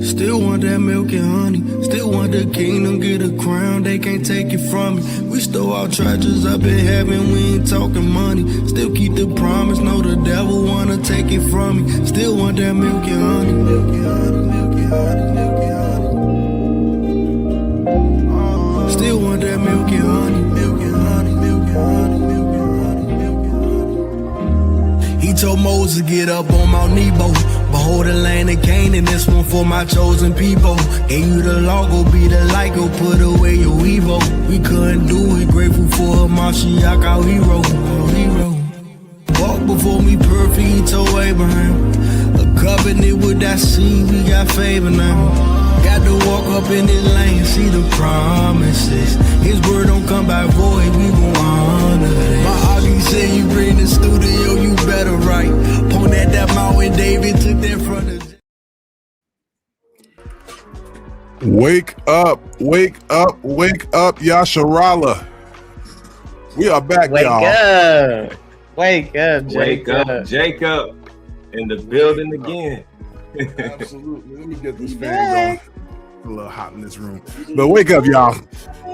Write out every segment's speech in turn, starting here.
Still want that milk and honey. Still want the kingdom, get a crown. They can't take it from me. We stole our treasures I've been having. We ain't talking money. Still keep the promise. No, the devil wanna take it from me. Still want that milk and honey. Milk and honey, milk and honey, milk and honey. Still want that milk and honey. Milk and honey, milk and honey, milk and honey, milk and honey. He told Moses, get up on Mount Nebo. Behold the land of Canaan, this one for my chosen people. Gave you the law, go be the light, go put away your evil. We couldn't do it, grateful for Mashiach, our hero, our hero. Walk before me perfect, he told Abraham. A covenant with that seed, we got favor now. Got to walk up in this lane, see the promises. His word don't come by void, we gon' honor it. My Augie said you bring the studio, you better write. Point at that mountain, David took that from the... Wake up, wake up, wake up, Yasharala. We are back, y'all. Wake up, Jacob in the building again. Absolutely. Let me get this fan going. A little hot in this room. But wake up, y'all.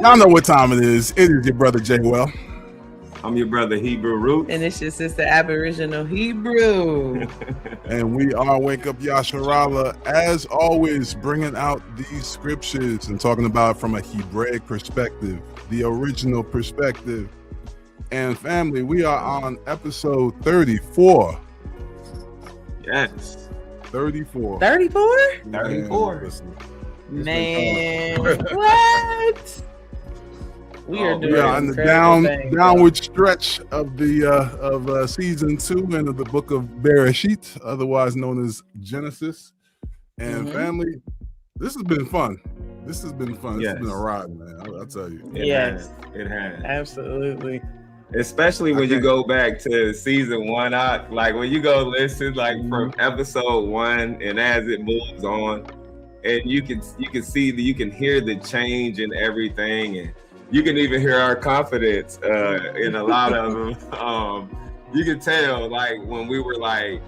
Y'all know what time it is. It is your brother Jay Well. I'm your brother Hebrew Root. And it's your sister Aboriginal Hebrew. And we are Wake Up Yasharala, as always, bringing out these scriptures and talking about it from a Hebraic perspective, the original perspective. And family, we are on episode 34. Yes. 34. 34? 34. Man, what? We are doing in the downward stretch of the season 2 and of the book of Bereshit, otherwise known as Genesis. And family, this has been fun. This has been fun. Yes. It's been a ride, man. I'll tell you. It has. Absolutely. Especially when you go back to season 1, like when you go listen, like from episode 1, and as it moves on, and you can see that you can hear the change in everything, and you can even hear our confidence in a lot of them. You can tell, like when we were like,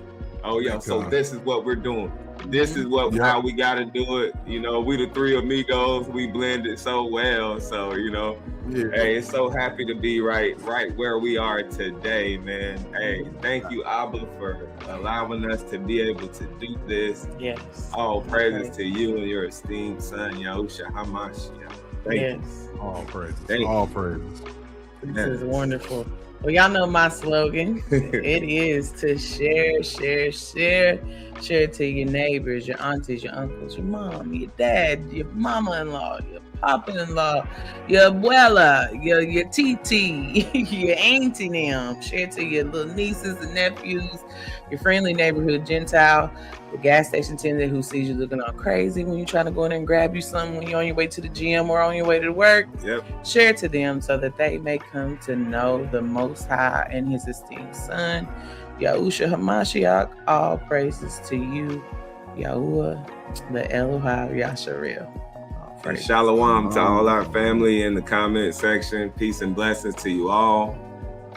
"Oh yeah, so this is what we're doing. This is how we got to do it." You know, we the three amigos. We blended so well. So hey, it's so happy to be right where we are today, man. Hey, thank you, Abba, for allowing us to be able to do this. Yes. All praises to you and your esteemed son, Yahushua Hamashiach. Thank you. All praises. All praises. This is wonderful. Well, y'all know my slogan. It is to share it to your neighbors, your aunties, your uncles, your mom, your dad, your mama-in-law, your papa-in-law, your abuela, your TT, your auntie them. Share it to your little nieces and nephews, your friendly neighborhood Gentile, the gas station attendant who sees you looking all crazy when you're trying to go in there and grab you something when you're on your way to the gym or on your way to work. Yep. Share it to them so that they may come to know the Most High and His esteemed Son, Yahushua Hamashiach. All praises to you, Yahuwah, the Elohim Yasharel. And shalom to all our family in the comment section. Peace and blessings to you all.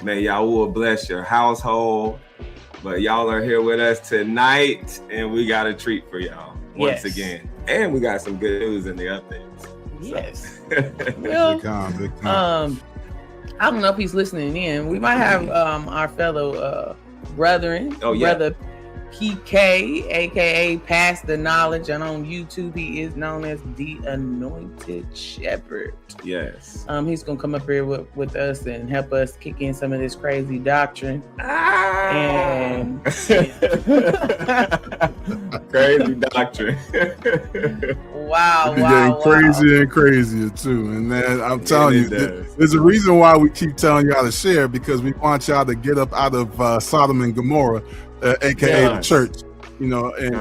May Yahuwah bless your household. But y'all are here with us tonight, and we got a treat for y'all once again. And we got some good news in the updates. Yes. Well, big time. I don't know if he's listening in. We might have our fellow brethren, brother PK, aka Pass the Knowledge, and on YouTube he is known as the Anointed Shepherd. Yes. He's gonna come up here with us and help us kick in some of this crazy doctrine. And crazy doctrine. Wow. Getting crazier and crazier too. And then I'm telling you, there's a reason why we keep telling y'all to share, because we want y'all to get up out of Sodom and Gomorrah. AKA the church, and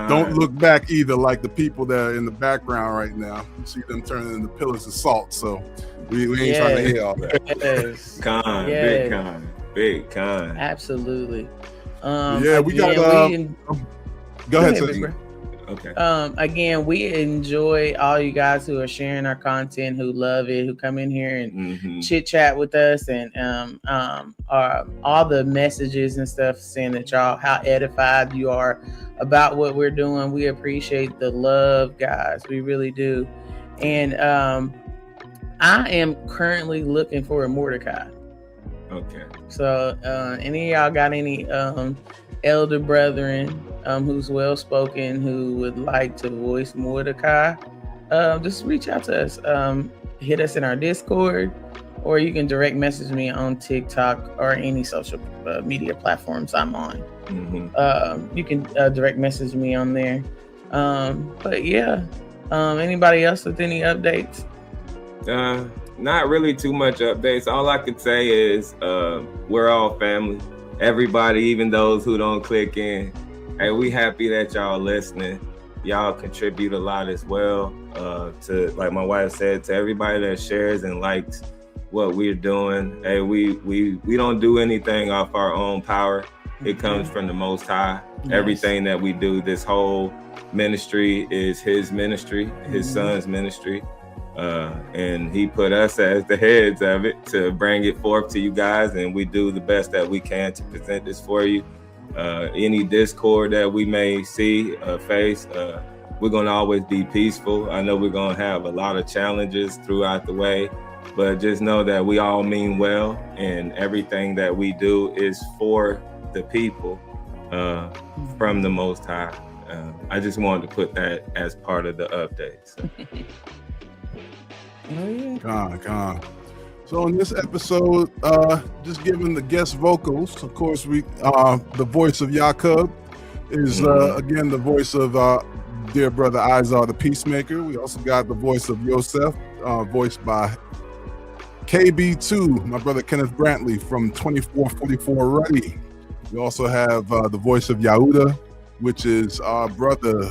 don't look back either, like the people that are in the background right now. You see them turning into pillars of salt. So we ain't trying to hear all that. Big con. Absolutely. We got. Go ahead, I Okay. Again, we enjoy all you guys who are sharing our content, who love it, who come in here and chit chat with us, and all the messages and stuff saying that y'all how edified you are about what we're doing. We appreciate the love, guys. We really do. And I am currently looking for a Mordecai. Okay. So any of y'all got any elder brethren who's well spoken who would like to voice Mordecai, just reach out to us. Hit us in our Discord, or you can direct message me on TikTok or any social media platforms I'm on. You can direct message me on there. But yeah, anybody else with any updates? Not really too much updates. All I could say is we're all family. Everybody, even those who don't click in. Hey, we happy that y'all listening. Y'all contribute a lot as well. To, like my wife said, to everybody that shares and likes what we're doing. Hey, we don't do anything off our own power. It comes from the Most High. Yes. Everything that we do, this whole ministry is His ministry, His Son's ministry. And He put us as the heads of it to bring it forth to you guys, and we do the best that we can to present this for you. Any discord that we may see face, we're going to always be peaceful. I know we're going to have a lot of challenges throughout the way, but just know that we all mean well, and everything that we do is for the people from the Most High. I just wanted to put that as part of the update. So. So in this episode, just giving the guest vocals. Of course, we the voice of Jacob is again the voice of dear brother Izar the Peacemaker. We also got the voice of Yoceph, voiced by KB2, my brother Kenneth Brantley from 2444 Ready. We also have the voice of Yahuda, which is our brother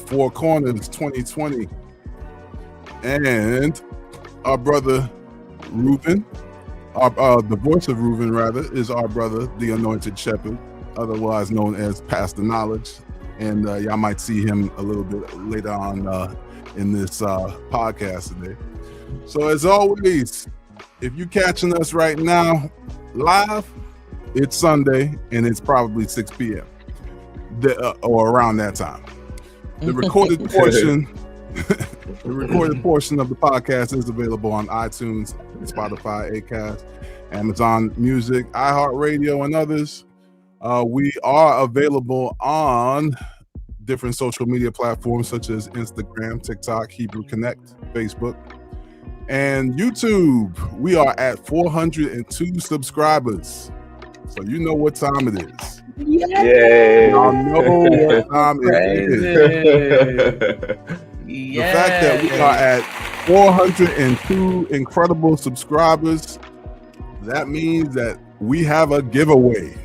Four Corners 2020. And our brother Reuben, the voice of Reuben rather, is our brother, the Anointed Shepherd, otherwise known as Pastor Knowledge. And y'all might see him a little bit later on in this podcast today. So as always, if you're catching us right now live, it's Sunday and it's probably 6 p.m. Or around that time. The recorded portion the recorded portion of the podcast is available on iTunes, Spotify, Acast, Amazon Music, iHeartRadio, and others. We are available on different social media platforms such as Instagram, TikTok, Hebrew Connect, Facebook, and YouTube. We are at 402 subscribers. So you know what time it is. Yay! Y'all know what time it is. The fact that we are at 402 incredible subscribers, that means that we have a giveaway.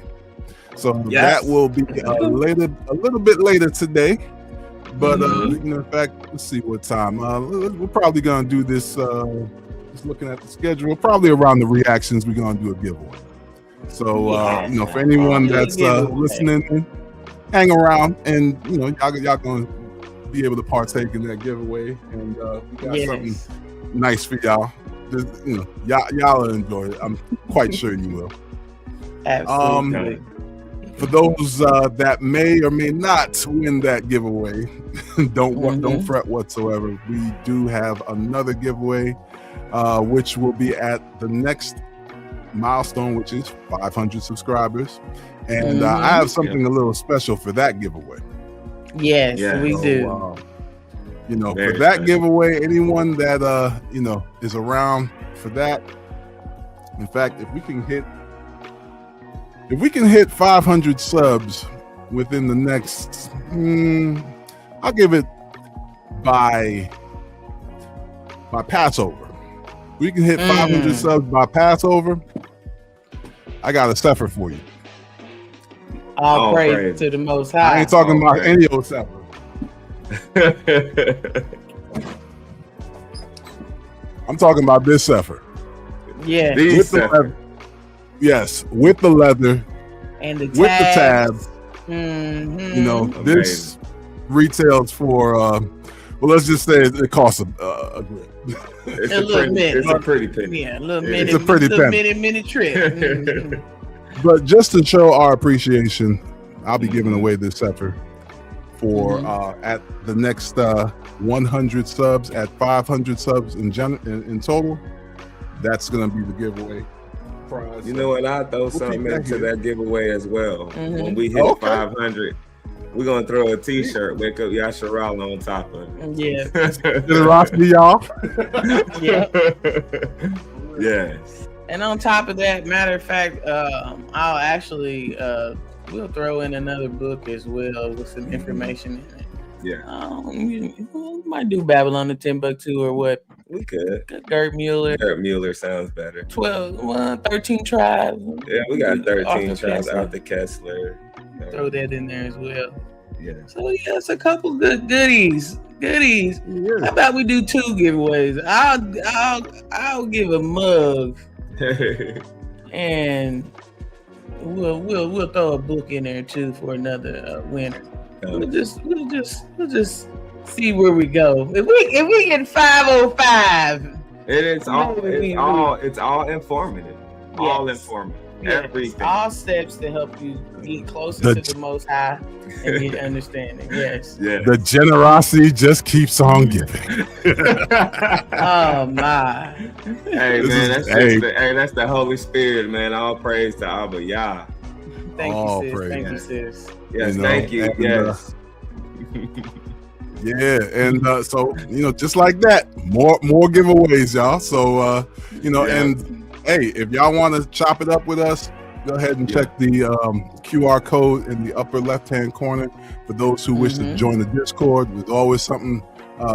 So that will be a little bit later today. But in fact, let's see what time. We're probably gonna do this. Just looking at the schedule, probably around the reactions, we're gonna do a giveaway. So for anyone that's listening, hang around, and y'all gonna be able to partake in that giveaway, and we got something nice for y'all. Just, y'all will enjoy it. I'm quite sure you will. Absolutely. For those that may or may not win that giveaway, don't fret whatsoever. We do have another giveaway, which will be at the next milestone, which is 500 subscribers, and I have something a little special for that giveaway. Yes, we do. For that giveaway, anyone that is around for that. In fact, if we can hit 500 subs within the next, I'll give it by Passover. We can hit 500 subs by Passover. I got a Sefer for you. All praise to the Most High. I ain't talking about any old Sefer. I'm talking about this Sefer. Yeah. With the leather. Yes, with the leather and the with the tabs. Mm-hmm. This retails for well, let's just say it costs a grip. It's a pretty penny. Yeah, a little mini, it's a pretty mini trip. But just to show our appreciation, I'll be giving away this heifer for at the next 100 subs, at 500 subs in total. That's gonna be the giveaway prize. You know what? I'll throw something into that giveaway as well. When we hit 500, we're gonna throw a T-shirt. Wake up Yasharala on top of it. Yeah. Generosity, y'all. Yeah. Yes. And on top of that, matter of fact, I'll actually we'll throw in another book as well with some information in it. Yeah. We might do Babylon the Timbuktu or what? We could. Gert Mueller. Gert Mueller sounds better. 13 tribes. Yeah, we got 13 tribes out the Kessler. Throw that in there as well. Yeah. So yeah, it's a couple good goodies. Yeah. How about we do 2 giveaways? I'll give a mug, and we'll throw a book in there too for another winner. We'll just see where we go. If we get 505, it's all informative. Yes. All informative. Yes. Everything. All steps to help you get closer to the Most High and get understanding. Yes. Yeah. The generosity just keeps on giving. Oh my. Hey man, that's the Holy Spirit, man. All praise to Abba Yah. Thank you, sis. Thank you, sis. Yes, thank you. And, yes. Yeah, and so just like that, more giveaways, y'all. So and hey, if y'all want to chop it up with us, go ahead and check the QR code in the upper left-hand corner for those who wish to join the Discord. There's always something,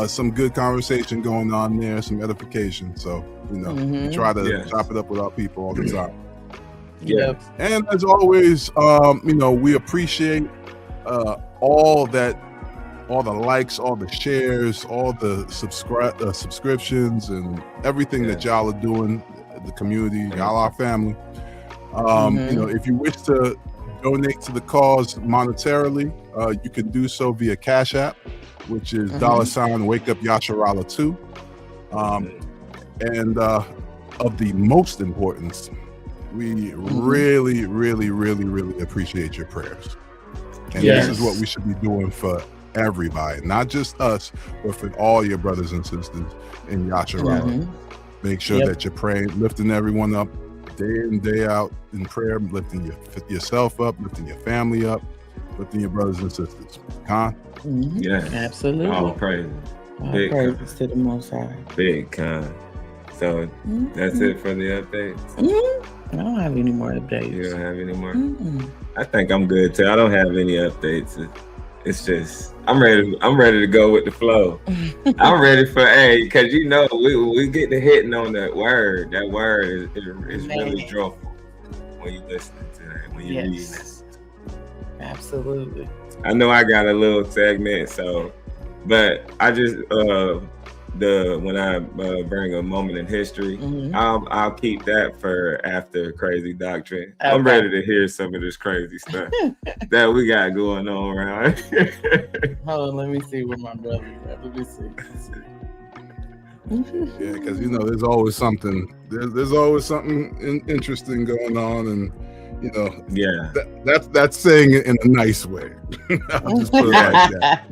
some good conversation going on there, some edification. So we try to chop it up with our people all the time. Yep. And as always, we appreciate all the likes, all the shares, all the subscriptions, and everything that y'all are doing. The community, y'all our family. If you wish to donate to the cause monetarily, you can do so via Cash App, which is $ Wake Up Yasharala 2. And of the most importance, we really, really, really, really appreciate your prayers. And this is what we should be doing for everybody, not just us, but for all your brothers and sisters in Yasharala. Make sure that you're praying, lifting everyone up day in, day out in prayer, lifting yourself up, lifting your family up, lifting your brothers and sisters. Con? Yeah. Absolutely. All praises. All praises to the Most High. Big con. So that's it for the updates? I don't have any more updates. You don't have any more? I think I'm good too. I don't have any updates. It's just I'm ready to go with the flow. I'm ready for because we get to hitting on that word. That word is really joyful when you listen to that, when you read it. Absolutely. I know I got a little segment, but I just when I bring a moment in history, I'll keep that for after Crazy Doctrine. Okay. I'm ready to hear some of this crazy stuff that we got going on around. Hold on, let me see where my brother is. Let me see. Yeah, because there's always something. There's always something interesting going on, and that's saying it in a nice way. I'll just put it like that.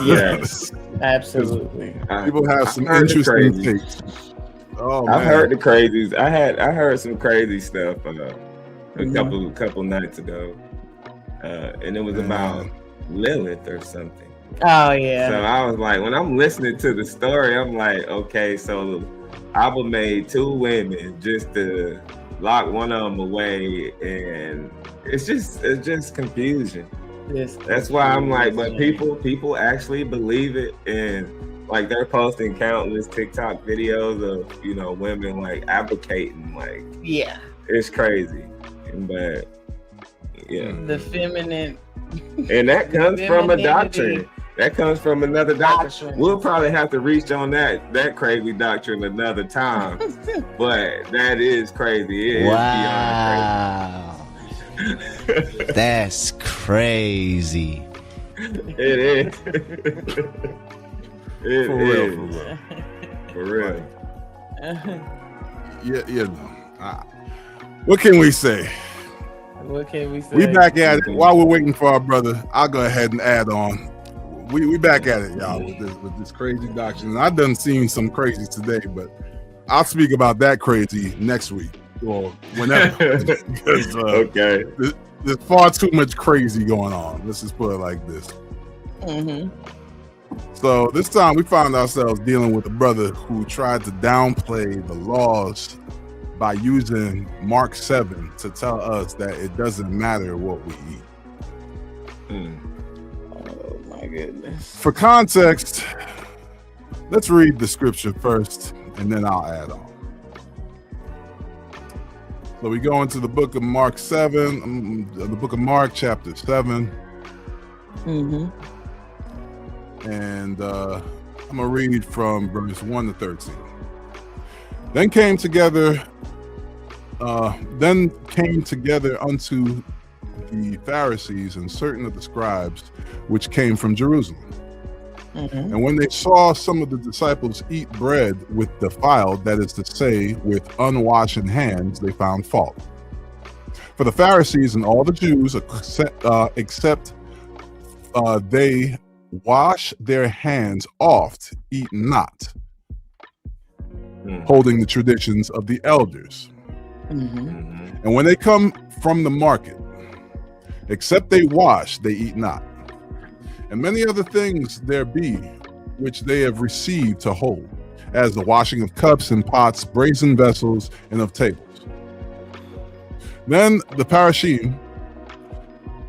Yes, absolutely. People have some interesting takes. Oh, I've heard the crazies. I heard some crazy stuff a couple nights ago, and it was about Lilith or something. Oh yeah. So I was like, when I'm listening to the story, I'm like, okay, so Abba made 2 women just to lock one of them away, and it's just confusion. That's why I'm like, but people actually believe it, and like they're posting countless TikTok videos of women like advocating, like it's crazy, but the feminine, and that comes from a doctrine. That comes from another doctrine. We'll probably have to reach on that crazy doctrine another time, but that is crazy. It is beyond crazy. That's crazy. It is. It For is. real. For real. Yeah, you know. What can we say? What can we say? We back at it. While we're waiting for our brother, I'll go ahead and add on. We back at it, y'all, with this crazy doctrine. And I've done seen some crazy today, but I'll speak about that crazy next week or whenever. Because, Okay. There's far too much crazy going on. Let's just put it like this. Mm-hmm. So this time we found ourselves dealing with a brother who tried to downplay the laws by using Mark 7 to tell us that it doesn't matter what we eat. Oh my goodness. For context, let's read the scripture first and then I'll add on. So we go into the book of Mark 7, the book of Mark chapter 7. Mm-hmm. And I'm going to read from verse 1 to 13. Then came together unto the Pharisees and certain of the scribes which came from Jerusalem. Mm-hmm. And when they saw some of the disciples eat bread with defiled, that is to say, with unwashed hands, they found fault. For the Pharisees and all the Jews, except they wash their hands oft, eat not, holding the traditions of the elders. Mm-hmm. And when they come from the market, except they wash, they eat not. And many other things there be, which they have received to hold, as the washing of cups and pots, brazen vessels, and of tables. Then the Parashim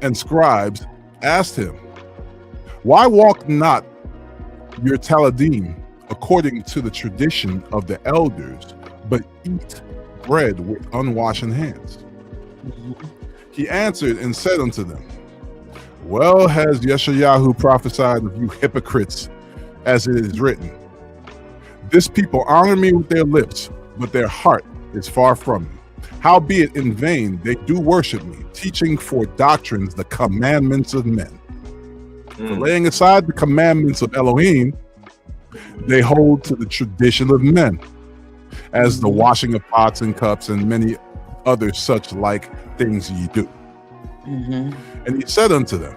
and scribes asked him, why walk not your Taladim according to the tradition of the elders, but eat bread with unwashed hands? Mm-hmm. He answered and said unto them, well has Yeshayahu prophesied of you hypocrites, as it is written, this people honor me with their lips, but their heart is far from me. Howbeit in vain they do worship me, teaching for doctrines the commandments of men. For laying aside the commandments of Elohim, they hold to the tradition of men, as the washing of pots and cups and many other such like things ye do. Mm-hmm. And he said unto them,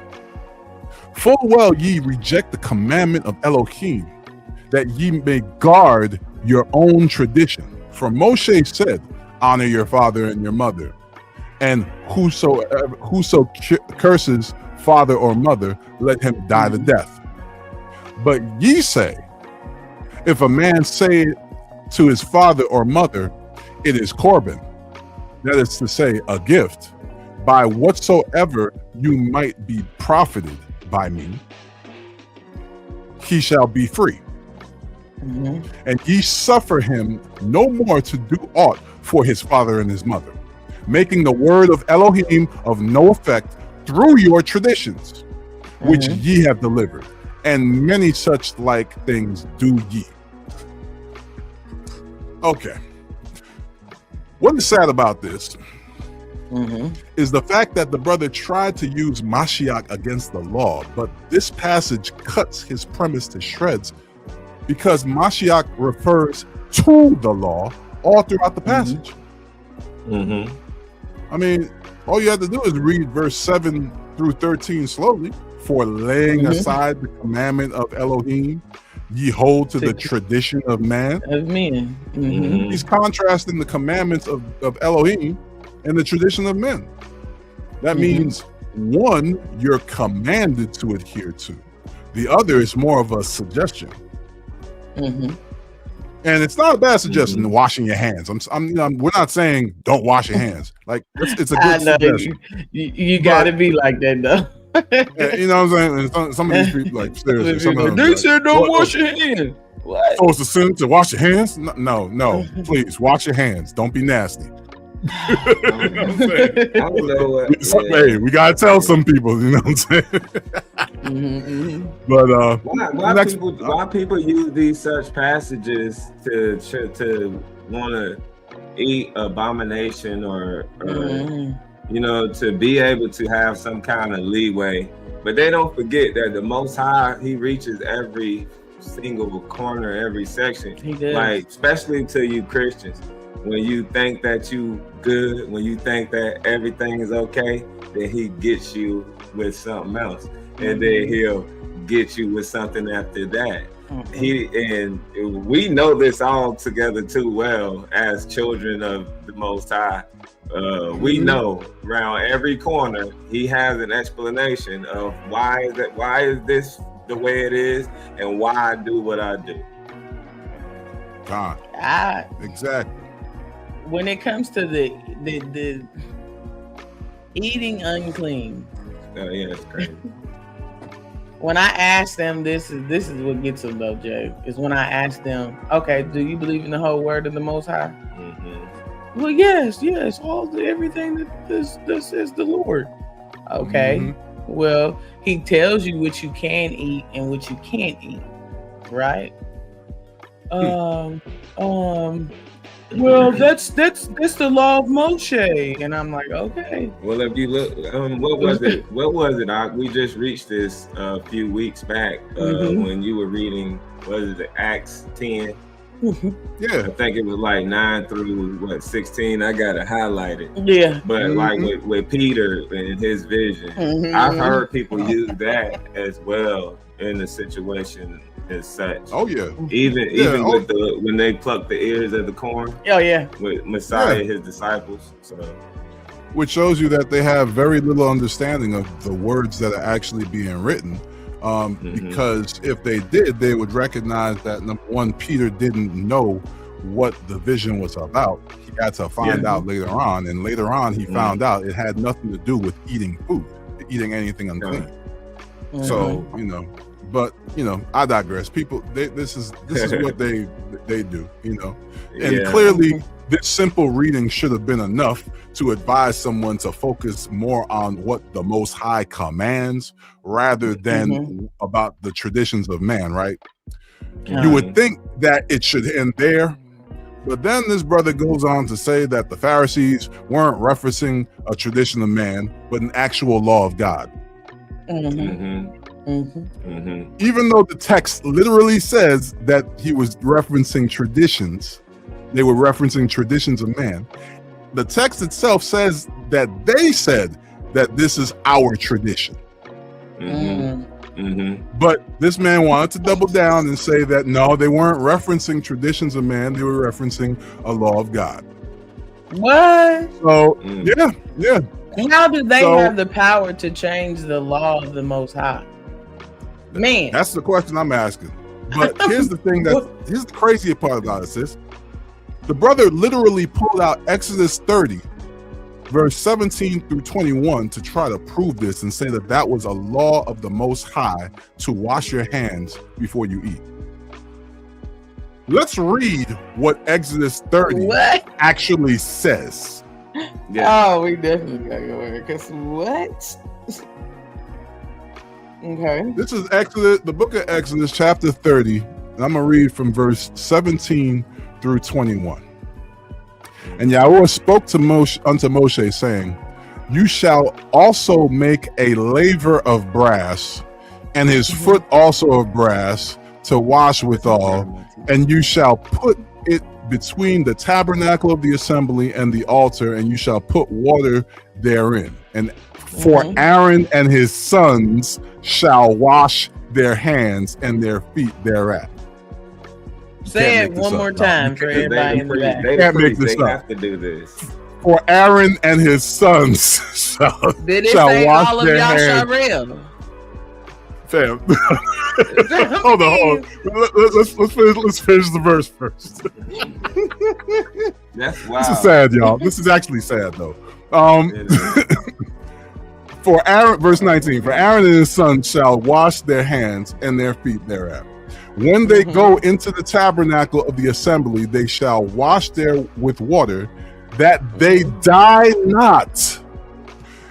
full well ye reject the commandment of Elohim, that ye may guard your own tradition. For Moshe said, honor your father and your mother, and whoso curses father or mother, let him die the death. But ye say, if a man say to his father or mother, it is Corban, that is to say, a gift, by whatsoever you might be profited by me, he shall be free. Mm-hmm. And ye suffer him no more to do aught for his father and his mother, making the word of Elohim of no effect through your traditions, which ye have delivered, and many such like things do ye. Okay. What is sad about this is the fact that the brother tried to use Mashiach against the law, but this passage cuts his premise to shreds because Mashiach refers to the law all throughout the passage. I mean, all you have to do is read verse 7 through 13 slowly. For laying aside the commandment of Elohim, ye hold to the tradition of man. Of men. Mm-hmm. He's contrasting the commandments of Elohim and the tradition of men. That means one, you're commanded to adhere to. The other is more of a suggestion. And it's not a bad suggestion, washing your hands. We're not saying don't wash your hands. Like it's a good suggestion. You got to be like that though. Yeah, you know what I'm saying? And some of these people, like seriously, some of them, they said don't wash your hands. What? Oh, it's a sin to wash your hands? No. Please wash your hands. Don't be nasty. I don't know what, Hey, we gotta tell some people. You know what I'm saying? But why people use these such passages to want to eat abomination or you know, to be able to have some kind of leeway. But they don't forget that the Most High, he reaches every single corner, every section. He does. Like, especially to you Christians, when you think that you good, when you think that everything is okay, then he gets you with something else, and then he'll get you with something after that. And we know this all together too well as children of the Most High. We know around every corner he has an explanation of why is this the way it is, and why I do what I do. God. Exactly. When it comes to the eating unclean, Yeah, it's crazy. when I ask them, this is what gets them though, Jay, is when I ask them, okay, do you believe in the whole word of the Most High? Well, yes, everything that says the Lord. Okay, well, he tells you what you can eat and what you can't eat, right? Well, that's the law of Moshe, and I'm like, okay. Well, if you look, what was it? We just reached this a few weeks back when you were reading. What is it? Acts 10. Yeah, I think it was like 9 through 16. I got it highlighted. Yeah, but like with Peter and his vision, I've heard people use that as well in the situation as such. Oh yeah. Even with when they pluck the ears of the corn. Oh yeah. With Messiah and his disciples. So, which shows you that they have very little understanding of the words that are actually being written. Because if they did, they would recognize that number one, Peter didn't know what the vision was about. He had to find out later on, and later on he found out it had nothing to do with eating food, eating anything unclean. So but I digress. People, this is what they do, and clearly this simple reading should have been enough to advise someone to focus more on what the Most High commands rather than about the traditions of man, right? You would think that it should end there, but then this brother goes on to say that the Pharisees weren't referencing a tradition of man, but an actual law of God. Even though the text literally says that he was referencing traditions, they were referencing traditions of man. The text itself says that they said that this is our tradition. But this man wanted to double down and say that no, they weren't referencing traditions of man, they were referencing a law of God. What? So yeah. How do they have the power to change the law of the Most High? Man, that's the question I'm asking. But here's the thing here's the crazy part about it, sis. The brother literally pulled out Exodus 30, verse 17 through 21 to try to prove this and say that that was a law of the Most High to wash your hands before you eat. Let's read what Exodus 30 actually says. Oh, we definitely gotta go there. Because what? Okay. This is Exodus, the book of Exodus, chapter 30, and I'm gonna read from verse 17 through 21. And Yahweh spoke to unto Moshe, saying, you shall also make a laver of brass, and his foot also of brass, to wash withal, and you shall put it between the tabernacle of the assembly and the altar, and you shall put water therein. And for Aaron and his sons shall wash their hands and their feet thereat. Say it one more time for everybody in the back. They have to do this. For Aaron and his sons shall wash their hands. Fam. Hold on. Let's finish the verse first. That's wild. This is sad, y'all. This is actually sad, though. For Aaron, verse 19, for Aaron and his sons shall wash their hands and their feet thereat. When they go into the tabernacle of the assembly, they shall wash there with water, that they die not.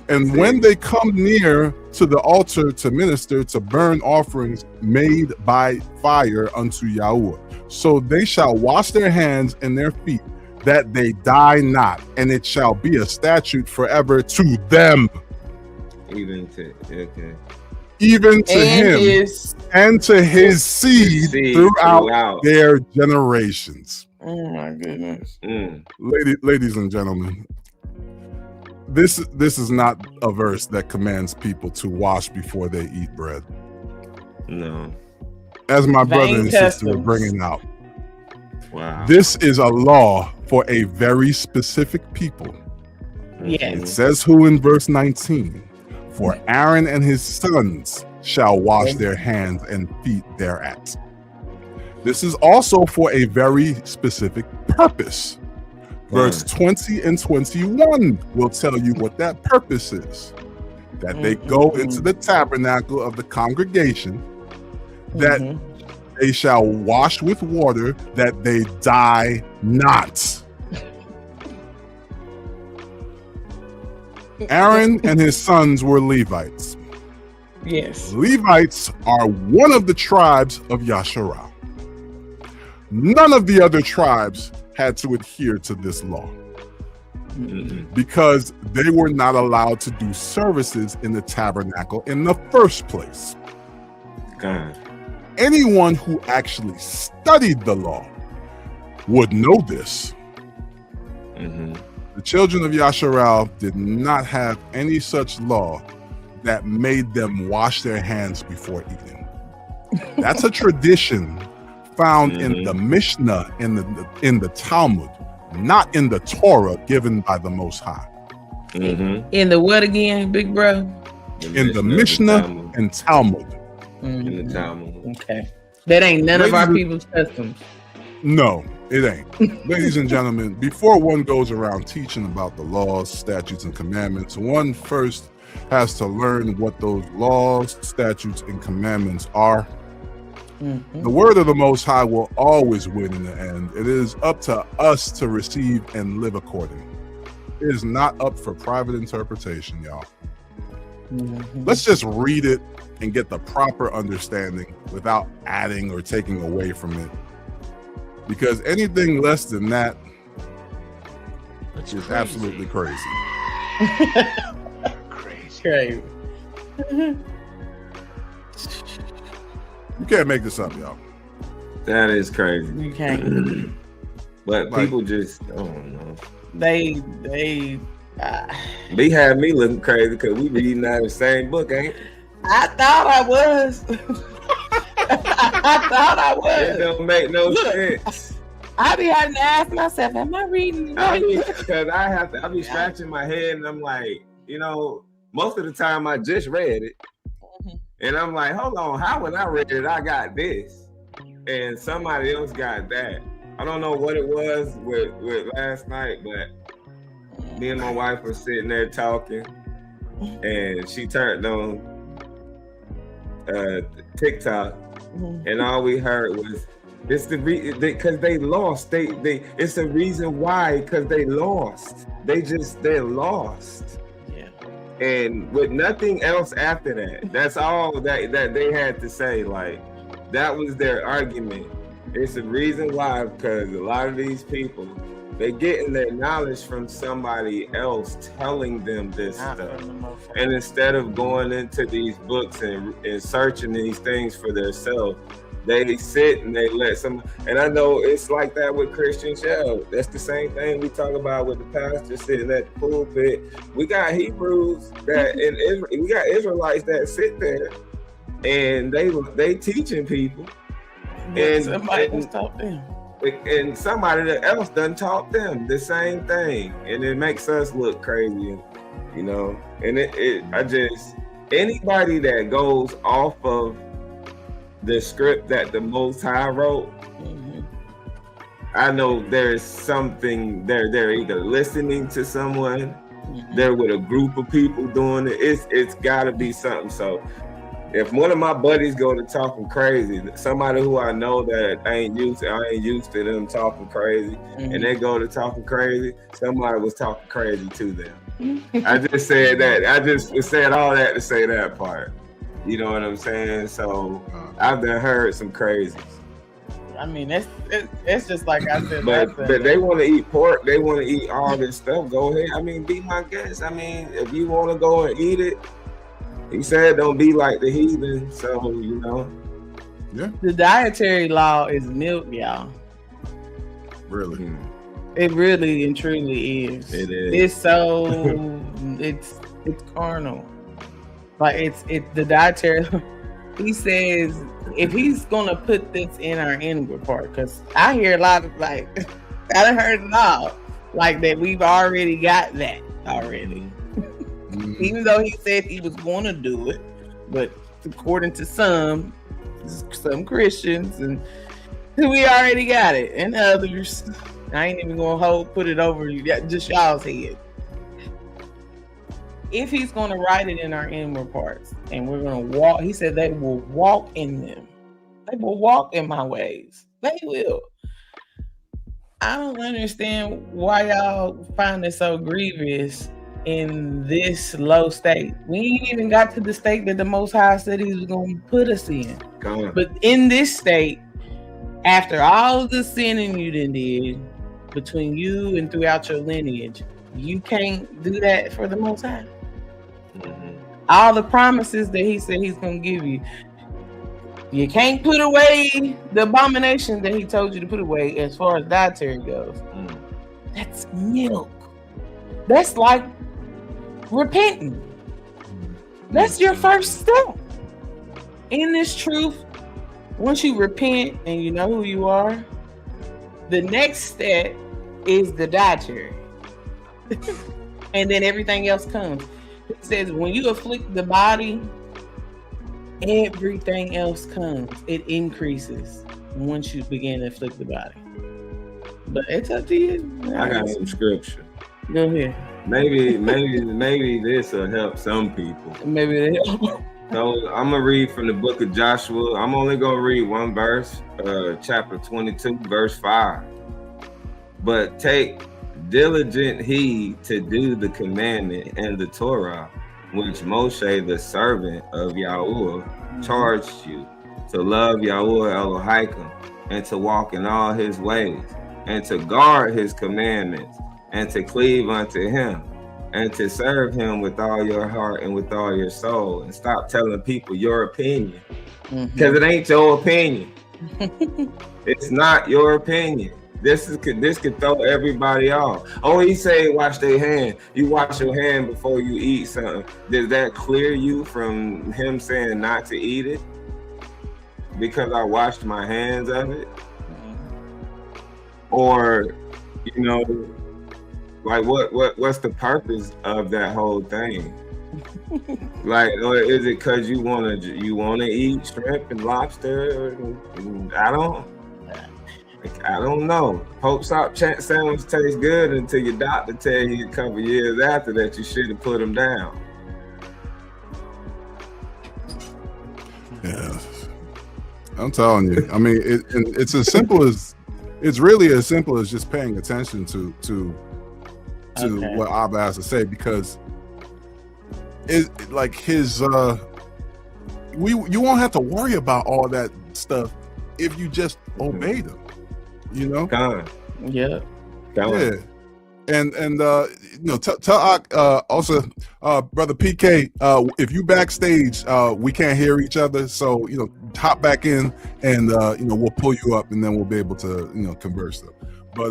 And when they come near to the altar to minister, to burn offerings made by fire unto Yahweh, so they shall wash their hands and their feet, that they die not, and it shall be a statute forever to them. Even to him and to his seed throughout their generations. Oh my goodness. Ladies and gentlemen, this is not a verse that commands people to wash before they eat bread. No. As my brother and sister are bringing out. Wow. This is a law for a very specific people. Yes. It says who in verse 19? For Aaron and his sons shall wash their hands and feet thereat. This is also for a very specific purpose. Verse 20 and 21 will tell you what that purpose is. That they go into the tabernacle of the congregation, that they shall wash with water, that they die not. Aaron and his sons were Levites. Yes. Levites are one of the tribes of Yasharah. None of the other tribes had to adhere to this law because they were not allowed to do services in the tabernacle in the first place. God. Anyone who actually studied the law would know this. The children of Yasharal did not have any such law that made them wash their hands before eating. That's a tradition found in the Mishnah, in the Talmud, not in the Torah given by the Most High. In the what again, big bro? In the Mishnah and Talmud. In the Talmud. Okay. That ain't none of our people's customs. No, it ain't. Ladies and gentlemen, before one goes around teaching about the laws, statutes, and commandments, one first has to learn what those laws, statutes, and commandments are. The word of the Most High will always win in the end. It is up to us to receive and live accordingly. It is not up for private interpretation, y'all. Let's just read it and get the proper understanding without adding or taking away from it. Because anything less than that is absolutely crazy. Crazy. You can't make this up, y'all. That is crazy. You can't. But people just, I don't know. They had me looking crazy because we reading out the same book, ain't it? I thought I was. I thought I was. It don't make no sense. I be having to ask myself, am I reading right? Because I be scratching my head and I'm like, most of the time I just read it. And I'm like, hold on, how when I read it, I got this. And somebody else got that. I don't know what it was with last night, but me and my wife were sitting there talking and she turned on TikTok and all we heard was, it's because they lost. It's the reason why, because they lost. They're lost. And with nothing else after that, that's all that they had to say. Like, that was their argument. It's the reason why, because a lot of these people, they're getting their knowledge from somebody else telling them this stuff. And instead of going into these books and searching these things for themselves, they sit and they let some, and I know it's like that with Christian Shell. That's the same thing we talk about with the pastor sitting at the pulpit. We got Hebrews we got Israelites that sit there and they teaching people. And somebody else taught them. And somebody else done taught them the same thing. And it makes us look crazy, And anybody that goes off of the script that the Most High wrote, I know there's something they're either listening to someone, they're with a group of people doing it. It's gotta be something. So if one of my buddies go to talking crazy, somebody who I know that I ain't used to them talking crazy, and they go to talking crazy, somebody was talking crazy to them. I just said that. I just said all that to say that part. You know what I'm saying? So I've done heard some crazies. I mean, it's just like I said. But they want to eat pork. They want to eat all this stuff. Go ahead. I mean, be my guest. I mean, if you want to go and eat it, he said don't be like the heathen. So, you know. Yeah. The dietary law is milk, y'all. Really? It really and truly is. It is. It's so it's carnal. Like it's the dietary. He says if he's gonna put this in our inward part, because I hear a lot of like I done heard it all, like that we've already got that already. Even though he said he was gonna do it, but according to some Christians, and we already got it, and others. I ain't even gonna put it over just y'all's head. If he's gonna write it in our inward parts, and we're gonna walk, he said they will walk in them. They will walk in my ways. They will. I don't understand why y'all find it so grievous in this low state. We ain't even got to the state that the Most High said he was gonna put us in. But in this state, after all of the sinning you did between you and throughout your lineage, you can't do that for the Most High. All the promises that he said he's going to give you, you can't put away the abomination that he told you to put away as far as dietary goes. That's milk. That's like repenting. That's your first step in this truth. Once you repent and you know who you are, the next step is the dietary. And then everything else comes. It says when you afflict the body, everything else comes. It increases once you begin to afflict the body. But it's up to you. I got some scripture. Go ahead. Maybe this will help some people. Maybe it'll help. So I'm gonna read from the book of Joshua. I'm only gonna read one verse, chapter 22, verse 5. But take diligent heed to do the commandment and the Torah, which Moshe, the servant of Yahuwah, charged you, to love Yahuwah Elohim, and to walk in all his ways, and to guard his commandments, and to cleave unto him, and to serve him with all your heart and with all your soul. And stop telling people your opinion, because it ain't your opinion. It's not your opinion. This could throw everybody off. Oh, he say wash their hand. You wash your hand before you eat something. Does that clear you from him saying not to eat it? Because I washed my hands of it? Or, you know, like what's the purpose of that whole thing? Like, or is it because you wanna eat shrimp and lobster? I don't know. Pope Sop sandwich tastes good until your doctor tell you a couple years after that you should have put them down. Yeah, I'm telling you. I mean, it's as simple as really as simple as just paying attention to what Abba has to say, because it like his you won't have to worry about all that stuff if you just obey them. You know, yeah. And you know, tell also brother PK, if you backstage, we can't hear each other, so you know, hop back in, and you know, we'll pull you up, and then we'll be able to, you know, converse them. But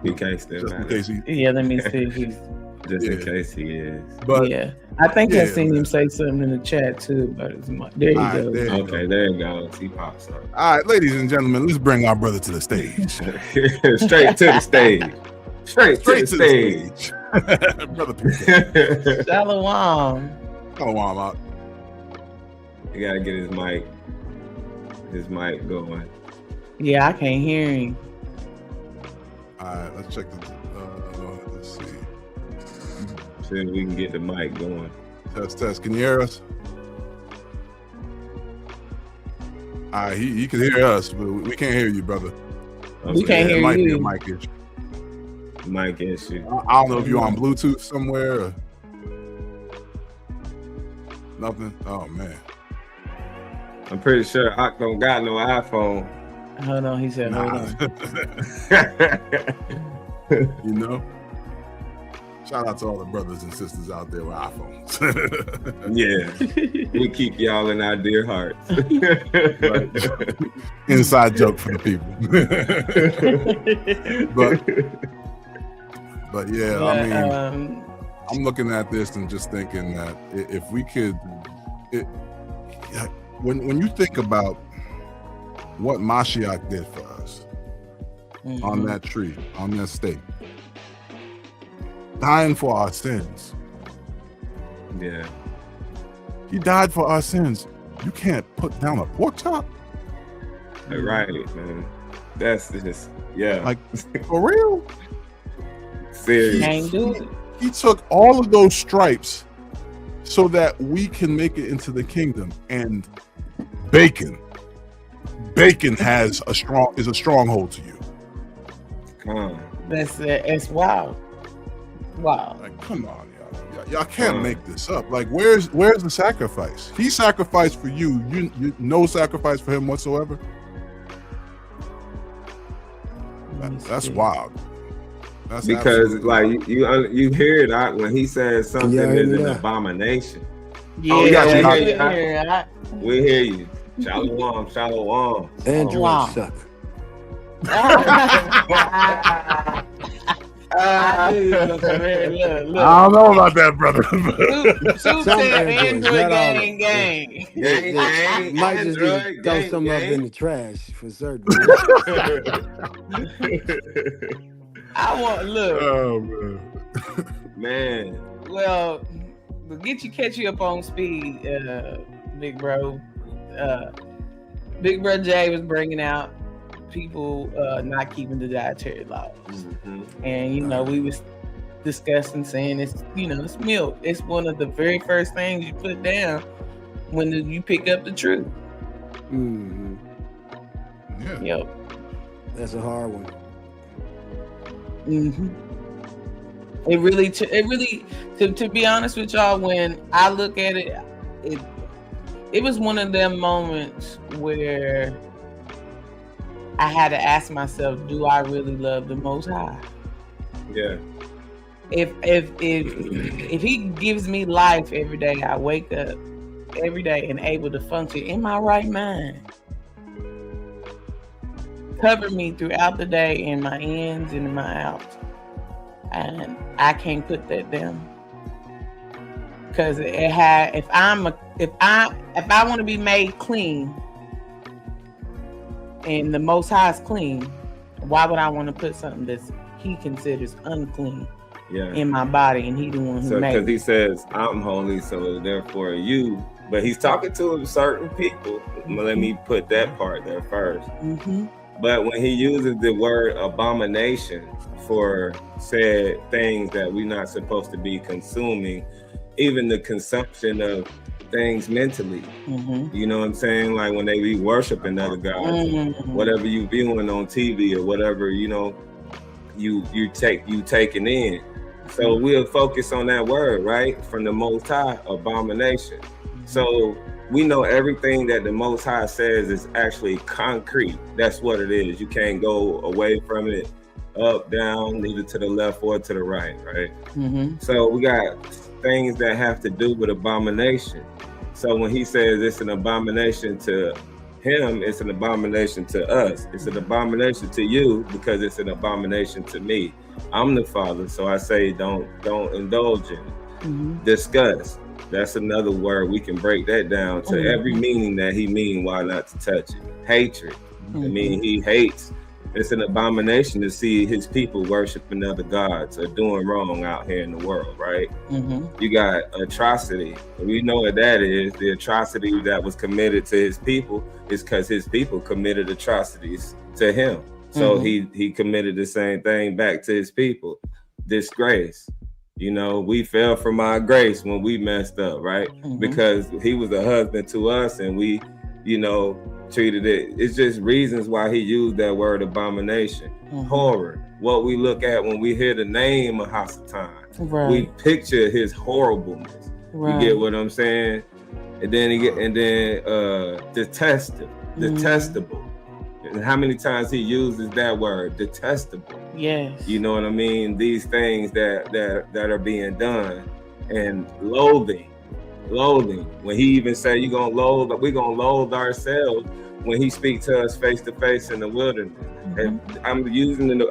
PK still, just in case let me see if he's just in case he is. But yeah, I think I seen him say something in the chat too. But there you go. There you go. He pops up. All right, ladies and gentlemen, let's bring our brother to the stage. Straight to the stage. Straight to the stage. Brother PK. Shalom. Shalom out. You gotta get his mic going. Yeah, I can't hear him. All right, let's check the. Let's see. See if we can get the mic going. Test. Can you hear us? All right, he can hear us, but we can't hear you, brother. We can't hear you. It might be a mic issue. Mic issue. I don't know if you're on Bluetooth somewhere or nothing. Oh man. I'm pretty sure Ak don't got no iPhone. Hold on, he said, hold on. You know? Shout out to all the brothers and sisters out there with iPhones. Yeah. We keep y'all in our dear hearts. Right. Inside joke for the people. but yeah, I mean, I'm looking at this and just thinking that if we could, when you think about what Mashiach did for us on that tree, on that stake, dying for our sins. Yeah. He died for our sins. You can't put down a pork chop. Right, man. That's just, yeah. Like, for real? Serious. Can't do it. He took all of those stripes so that we can make it into the kingdom. And bacon is a stronghold to you. Come on. It's wild. Wow. Like, come on, y'all can't make this up. Like, where's the sacrifice? He sacrificed for you. You no sacrifice for him whatsoever. That's wild. That's because like you hear it when he says something is an abomination. Yeah, we got you. We hear you. Shalom. Android suck. I don't know about that, brother. Soup said Android gang. Might just be throw some up in the trash for certain. I want look. Oh man. Well, catch you up on speed, big bro. Big bro Jay was bringing out people not keeping the dietary laws, and we was discussing saying it's it's milk. It's one of the very first things you put down when you pick up the truth. Yeah. Yep. That's a hard one. It really, to be honest with y'all, when I look at it, it was one of them moments where I had to ask myself, do I really love the Most High? Yeah. If He gives me life every day, I wake up every day and able to function in my right mind, cover me throughout the day in my ins and in my outs, and I can't put that down. Because if I want to be made clean, and the Most High is clean, why would I want to put something that He considers unclean in my body, and He the one who made it? Because He says, I'm holy, so therefore you. But He's talking to certain people. Let me put that part there first. But when He uses the word abomination for said things that we're not supposed to be consuming, even the consumption of things mentally, you know what I'm saying? Like when they be worshiping other gods, whatever you viewing on TV or whatever, you taking in. So we'll focus on that word, right? From the Most High, abomination. So we know everything that the Most High says is actually concrete. That's what it is. You can't go away from it, up, down, neither to the left or to the right, right? So we got things that have to do with abomination. So when He says it's an abomination to Him, it's an abomination to us. It's an abomination to you because it's an abomination to me. I'm the Father, so I say don't indulge in it. Discuss. That's another word. We can break that down to every meaning that He mean. Why not to touch it? Hatred. I mean, He hates. It's an abomination to see His people worshiping other gods or doing wrong out here in the world, right? You got atrocity. We know what that is. The atrocity that was committed to His people is because His people committed atrocities to Him. So he committed the same thing back to His people. Disgrace. We fell from our grace when we messed up, right? Because He was a husband to us and we, treated it. It's just reasons why He used that word abomination. Horror. What we look at when we hear the name of Hasatan. Right. We picture His horribleness. Right. You get what I'm saying? And then detestable. And how many times he uses that word, detestable. Yes. You know what I mean? These things that are being done, and loathing. When he even said we're gonna loathe ourselves when he speaks to us face to face in the wilderness. And I'm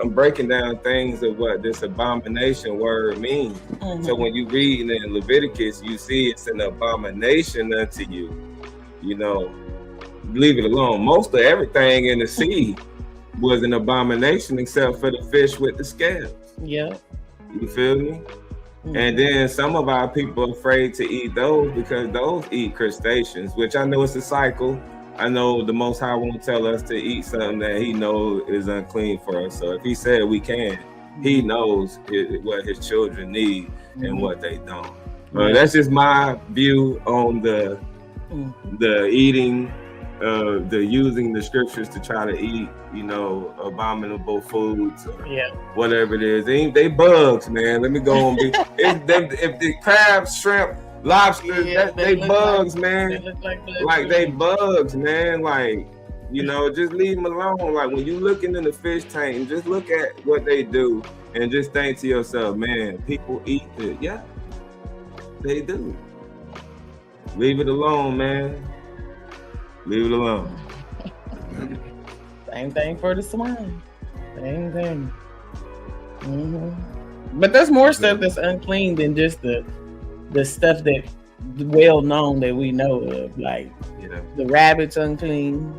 breaking down things of what this abomination word means. So when you read in Leviticus, you see it's an abomination unto you. You know, leave it alone. Most of everything in the sea was an abomination except for the fish with the scales. Yeah. You feel me? And then some of our people are afraid to eat those because those eat crustaceans, which I know it's a cycle. I know the Most High won't tell us to eat something that he knows is unclean for us. So if he said we can, he knows what his children need and what they don't. That's just my view on the eating, the using the scriptures to try to eat, you know, abominable foods or whatever it is. They bugs, man. Let me go on. If the crabs, shrimp, lobsters, they bugs, man. They look like they bugs, man. Like, you know, just leave them alone. Like when you looking in the fish tank, just look at what they do and just think to yourself, man, people eat it. Yeah, they do. Leave it alone, man. Leave it alone. Same thing for the swine. Same thing. But there's more stuff that's unclean than just the stuff that well known that we know of. Like the rabbit's unclean.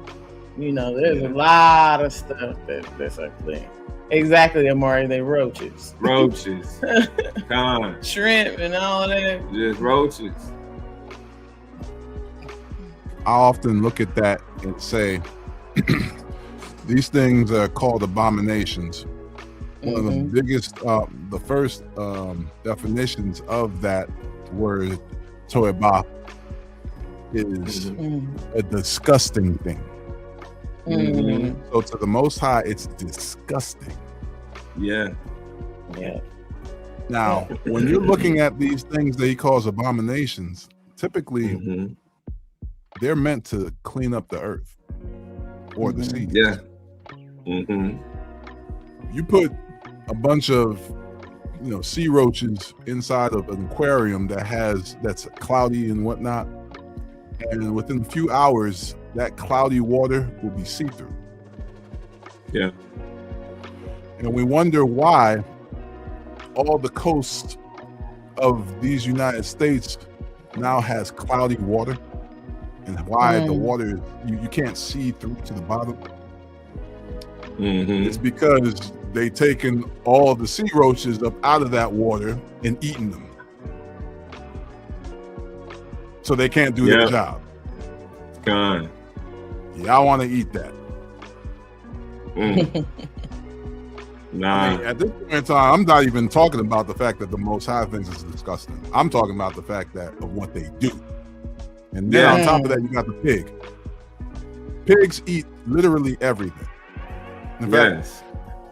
You know, there's a lot of stuff that's unclean. Exactly, Amari. They roaches. Roaches. Come on. Shrimp and all that. Just roaches. I often look at that and say, these things are called abominations. One of the biggest, the first definitions of that word, toeba, is a disgusting thing. So to the Most High, it's disgusting. Yeah. Now, when you're looking at these things that he calls abominations, typically they're meant to clean up the earth or the sea. Yeah. You put a bunch of, you know, sea roaches inside of an aquarium that's cloudy and whatnot, and within a few hours, that cloudy water will be see-through. Yeah. And we wonder why all the coast of these United States now has cloudy water, and why the water, you can't see through to the bottom. It's because they taken all the sea roaches up out of that water and eaten them. So they can't do their job. God. Y'all want to eat that. Nah. I mean, at this point in time, I'm not even talking about the fact that the Most High thinks it's disgusting. I'm talking about the fact that of what they do. And then on top of that, you got the pig. Pigs eat literally everything. In fact,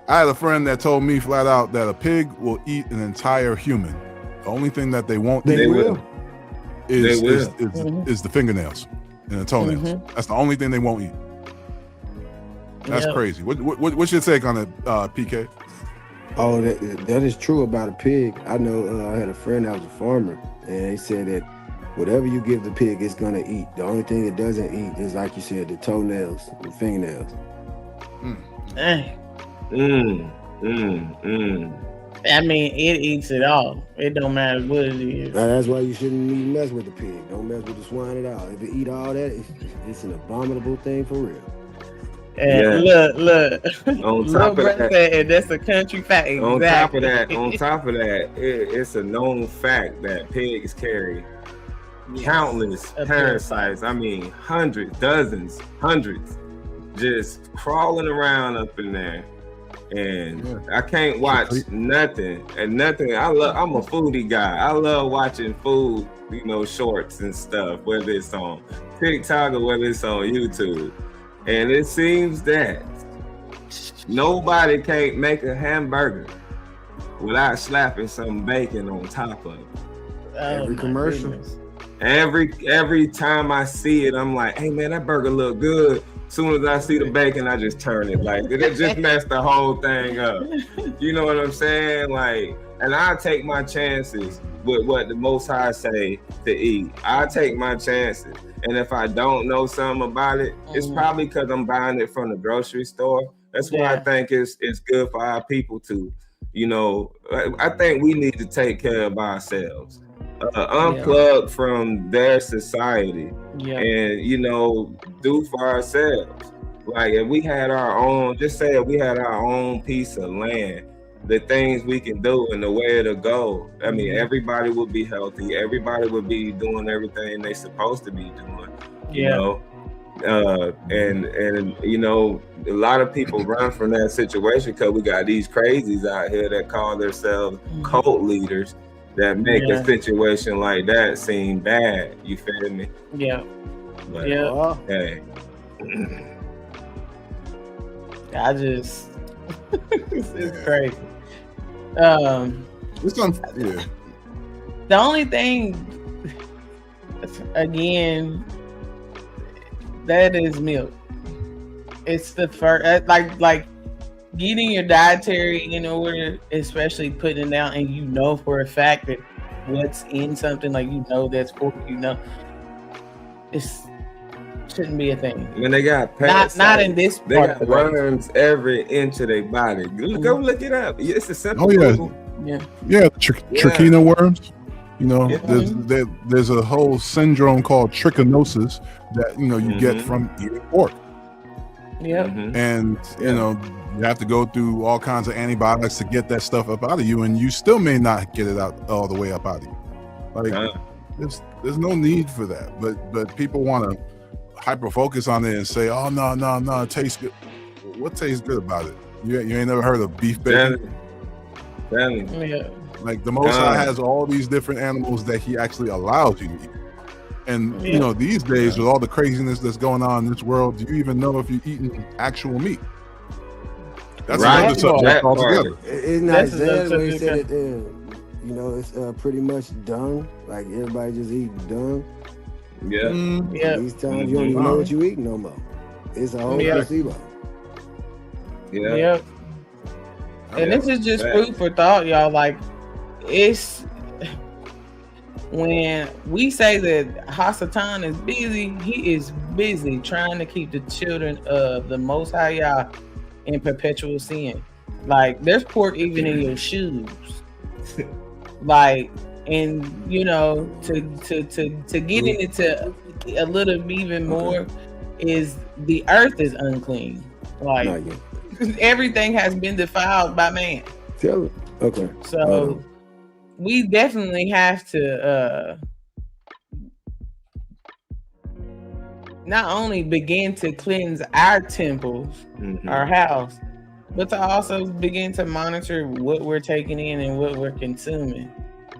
I had a friend that told me flat out that a pig will eat an entire human. The only thing that they won't eat is the fingernails and the toenails. That's the only thing they won't eat. That's crazy. What's your take on it, PK? Oh, that is true about a pig. I know I had a friend that was a farmer, and he said that whatever you give the pig, it's gonna eat. The only thing it doesn't eat is, like you said, the toenails, the fingernails. I mean, it eats it all. It don't matter what it is. Now, that's why you shouldn't even mess with the pig. Don't mess with the swine at all. If it eat all that, it's an abominable thing for real. And look. On top of that, and that's a country fact. Exactly. On top of that, it's a known fact that pigs carry countless parasites. I mean, hundreds, dozens, hundreds, just crawling around up in there. And I can't watch nothing. I'm a foodie guy. I love watching food, you know, shorts and stuff, whether it's on TikTok or whether it's on YouTube. And it seems that nobody can't make a hamburger without slapping some bacon on top of it. Every commercial. Goodness. Every time I see it, I'm like, hey man, that burger look good. Soon as I see the bacon, I just turn it. Like it just messed the whole thing up. You know what I'm saying? Like, and I take my chances with what the Most High say to eat. I take my chances, and if I don't know something about it, it's probably because I'm buying it from the grocery store. That's why I think it's good for our people to, you know, I think we need to take care of ourselves. Unplug from their society and, you know, do for ourselves. Like if we had our own, just say if we had our own piece of land, the things we can do and the way to go. I mean, everybody would be healthy. Everybody would be doing everything they supposed to be doing, you know? And you know, a lot of people run from that situation because we got these crazies out here that call themselves cult leaders that make a situation like that seem bad. You feel me? Yeah. But, hey. I just it's crazy. The only thing again that is milk. It's the first like getting your dietary in order, especially putting it out, and you know for a fact that what's in something, like you know that's pork, you know, it's shouldn't be a thing. When they got parasites, not in this they part got worms every inch of their body. Go look it up. It's a simple. Trichina worms. You know, there's a whole syndrome called trichinosis that, you know, you get from eating pork. And you know, you have to go through all kinds of antibiotics to get that stuff up out of you, and you still may not get it out all the way up out of you. Like there's no need for that, but people want to hyper focus on it and say, oh no, it tastes good. What tastes good about it? You ain't never heard of beef bacon? Like the Most High has all these different animals that he actually allows you to eat. And you know, these days with all the craziness that's going on in this world, do you even know if you're eating actual meat? That's another subject altogether. It's not sad when you said it. You know, it's pretty much dung. Like everybody just eating dung. These times you don't even know what you eating no more. It's a whole placebo. And this is just food for thought, y'all. Like, it's when we say that Hasatan is busy, he is busy trying to keep the children of the Most High Yah in perpetual sin. Like, there's pork even in your shoes. Like, and you know, to get into a little even more is the earth is unclean. Like, everything has been defiled by man. Tell it. Okay. So we definitely have to not only begin to cleanse our temples, our house, but to also begin to monitor what we're taking in and what we're consuming.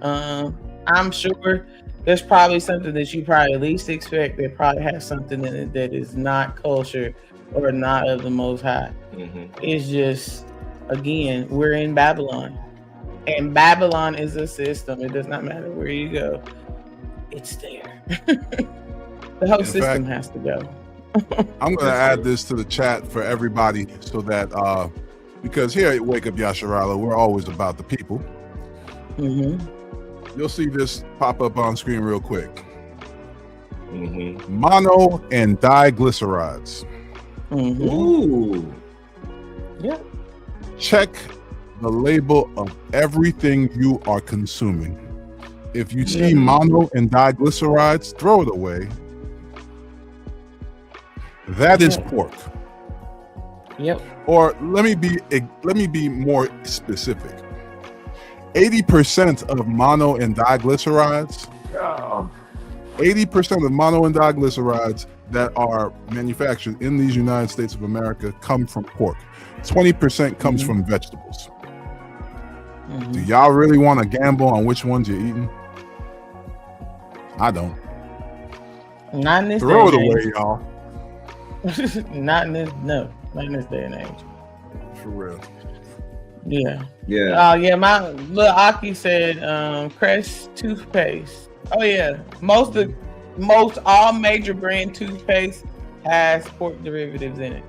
I'm sure there's probably something that you probably least expect that probably has something in it that is not kosher or not of the Most High. It's just, again, we're in Babylon, and Babylon is a system. It does not matter where you go, it's there. The whole system has to go. I'm going to add this to the chat for everybody so that because here at Wake Up Yasharala, we're always about the people. You'll see this pop up on screen real quick. Mono and diglycerides. Ooh. Yep. Check the label of everything you are consuming. If you see mono and diglycerides, throw it away. That is pork. Yep. Or let me be more specific. 80% of mono and diglycerides. 80% of mono and diglycerides that are manufactured in these United States of America come from pork. 20% comes from vegetables. Do y'all really want to gamble on which ones you're eating? I don't. Not in this Throw it day away, y'all. not in this day and age. For real. Yeah. Yeah. My little Aki said Crest toothpaste. Oh yeah. Most all major brand toothpaste has pork derivatives in it.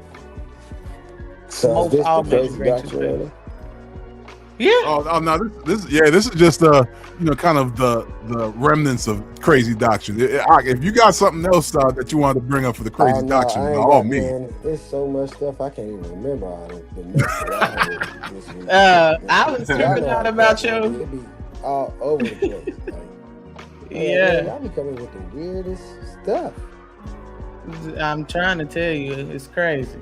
So Most this the all crazy gracious doctrine, really? Yeah. Oh no, this is just kind of the remnants of crazy doctrine. If you got something else that you wanted to bring up for the crazy doctrine, by all means. Man, there's so much stuff I can't even remember all the mess that I heard this week. I was tripping out about you. It be all over the place. Yeah, y'all be coming with the weirdest stuff. I'm trying to tell you, it's crazy.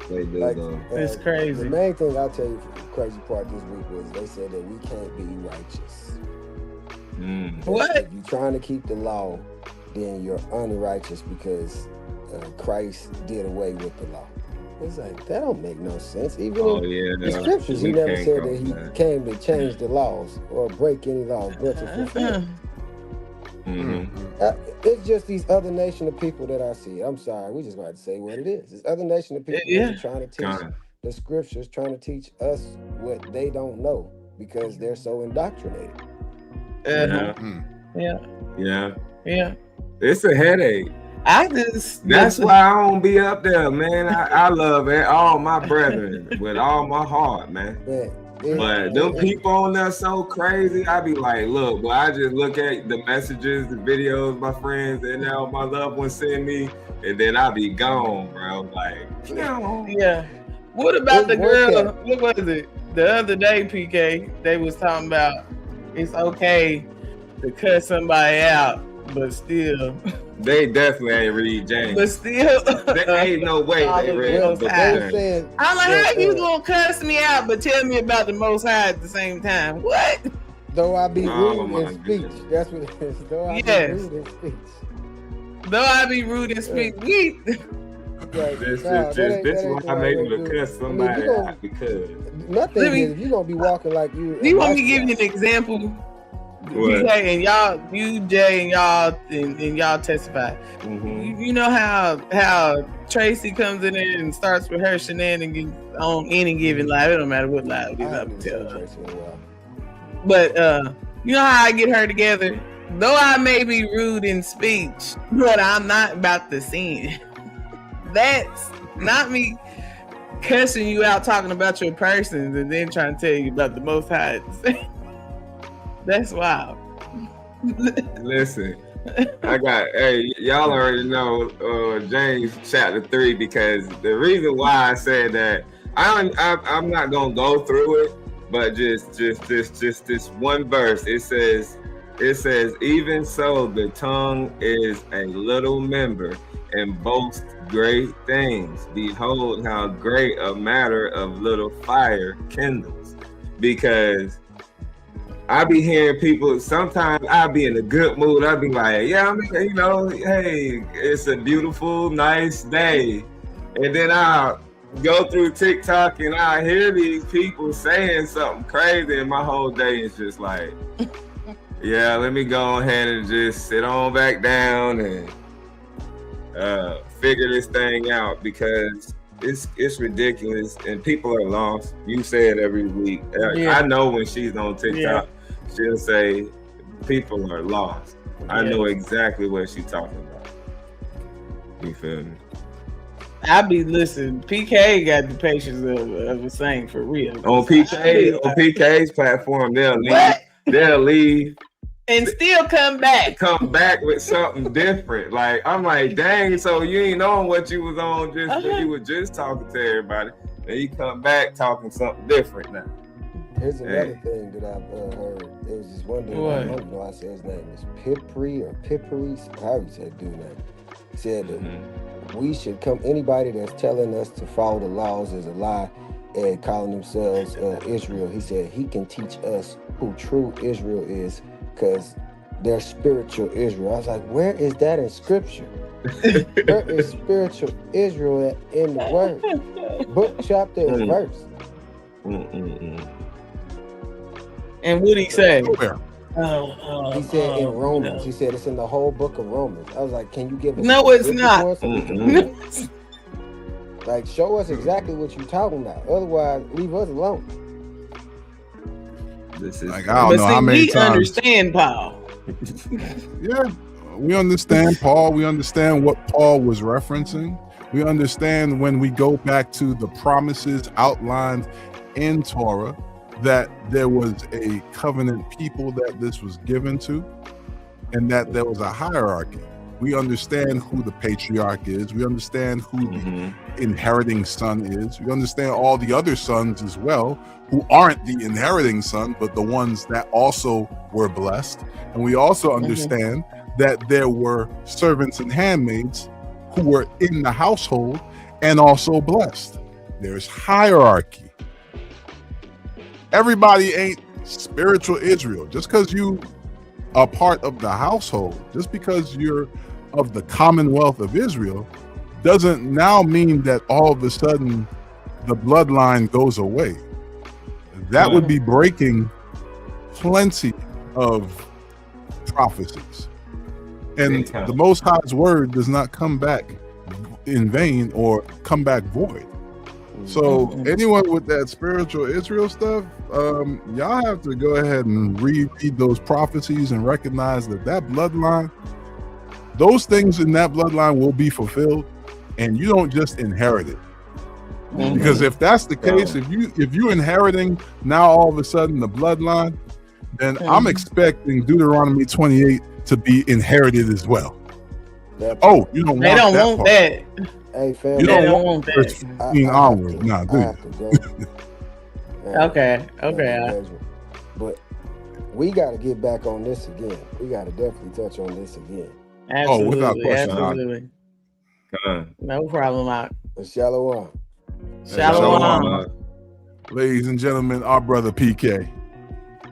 They do, It's crazy. The main thing I'll tell you, the crazy part this week was they said that we can't be righteous. What? If you're trying to keep the law, then you're unrighteous because Christ did away with the law. It's like, that don't make no sense. Even in the scriptures, he never said that he came to change the laws or break any laws, but to fulfill. It's just these other nation of people that I see. I'm sorry, we just got to say what it is. It's other nation of people that are trying to teach the scriptures, trying to teach us what they don't know because they're so indoctrinated. Yeah. It's a headache. That's why I don't be up there, man. I love all my brethren with all my heart, man. But them people on there so crazy. I be like, look, I just look at the messages, the videos my friends and now my loved ones send me, and then I be gone, bro. Like, yeah. What about the girl? What was it? The other day, PK, they was talking about it's okay to cut somebody out, but still. They definitely ain't read James. But still, there ain't no way they read the book. I'm like, how you gonna cuss me out, but tell me about the Most High at the same time? What? Though I be rude in speech. That's what it is. Though I be rude in speech. Though I be rude in speech. This is why I made him to cuss somebody out because nothing is, if you're gonna be walking like you. Do you want me to give you an example? PK and y'all, you Jay and y'all testify. You know how Tracy comes in there and starts with her shenanigans on any given live. It don't matter what live we up to tell her. But you know how I get her together? Though I may be rude in speech, but I'm not about to sin. That's not me cussing you out talking about your persons and then trying to tell you about the Most High. That's wild. Listen, y'all already know James chapter 3 because the reason why I said that I'm not gonna go through it, but just this one verse. It says, even so the tongue is a little member and boasts great things. Behold, how great a matter of little fire kindles. Because I be hearing people, sometimes I be in a good mood. I be like, hey, it's a beautiful, nice day. And then I'll go through TikTok and I hear these people saying something crazy and my whole day is just like, yeah, let me go ahead and just sit on back down and figure this thing out because it's ridiculous and people are lost. You say it every week. I know when she's on TikTok, she'll say people are lost. I know exactly what she's talking about. You feel me? I be listening. PK got the patience of a saying for real. On PK's platform, they'll leave and still come back with something different. Like I'm like, dang, so you ain't knowing what you was on just when you were just talking to everybody, and you come back talking something different now. Here's another thing that I've heard. There was this one dude, I don't know I said his name is Pipri, however you say the dude's name. He said that we should come, anybody that's telling us to follow the laws is a lie and calling themselves Israel. He said he can teach us who true Israel is because they're spiritual Israel. I was like, where is that in scripture? Where is spiritual Israel in the word? Book, chapter, and verse. And what did he say? He said in Romans. He said it's in the whole book of Romans. I was like, can you give us? No, it's not. Like, show us exactly what you're talking about. Otherwise, leave us alone. This is like, I don't know how many times. We understand Paul. Yeah, we understand Paul. We understand what Paul was referencing. We understand when we go back to the promises outlined in Torah that there was a covenant people that this was given to, and that there was a hierarchy. We understand who the patriarch is. We understand who the inheriting son is. We understand all the other sons as well, who aren't the inheriting son, but the ones that also were blessed. And we also understand that there were servants and handmaids who were in the household and also blessed. There's hierarchy. Everybody ain't spiritual Israel. Just because you are part of the household, just because you're of the commonwealth of Israel, doesn't now mean that all of a sudden the bloodline goes away. That would be breaking plenty of prophecies. And the Most High's word does not come back in vain or come back void. So anyone with that spiritual Israel stuff, y'all have to go ahead and read those prophecies and recognize that bloodline, those things in that bloodline will be fulfilled, and you don't just inherit it. Because if that's the case, if you're inheriting now all of a sudden the bloodline, then I'm expecting Deuteronomy 28 to be inherited as well. Oh, you don't they want don't that want part. that. Hey, fam, You They don't don't want want verse that. 15 onward. Nah, I have dude. to go. Okay. But we got to get back on this again. We got to definitely touch on this again. Absolutely. without question, Absolutely. No problem, Mark. Shalom. Shalom. Ladies and gentlemen, our brother PK.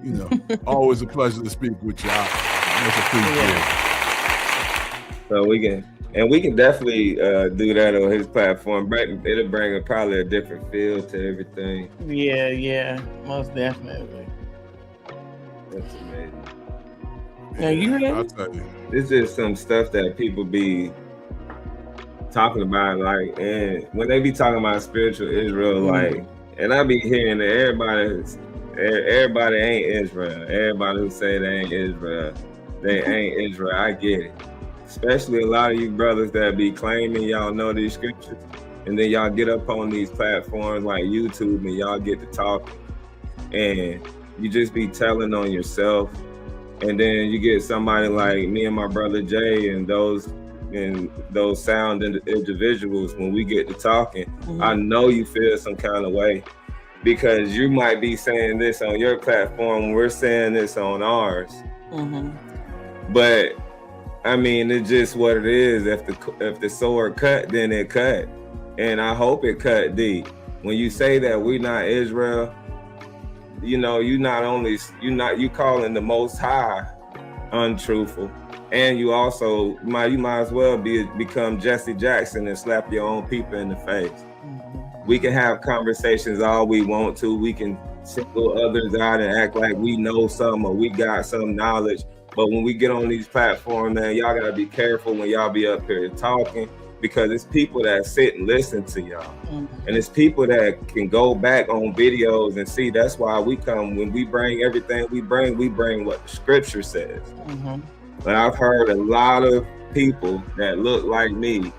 You know, always a pleasure to speak with y'all. Much appreciated. So we can definitely do that on his platform. It'll bring probably a different feel to everything. Yeah, most definitely. That's amazing. Now you ready? I'll tell you. This is some stuff that people be talking about, like, and when they be talking about spiritual Israel, like, and I be hearing that everybody ain't Israel. Everybody who say they ain't Israel, they ain't Israel. I get it. Especially a lot of you brothers that be claiming y'all know these scriptures, and then y'all get up on these platforms like YouTube and y'all get to talk, and you just be telling on yourself, and then you get somebody like me and my brother Jay and those sound individuals. When we get to talking, I know you feel some kind of way, because you might be saying this on your platform when we're saying this on ours. But I mean, it's just what it is. If the sword cut, then it cut, and I hope it cut deep. When you say that we're not Israel, you know, you calling the Most High untruthful, and you also might as well become Jesse Jackson and slap your own people in the face. We can have conversations all we want to. We can single others out and act like we know something or we got some knowledge. But when we get on these platforms, man, y'all gotta be careful when y'all be up here talking, because it's people that sit and listen to y'all. And it's people that can go back on videos and see. That's why we come, when we bring everything we bring what the scripture says. But I've heard a lot of people that look like me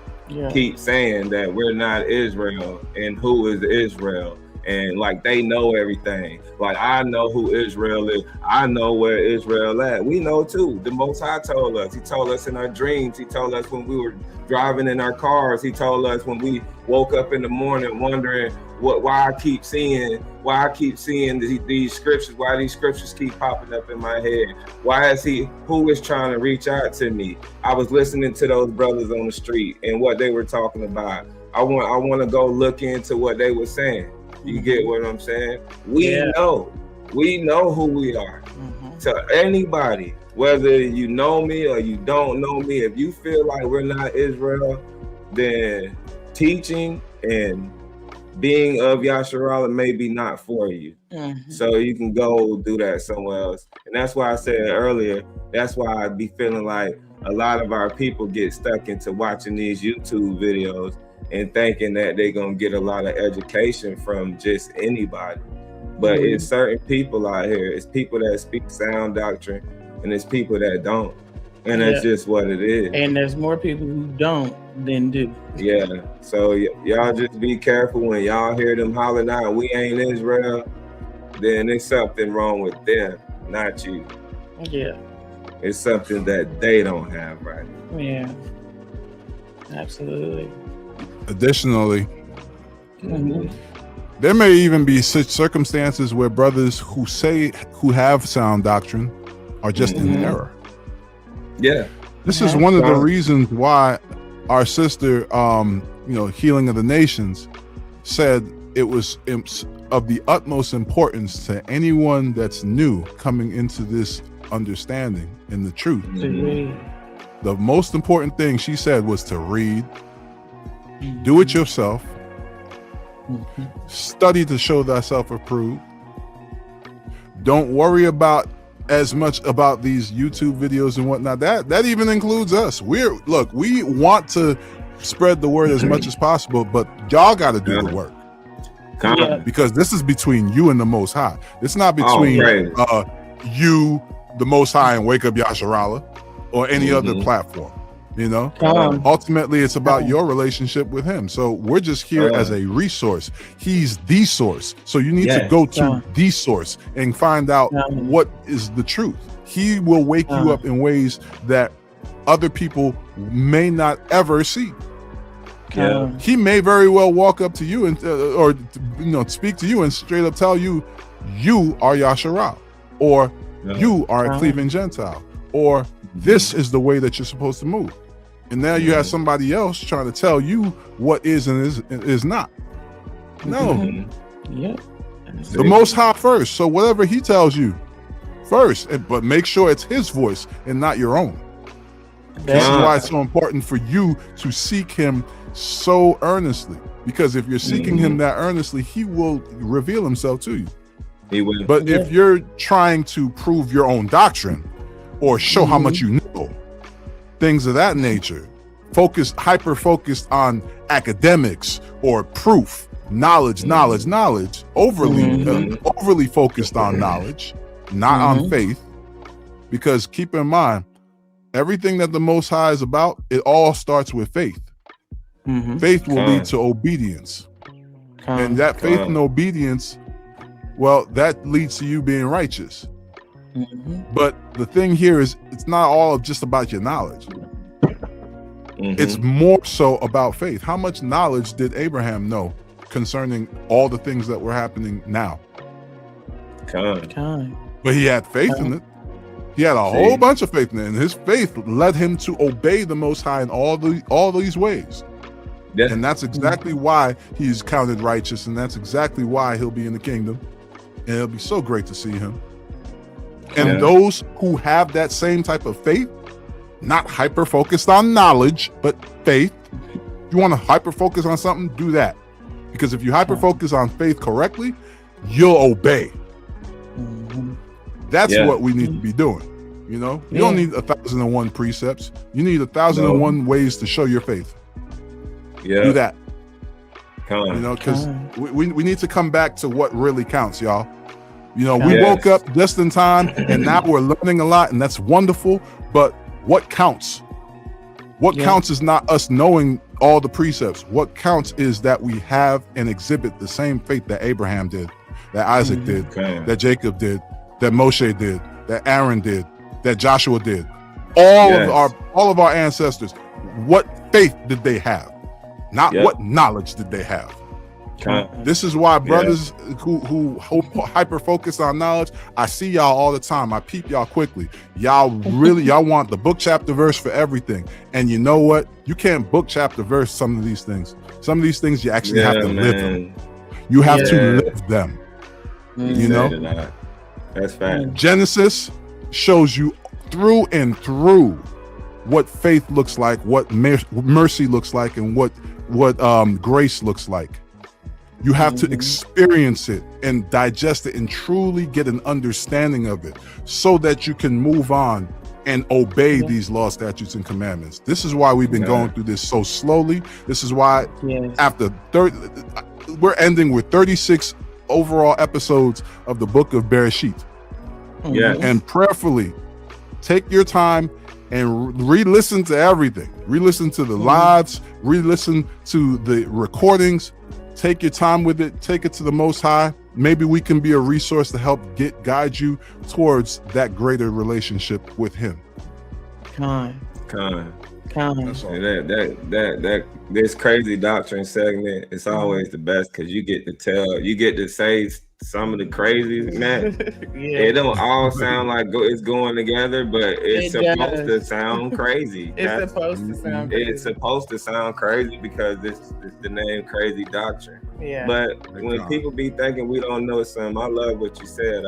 keep saying that we're not Israel, and who is Israel, and like they know everything. Like, I know who Israel is. I know where Israel at. We know too. The Most High told us. He told us in our dreams. He told us when we were driving in our cars. He told us when we woke up in the morning wondering why I keep seeing these scriptures, why these scriptures keep popping up in my head. Who is trying to reach out to me? I was listening to those brothers on the street and what they were talking about. I want to go look into what they were saying. You get what I'm saying? We know who we are. To anybody, whether you know me or you don't know me, if you feel like we're not Israel, then teaching and being of Yasharallah may be not for you. So you can go do that somewhere else. And that's why I said earlier, that's why I be feeling like a lot of our people get stuck into watching these YouTube videos and thinking that they're gonna get a lot of education from just anybody. But it's certain people out here. It's people that speak sound doctrine, and it's people that don't. And that's just what it is. And there's more people who don't then do. Yeah. So y'all just be careful when y'all hear them hollering out, "We ain't Israel." Then there's something wrong with them, not you. Yeah. It's something that they don't have right. Yeah. Absolutely. Additionally, Mm-hmm. there may even be such circumstances where brothers who have sound doctrine are just in error. Yeah. This is one of the reasons why our sister, Healing of the Nations, said it was of the utmost importance to anyone that's new coming into this understanding in the truth. Mm-hmm. The most important thing she said was to read, do it yourself, study to show thyself approved. Don't worry about as much about these YouTube videos and whatnot. That even includes us. We want to spread the word as much as possible, but y'all got to do the work. Because this is between you and the Most High. It's not between you, the Most High, and Wake Up Yasharala or any other platform. Ultimately, it's about your relationship with him. So we're just here as a resource. He's the source. So you need to go to the source and find out what is the truth. He will wake you up in ways that other people may not ever see. He may very well walk up to you and speak to you and straight up tell you, you are Yasharal, or you are a Cleveland Gentile, or this is the way that you're supposed to move. And now you have somebody else trying to tell you what is and is not. No. The Most High first. So whatever he tells you first, but make sure it's his voice and not your own. This is why it's so important for you to seek him so earnestly, because if you're seeking him that earnestly, he will reveal himself to you. He will. But if you're trying to prove your own doctrine or show how much you know, things of that nature, hyper focused on academics or proof, knowledge, overly focused on knowledge, not on faith. Because keep in mind, everything that the Most High is about, it all starts with faith. Faith will lead to obedience. And that faith and obedience, well, that leads to you being righteous. But the thing here is, it's not all just about your knowledge. It's more so about faith. How much knowledge did Abraham know concerning all the things that were happening now? But he had faith in it. He had a whole bunch of faith in it, and his faith led him to obey the Most High in all these ways. And that's exactly why he's counted righteous, and that's exactly why he'll be in the kingdom. And it'll be so great to see him. And those who have that same type of faith, not hyper focused on knowledge, but faith. You want to hyper focus on something, do that. Because if you hyper focus on faith correctly, you'll obey. That's what we need to be doing. You don't need 1,001 precepts. You need 1,001 ways to show your faith. Do that. Because we need to come back to what really counts, y'all. We woke up just in time, and now we're learning a lot, and that's wonderful. But what counts? What counts is not us knowing all the precepts. What counts is that we have and exhibit the same faith that Abraham did, that Isaac did, that Jacob did, that Moshe did, that Aaron did, that Joshua did. All of our ancestors. What faith did they have? Not what knowledge did they have. This is why brothers who hyper focus on knowledge, I see y'all all the time. I peep y'all quickly. Y'all want the book, chapter, verse for everything. And you know what? You can't book, chapter, verse some of these things. Some of these things you actually have to live them. You have to live them. That's fact. Genesis shows you through and through what faith looks like, what mercy looks like, and what grace looks like. You have to experience it and digest it and truly get an understanding of it so that you can move on and obey these laws, statutes, and commandments. This is why we've been going through this so slowly. This is why after we're ending with 36 overall episodes of the book of Bereshit. And prayerfully take your time and re-listen to everything. Re-listen to the lives, re-listen to the recordings. Take your time with it. Take it to the Most High. Maybe we can be a resource to help guide you towards that greater relationship with Him. Con. That's all. That this crazy doctrine segment, it's always the best because you get to say some of the crazy, man. It don't all sound like it's going together, but it's supposed to sound crazy. It's supposed to sound crazy. It's supposed to sound crazy because this is the name Crazy Doctrine. Yeah. But when people be thinking we don't know something, I love what you said,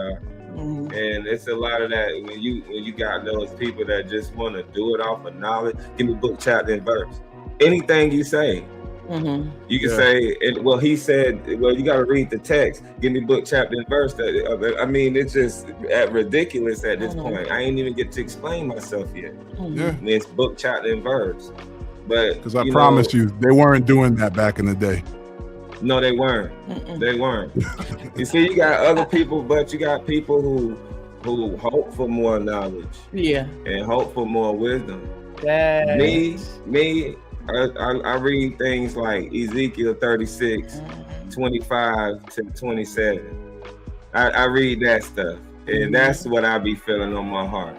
and it's a lot of that when you got those people that just want to do it off of knowledge. Give me book, chapter, and verse. Anything you say. You can say, well, he said, well, you got to read the text. Give me book, chapter, and verse. I mean, it's just ridiculous at this point. I ain't even get to explain myself yet. It's book, chapter, and verse. But because I promise you, they weren't doing that back in the day. No, they weren't. They weren't. You see, you got other people, but you got people who hope for more knowledge. Yeah. And hope for more wisdom. Me. I read things like Ezekiel 36, 25 to 27. I read that stuff, and that's what I be feeling on my heart.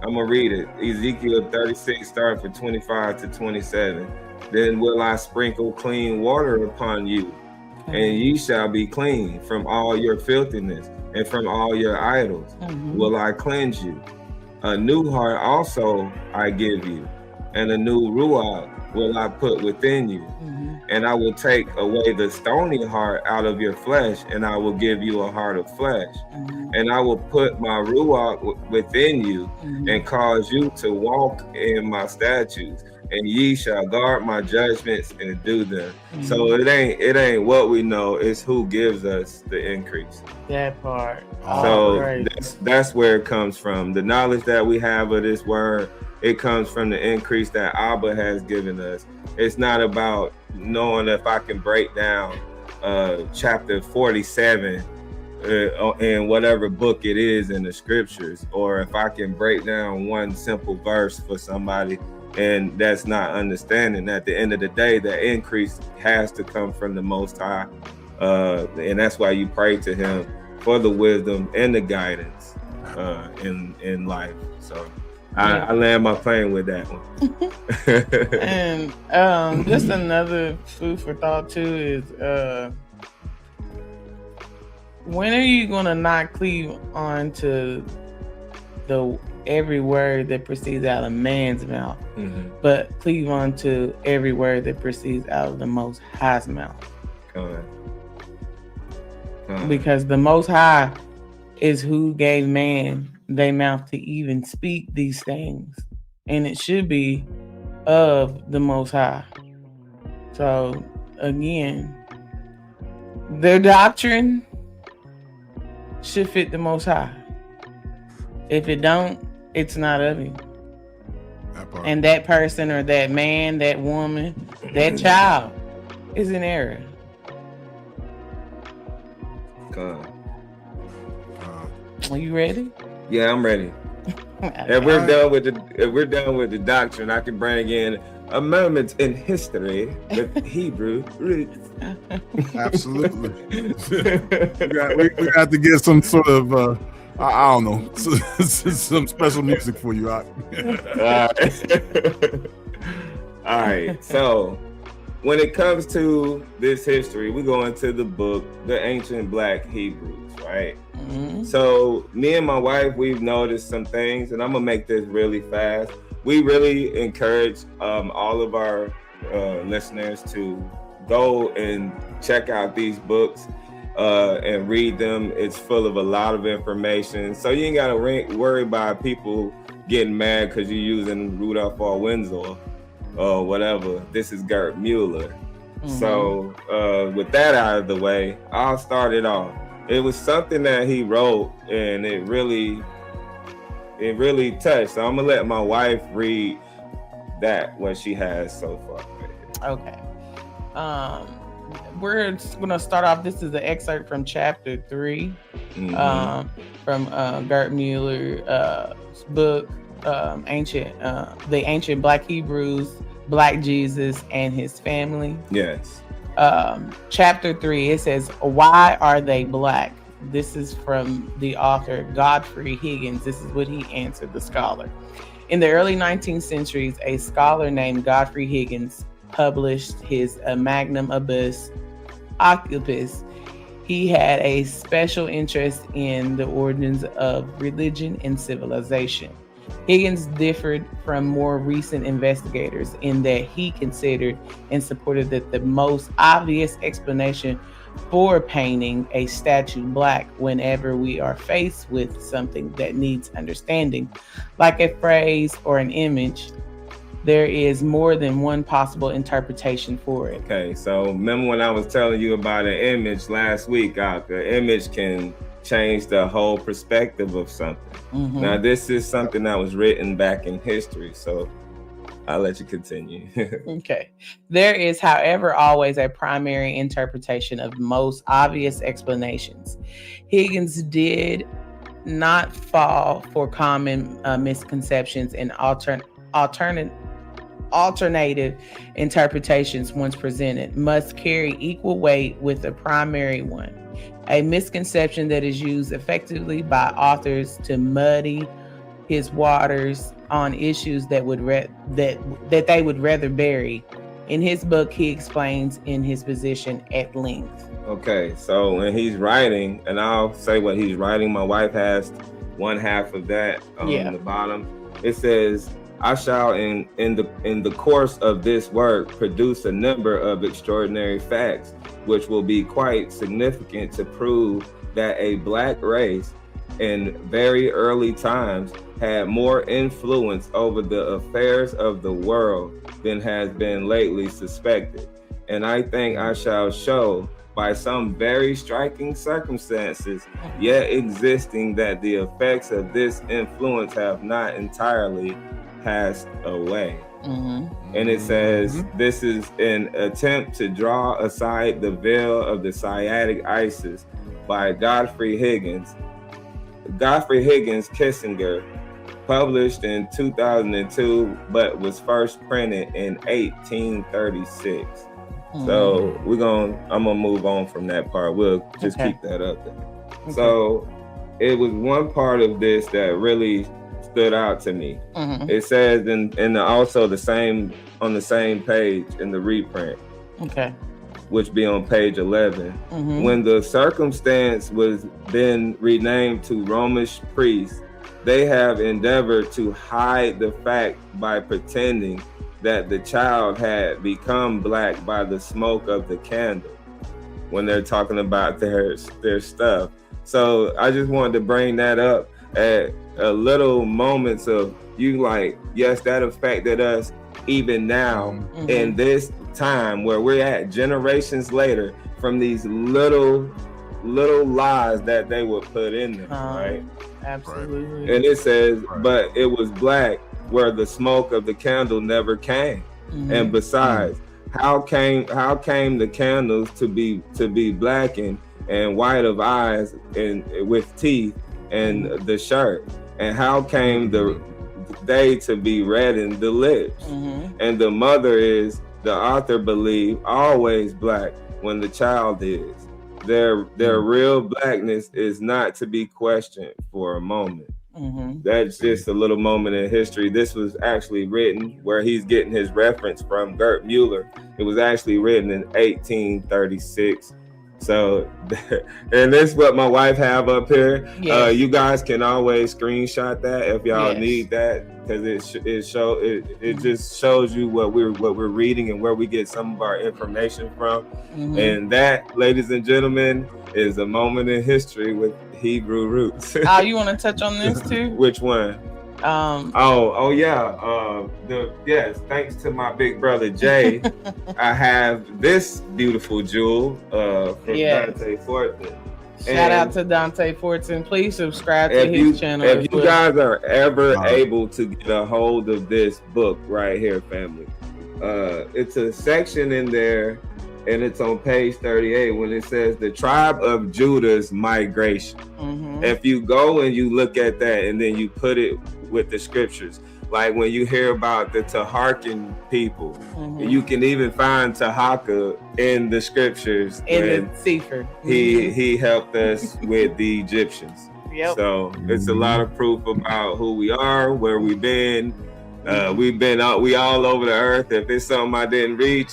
I'm going to read it. Ezekiel 36, starting from 25 to 27. Then will I sprinkle clean water upon you, and ye shall be clean from all your filthiness, and from all your idols will I cleanse you. A new heart also I give you, and a new ruach will I put within you. And I will take away the stony heart out of your flesh, and I will give you a heart of flesh. And I will put my ruach within you, and cause you to walk in my statutes, and ye shall guard my judgments and do them. So it ain't what we know, it's who gives us the increase. That part. So that's where it comes from. The knowledge that we have of this word, it comes from the increase that Abba has given us. It's not about knowing if I can break down chapter 47 in whatever book it is in the scriptures, or if I can break down one simple verse for somebody, and that's not understanding. At the end of the day, the increase has to come from the Most High, and that's why you pray to Him for the wisdom and the guidance in life. So I land my plane with that one. And just another food for thought too is when are you gonna not cleave on to the every word that proceeds out of man's mouth, but cleave on to every word that proceeds out of the Most High's mouth? Because the Most High is who gave man their mouth to even speak these things, and it should be of the Most High. So again, their doctrine should fit the Most High. If it don't, it's not of Him. And that person or that man, that woman, that child is in error. Are you ready? Yeah, I'm ready. If we're done with the doctrine, I can bring in a moment in history with Hebrew roots. Absolutely. we got to get some sort of I don't know, some special music for you. All right. So when it comes to this history, we go into the book, The Ancient Black Hebrews, right? So me and my wife, we've noticed some things, and I'm gonna make this really fast. We really encourage all of our listeners to go and check out these books and read them. It's full of a lot of information, so you ain't gotta worry about people getting mad because you're using Rudolph R. Winslow or whatever. This is Gert Mueller. So with that out of the way, I'll start it off. It was something that he wrote, and it really touched. So I'm gonna let my wife read that, what she has so far. Okay. We're gonna start off. This is an excerpt from chapter 3, from Gert Mueller's book, the ancient Black Hebrews, Black Jesus, and his family. Yes. Chapter 3, it says, "Why are they black?" This is from the author Godfrey Higgins. This is what he answered the scholar. In the early 19th centuries, a scholar named Godfrey Higgins published his magnum opus. He had a special interest in the origins of religion and civilization. Higgins differed from more recent investigators in that he considered and supported that the most obvious explanation for painting a statue black whenever we are faced with something that needs understanding, like a phrase or an image, there is more than one possible interpretation for it. Okay, so remember when I was telling you about an image last week, the image can change the whole perspective of something. Mm-hmm. Now, this is something that was written back in history, so I'll let you continue. Okay. There is, however, always a primary interpretation of most obvious explanations. Higgins did not fall for common misconceptions and alternative interpretations once presented must carry equal weight with the primary one. A misconception that is used effectively by authors to muddy his waters on issues that they would rather bury. In his book, he explains in his position at length. Okay, so when he's writing, and I'll say what he's writing, my wife has one half of that on the bottom. It says, "I shall in the course of this work produce a number of extraordinary facts which will be quite significant to prove that a black race in very early times had more influence over the affairs of the world than has been lately suspected. And I think I shall show by some very striking circumstances yet existing that the effects of this influence have not entirely passed away." Mm-hmm. And it says, "This is an attempt to draw aside the veil of the Sciatic Isis by Godfrey Higgins Kissinger, published in 2002, but was first printed in 1836. Mm-hmm. So I'm gonna move on from that part. We'll just keep that up there. Okay. So it was one part of this that really stood out to me. Mm-hmm. It says also on the same page in the reprint, which be on page 11, when the circumstance was then renamed to Romish priests, they have endeavored to hide the fact by pretending that the child had become black by the smoke of the candle when they're talking about their stuff. So I just wanted to bring that up at a little moments of you like, yes, that affected us even now in this time where we're at, generations later, from these little lies that they would put in there, right? Absolutely. And it says, but it was black where the smoke of the candle never came. And besides, how came the candles to be blackened and white of eyes and with teeth and the shirt? And how came they to be red in the lips? And the mother is, the author believe, always black when the child is. Their real blackness is not to be questioned for a moment. That's just a little moment in history. This was actually written where he's getting his reference from, Gert Mueller. It was actually written in 1836. So, and this is what my wife have up here. Yes. You guys can always screenshot that if y'all need that, because it just shows you what we're reading and where we get some of our information from. And that, ladies and gentlemen, is a moment in history with Hebrew roots. You want to touch on this too? Which one? Yes, thanks to my big brother Jay, I have this beautiful jewel from Dante Fortin. Shout out to Dante Fortin. Please subscribe to his channel. If you guys are ever able to get a hold of this book right here, family, it's a section in there, and it's on page 38 when it says the tribe of Judah's migration. If you go and you look at that and then you put it with the scriptures. Like when you hear about the Taharkan people, you can even find Tahaka in the scriptures. In the Sefer. He helped us with the Egyptians. Yep. So it's a lot of proof about who we are, where we've been. We all over the earth. If it's something I didn't reach,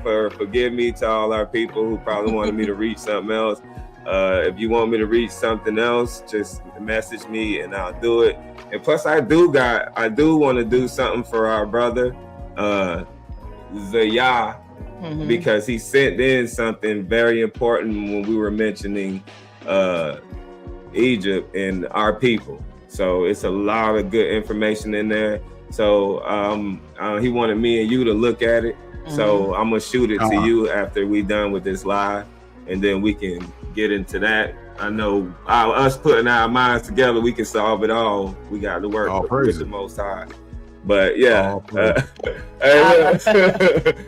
forgive me to all our people who probably wanted me to reach something else. If you want me to reach something else, just message me and I'll do it. And plus, I do want to do something for our brother, Zaya, because he sent in something very important when we were mentioning Egypt and our people. So it's a lot of good information in there. So he wanted me and you to look at it. So I'm gonna shoot it to you after we done with this live, and then we can get into that. I know us putting our minds together, we can solve it all. We got to work with the Most High. But yeah,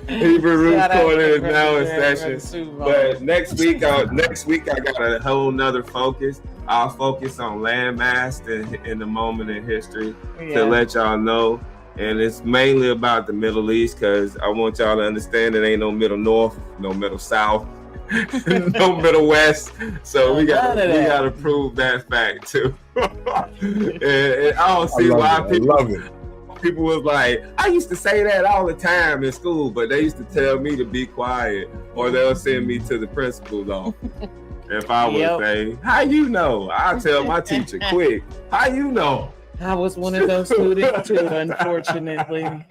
Hebrew Roots Corner is now in session. But next week I got a whole nother focus. I'll focus on landmass in the moment in history to let y'all know. And it's mainly about the Middle East, because I want y'all to understand that ain't no Middle North, no Middle South, no Middle West. So we gotta prove that fact too. and I don't see why people love it. People was like, I used to say that all the time in school, but they used to tell me to be quiet, or they'll send me to the principal's office. If I would say, how you know? I'll tell my teacher quick. How you know? I was one of those students too, unfortunately.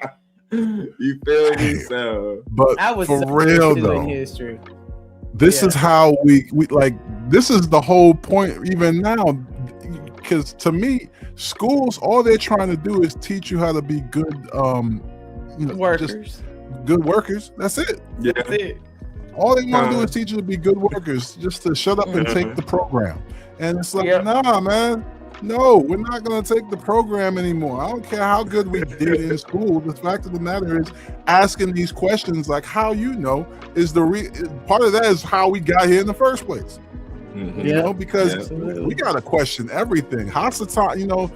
You feel me? So, but I was for real though, in history. This is how we like. This is the whole point, even now, because to me, schools, all they're trying to do is teach you how to be good, workers. Just good workers. That's it. Yeah. That's it. All they want to do is teach you to be good workers, just to shut up and take the program. And it's like, nah, man. No, we're not going to take the program anymore. I don't care how good we did in school. The fact of the matter is asking these questions, like how you know, is part of that is how we got here in the first place. You know, because we got to question everything. Hasatan,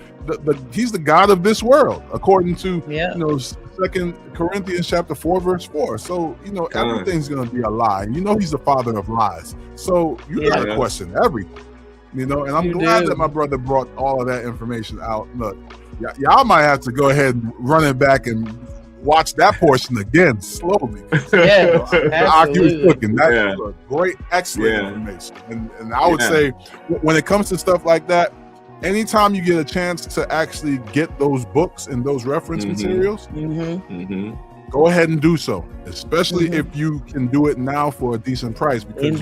he's the God of this world, according to 2 Corinthians chapter 4, verse 4. So, everything's going to be a lie. He's the father of lies. So you got to question everything. And I'm glad that my brother brought all of that information out. Look, y'all might have to go ahead and run it back and watch that portion again slowly. Yeah, absolutely. Cooking. That's great, excellent information. And I would say, when it comes to stuff like that, anytime you get a chance to actually get those books and those reference materials, go ahead and do so, especially if you can do it now for a decent price, because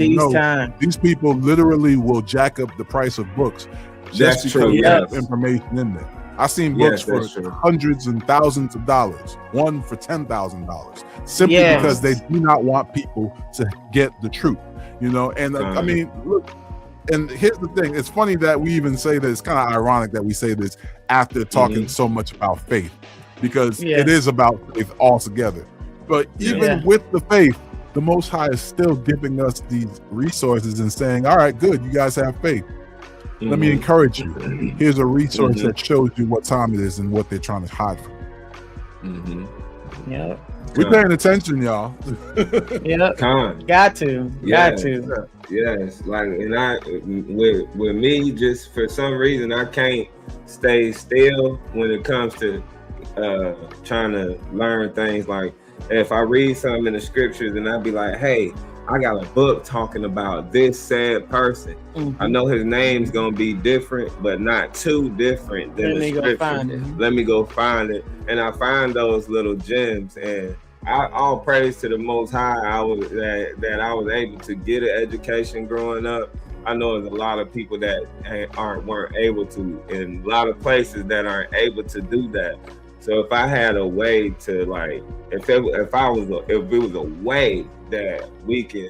these people literally will jack up the price of books just because they have information in there. I've seen books for hundreds and thousands of dollars, one for $10,000, simply because they do not want people to get the truth, And I mean, look, and here's the thing. It's funny that we even say that. It's kind of ironic that we say this after talking so much about faith, because it is about faith altogether. But even with the faith, the Most High is still giving us these resources and saying, all right, good, you guys have faith. Let me encourage you. Here's a resource that shows you what time it is and what they're trying to hide from you. We're paying attention, y'all. Got to. Yes, like, and with me, just for some reason, I can't stay still when it comes to trying to learn things. Like, if I read something in the scriptures and I'd be like, hey, I got a book talking about this said person. I know his name's gonna be different, but not too different than the scripture. Let me go find it. And I find those little gems, and all praise to the Most High. I was able to get an education growing up. I know there's a lot of people that weren't able to, in a lot of places that aren't able to do that. So if I had a way to, like, if it was a way that we can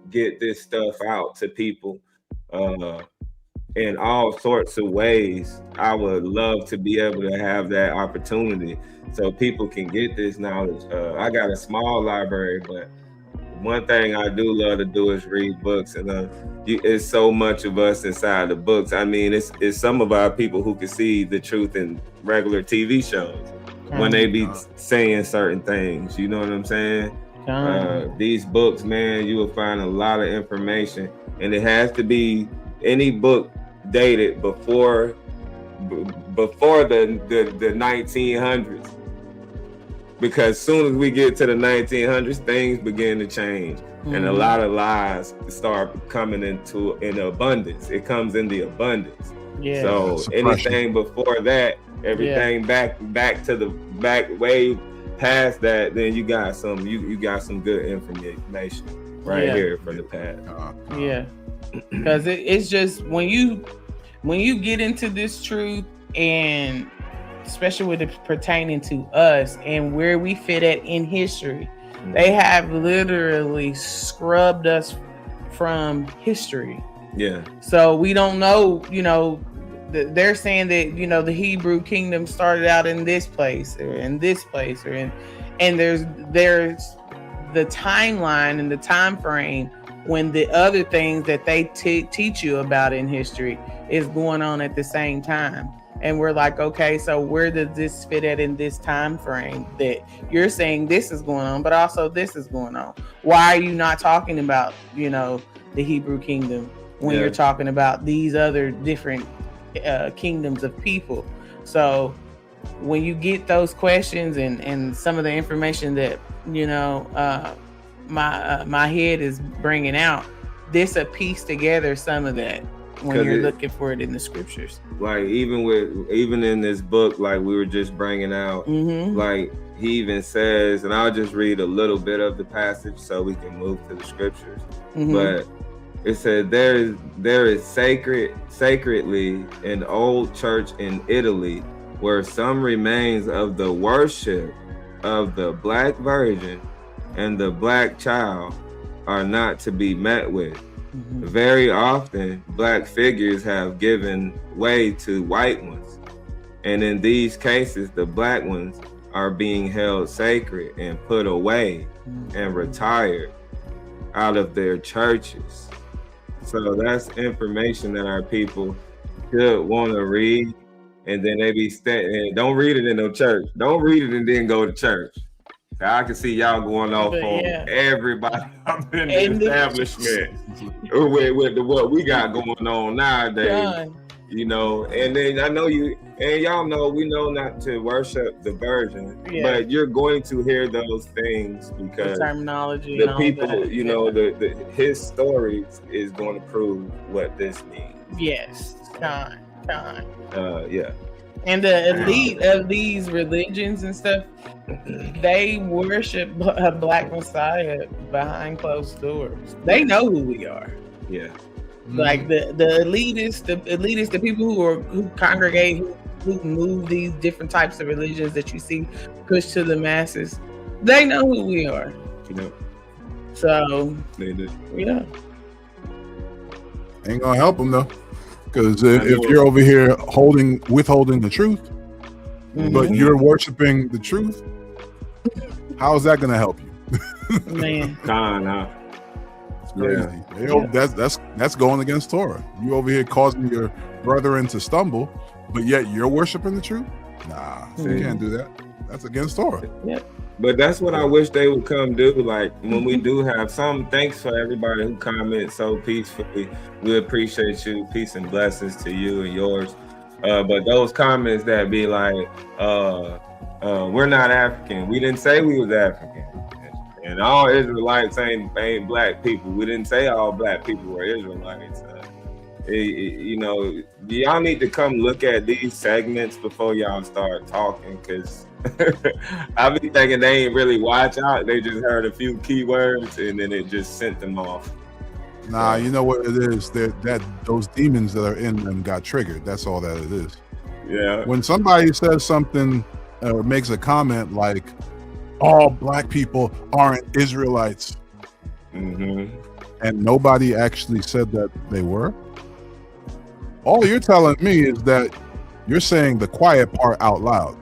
get this stuff out to people in all sorts of ways, I would love to be able to have that opportunity so people can get this knowledge. I got a small library, but one thing I do love to do is read books, and it's so much of us inside the books. I mean, it's some of our people who can see the truth in regular TV shows when they be saying certain things. You know what I'm saying? These books, man, you will find a lot of information, and it has to be any book dated before the 1900s, because soon as we get to the 1900s, things begin to change, and a lot of lies start coming in abundance. It comes in the abundance. Yeah. So anything before that, everything back way past that, then you got some good information here from the past. Yeah, because it's just when you get into this truth, and especially with it pertaining to us and where we fit at in history, they have literally scrubbed us from history. Yeah. So we don't know, they're saying that, the Hebrew kingdom started out in this place or in this place and there's the timeline and the time frame when the other things that they teach you about in history is going on at the same time. And we're like, okay, so where does this fit at in this time frame that you're saying this is going on, but also this is going on? Why are you not talking about, the Hebrew kingdom when you're talking about these other different kingdoms of people? So when you get those questions and some of the information that, my head is bringing out, this will piece together some of that when you're looking for it in the scriptures. Like even in this book, like we were just bringing out, like he even says, and I'll just read a little bit of the passage so we can move to the scriptures. But it said there is sacredly an old church in Italy where some remains of the worship of the Black Virgin and the Black Child are not to be met with. Very often, Black figures have given way to white ones, and in these cases, the Black ones are being held sacred and put away and retired out of their churches. So that's information that our people should want to read, and then they be don't read it in no church. Don't read it and then go to church. I can see y'all going off on everybody up in the establishment with what we got going on nowadays. And then I know you and y'all know we know not to worship the Virgin, but you're going to hear those things because the terminology, the people, his stories is going to prove what this means. Yes, time. Yeah. And the elite of these religions and stuff, they worship a Black Messiah behind closed doors. They know who we are. Yeah. Like the elitists, the people who congregate, who move these different types of religions that you see pushed to the masses, they know who we are. So they do. Yeah. Ain't gonna help them though. Because if you're over here withholding the truth, but you're worshiping the truth, how is that going to help you? Man, it's crazy. That's going against Torah. You over here causing your brethren to stumble, but yet you're worshiping the truth. Nah, you can't do that. That's against Torah. Yeah. But that's what I wish they would come do. Like when we do have some, thanks for everybody who comments so peacefully. We appreciate you. Peace and blessings to you and yours. But those comments that be like, we're not African. We didn't say we was African. And all Israelites ain't Black people. We didn't say all Black people were Israelites. Y'all need to come look at these segments before y'all start talking, because I be thinking they ain't really watch out. They just heard a few keywords and then it just sent them off. Nah, you know what it is? That those demons that are in them got triggered. That's all that it is. Yeah. When somebody says something or makes a comment like, all Black people aren't Israelites, and nobody actually said that they were, all you're telling me is that you're saying the quiet part out loud.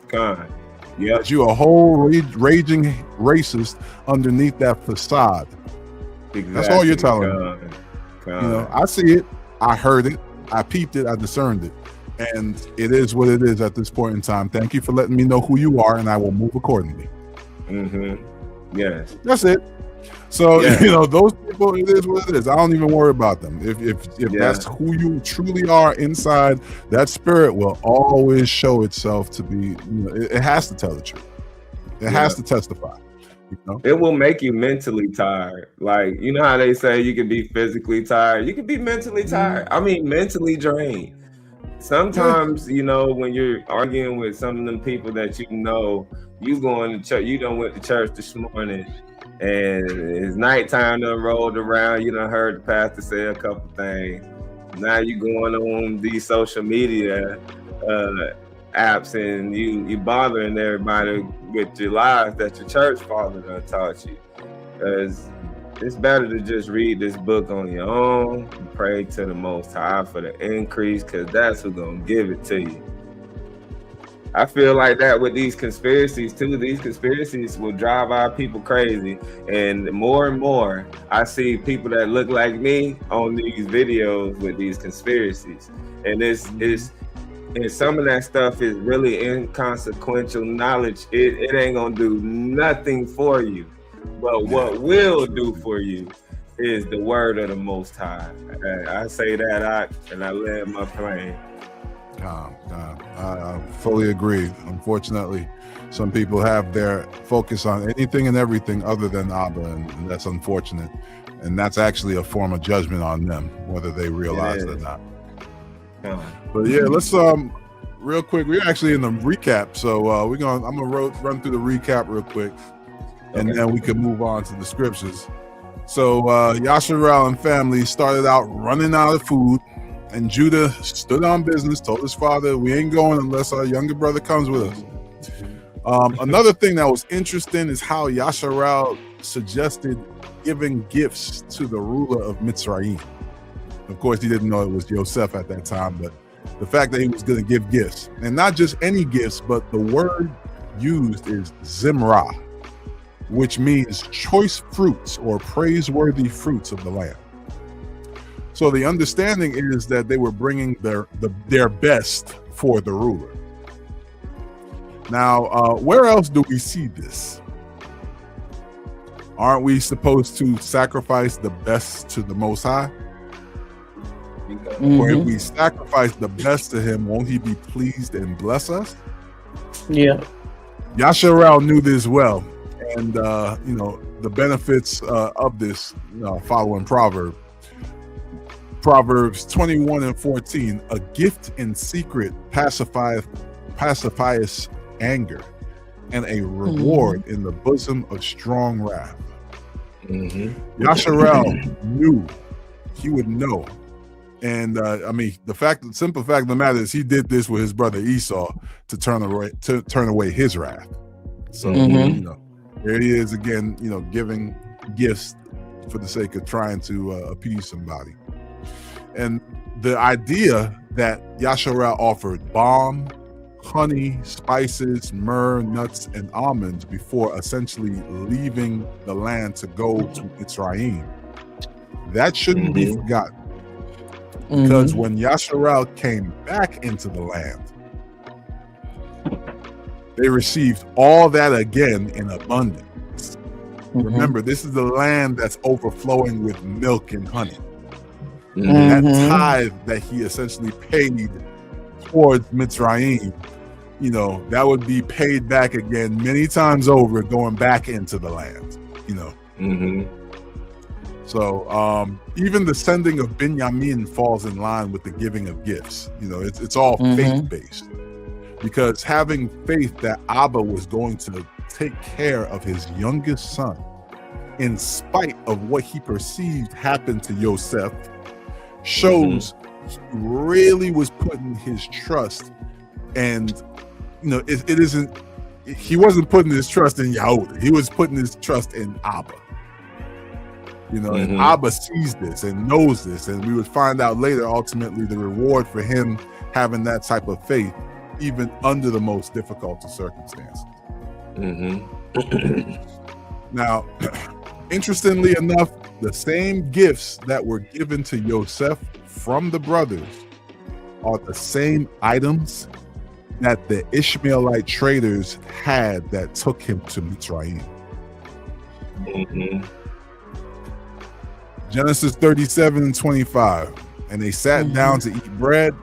God. Yeah, that you a whole raging racist underneath that facade. exactly. That's all you're telling me. You know, I see it, I heard it, I peeped it, I discerned it, and it is what it is at this point in time. Thank you for letting me know who you are, and I will move accordingly. Yes, that's it. So you know, those people, it is what it is. I don't even worry about them. If that's who you truly are inside, that spirit will always show itself to be. You know, it has to tell the truth. It has to testify. You know? It will make you mentally tired. Like, you know how they say you can be physically tired, you can be mentally tired. I mean, mentally drained. Sometimes, you know, when you're arguing with some of them people that you know, you going to church, you done went to church this morning, and it's nighttime done rolled around, you done heard the pastor say a couple things. Now you going on these social media apps, and you bothering everybody with your lies that your church father done taught you. Because it's better to just read this book on your own, pray to the Most High for the increase, because that's who's gonna give it to you. I feel like that with these conspiracies too. These conspiracies will drive our people crazy, and more I see people that look like me on these videos with these conspiracies, and and some of that stuff is really inconsequential knowledge. It ain't gonna do nothing for you, but what will do for you is the word of the Most High. I say that and I land my plane. I fully agree. Unfortunately, some people have their focus on anything and everything other than Abba, and that's unfortunate. And that's actually a form of judgment on them, whether they realize it or not. But yeah, let's real quick. We're actually in the recap, so I'm gonna run through the recap real quick, and then we can move on to the scriptures. So Yasharel and family started out running out of food. And Judah stood on business, told his father, we ain't going unless our younger brother comes with us. Another thing that was interesting is how Yasharel suggested giving gifts to the ruler of Mitzrayim. Of course, he didn't know it was Yoceph at that time, but the fact that he was going to give gifts, and not just any gifts, but the word used is Zimrah, which means choice fruits or praiseworthy fruits of the land. So the understanding is that they were bringing their best for the ruler. Now, where else do we see this? Aren't we supposed to sacrifice the best to the Most High? Or if we sacrifice the best to him, won't he be pleased and bless us? Yeah. Yasharel knew this well. And, you know, the benefits of this following proverb. Proverbs 21:14, a gift in secret pacifieth anger, and a reward in the bosom of strong wrath. Yasharel knew, he would know. And I mean, the simple fact of the matter is he did this with his brother Esau to turn away his wrath. So, you know, there he is again, you know, giving gifts for the sake of trying to appease somebody. And the idea that Yasharel offered balm, honey, spices, myrrh, nuts, and almonds before essentially leaving the land to go to Mitzrayim, that shouldn't be forgotten. Because when Yasharel came back into the land, they received all that again in abundance. Remember, this is the land that's overflowing with milk and honey. That tithe that he essentially paid towards Mitzrayim, you know, that would be paid back again many times over, going back into the land, you know. So even the sending of Binyamin falls in line with the giving of gifts. You know, it's all faith-based, because having faith that Abba was going to take care of his youngest son, in spite of what he perceived happened to Yoceph, shows he really was putting his trust, and you know, he wasn't putting his trust in Yahuwah, he was putting his trust in Abba. You know, and Abba sees this and knows this, and we would find out later ultimately the reward for him having that type of faith even under the most difficult of circumstances. Now, interestingly enough, the same gifts that were given to Yoceph from the brothers are the same items that the Ishmaelite traders had that took him to Mitzrayim. Genesis 37:25. And they sat down to eat bread,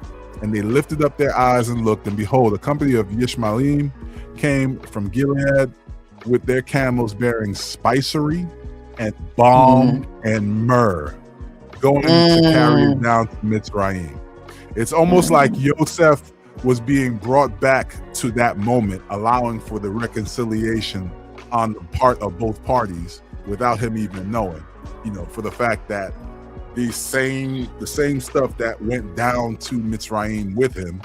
and they lifted up their eyes and looked, and behold, a company of Ishmaelim came from Gilead with their camels bearing spicery and balm and myrrh, going to carry it down to Mitzrayim. It's almost like Yoceph was being brought back to that moment, allowing for the reconciliation on the part of both parties without him even knowing, for the fact that the same stuff that went down to Mitzrayim with him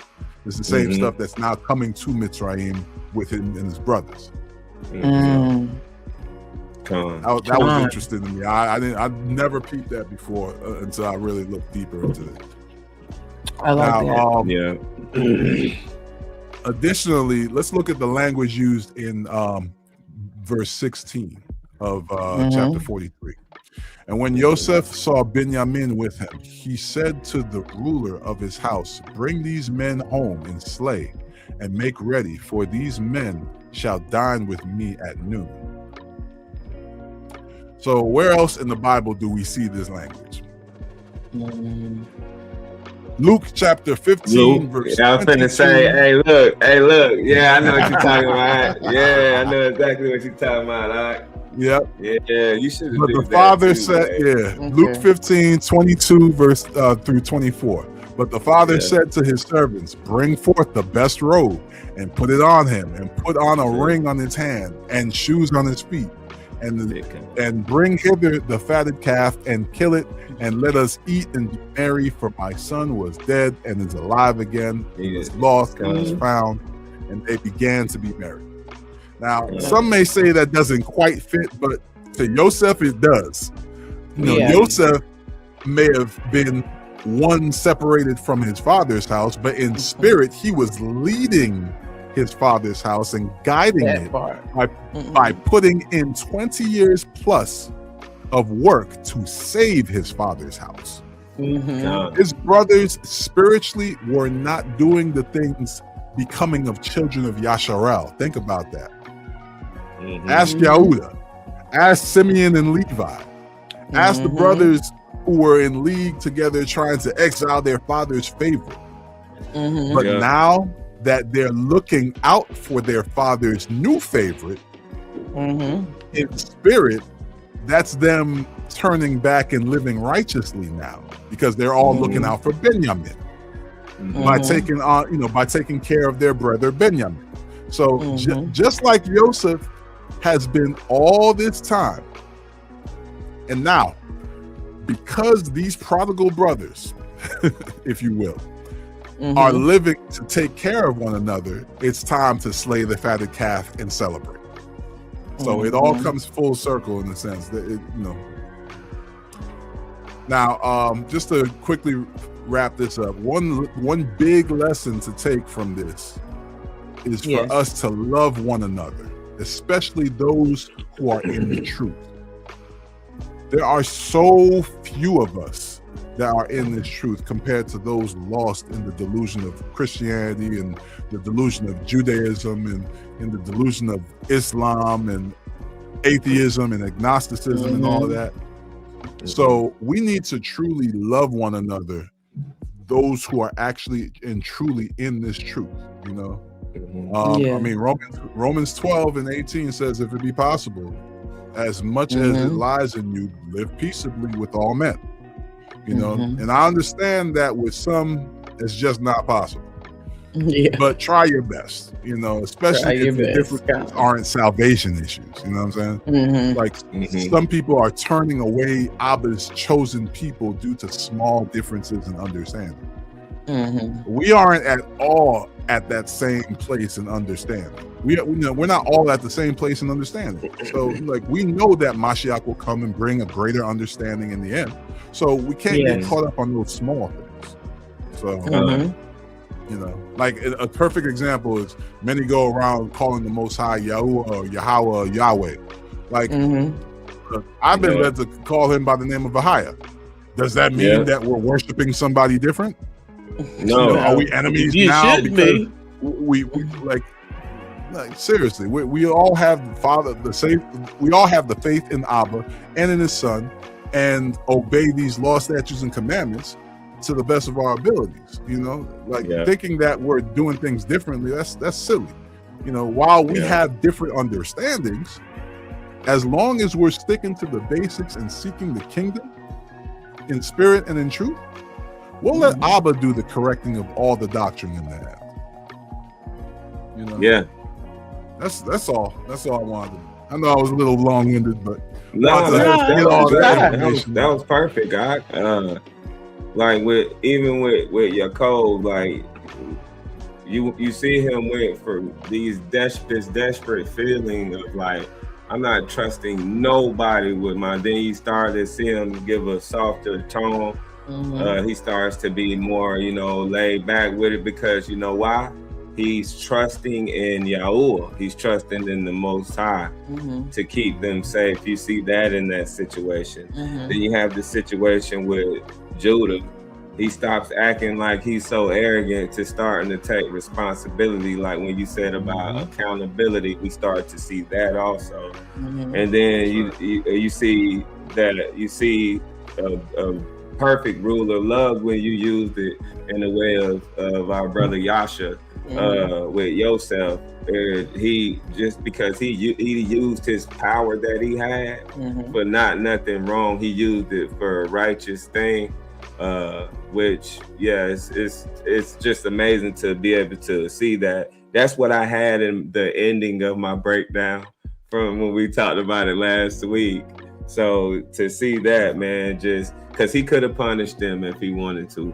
is the same stuff that's now coming to Mitzrayim with him and his brothers. That was interesting to me. I never peeped that before until I really looked deeper into it. I like that. Additionally, let's look at the language used in verse 16 of chapter 43. And when Yoceph saw Benjamin with him, he said to the ruler of his house, "Bring these men home and slay, and make ready, for these men shall dine with me at noon." So where else in the Bible do we see this language? Luke chapter 15, verse 22. I was finna say, hey, look. Yeah, I know what you're talking about. Yeah, I know exactly what you're talking about. All right. Yep. Yeah, you should have. But the father said, Luke 15:22 verse through 24. But the father said to his servants, "Bring forth the best robe and put it on him, and put on a ring on his hand and shoes on his feet, and bring hither the fatted calf and kill it, and let us eat and be merry. For my son was dead and is alive again. He was lost and was found." And they began to be merry. Now, some may say that doesn't quite fit, but to Yoceph it does. Yoceph may have been one separated from his father's house, but in spirit he was leading his father's house and guiding it by putting in 20 years plus of work to save his father's house. His brothers spiritually were not doing the things becoming of children of Yasharel. Think about that. Ask Yehuda, ask Simeon and Levi, ask the brothers who were in league together trying to exile their father's favorite. But now that they're looking out for their father's new favorite, in spirit, that's them turning back and living righteously now, because they're all looking out for Benjamin by taking on, by taking care of their brother Benjamin. So just like Yoceph has been all this time, and now because these prodigal brothers, if you will, are living to take care of one another, it's time to slay the fatted calf and celebrate. So it all comes full circle in the sense that Now, just to quickly wrap this up, one big lesson to take from this is for us to love one another, especially those who are in the truth. There are so few of us that are in this truth compared to those lost in the delusion of Christianity and the delusion of Judaism and in the delusion of Islam and atheism and agnosticism and all of that. So we need to truly love one another, those who are actually and truly in this truth, I mean, Romans 12:18 says, if it be possible, as much as it lies in you, live peaceably with all men. And I understand that with some, it's just not possible. But try your best, especially if the differences aren't salvation issues. You know what I'm saying? Like some people are turning away Abba's chosen people due to small differences in understanding. We aren't at all at that same place in understanding. We're not all at the same place in understanding. So we know that Mashiach will come and bring a greater understanding in the end. So we can't get caught up on those small things. So You know, like a perfect example is many go around calling the Most High Yahuwah or Yahweh or Yahweh. Like I've been led to call him by the name of Ahia. Does that mean that we're worshiping somebody different? No. Are we enemies now because we like seriously? We all have we all have the faith in Abba and in His Son, and obey these law, statutes, and commandments to the best of our abilities. You know, like thinking that we're doing things differently, that's silly. You know, while we have different understandings, as long as we're sticking to the basics and seeking the kingdom in spirit and in truth, we'll let Abba do the correcting of all the doctrine in that. You know? That's all I wanted. I know I was a little long-winded, but that was perfect, God. Like with Yaakov, like you see him went for this desperate feeling of like, I'm not trusting nobody with my. Then you start to see him give a softer tone. He starts to be more, laid back with it, because you know why? He's trusting in Yahuwah. He's trusting in the Most High to keep them safe. You see that in that situation. Then you have the situation with Judah. He stops acting like he's so arrogant to starting to take responsibility. Like when you said about accountability, we start to see that also. And then you see that a perfect rule of love when you used it in the way of our brother Yasha with Yoceph. He just because he used his power that he had for nothing wrong. He used it for a righteous thing. Which it's just amazing to be able to see that. That's what I had in the ending of my breakdown from when we talked about it last week. So to see that, man, just because he could have punished them if he wanted to.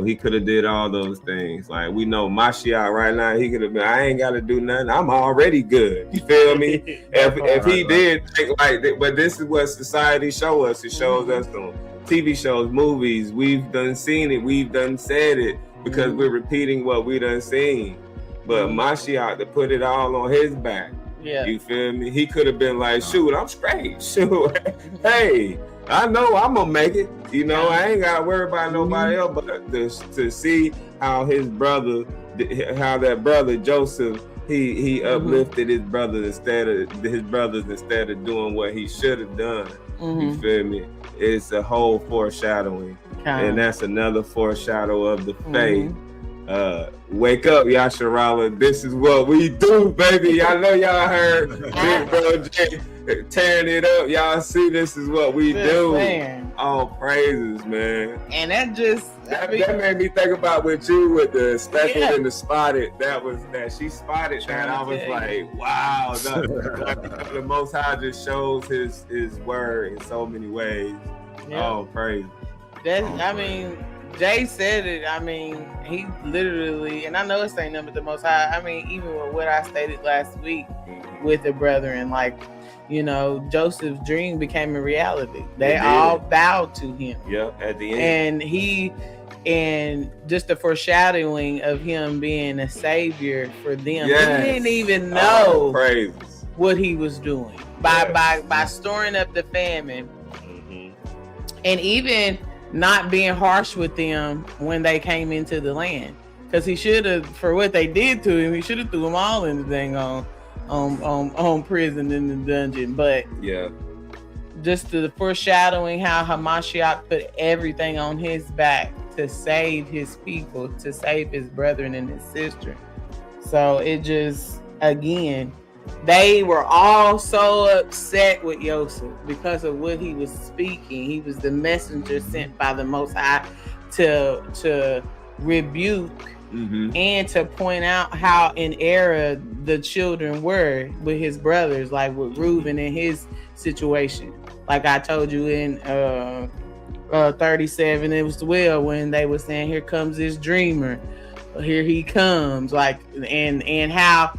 He could have did all those things. Like we know Mashiach right now, he could have been, I ain't got to do nothing. I'm already good. You feel me? if he did think like that, but this is what society show us. It shows us on TV shows, movies. We've done seen it. We've done said it because we're repeating what we done seen. But Mashiach, to put it all on his back. You feel me? He could have been like, shoot, I'm straight. Shoot, hey, I know I'm gonna make it. I ain't gotta worry about nobody else. But to see how his brother, how that brother Joseph, he uplifted his brothers instead of doing what he should have done. You feel me? It's a whole foreshadowing, and that's another foreshadow of the faith. Wake up, Yasharala. This is what we do, baby. I know y'all heard Big Bro J tearing it up. Y'all see, this is what we do. Man. All praises, man. And that made me think about with you with the speckled and the spotted. That she spotted that. I was like, wow. The Most High just shows his word in so many ways. Oh, praise. Jay said it. He literally, and I know it's ain't nothing but the Most High. Even with what I stated last week with the brethren, like, Joseph's dream became a reality. They all bowed to him. At the end. And just the foreshadowing of him being a savior for them. Yes. He didn't even know what he was doing by storing up the famine, and even not being harsh with them when they came into the land, because he should have, for what they did to him, he should have threw them all in the thing on prison in the dungeon. But just the foreshadowing how Hamashiach put everything on his back to save his people, to save his brethren and his sister. So it just, again, they were all so upset with Yoceph because of what he was speaking. He was the messenger sent by the Most High to rebuke and to point out how in error the children were with his brothers, like with Reuben and his situation. Like I told you in 37 as well, when they were saying, here comes this dreamer, here he comes, like, and how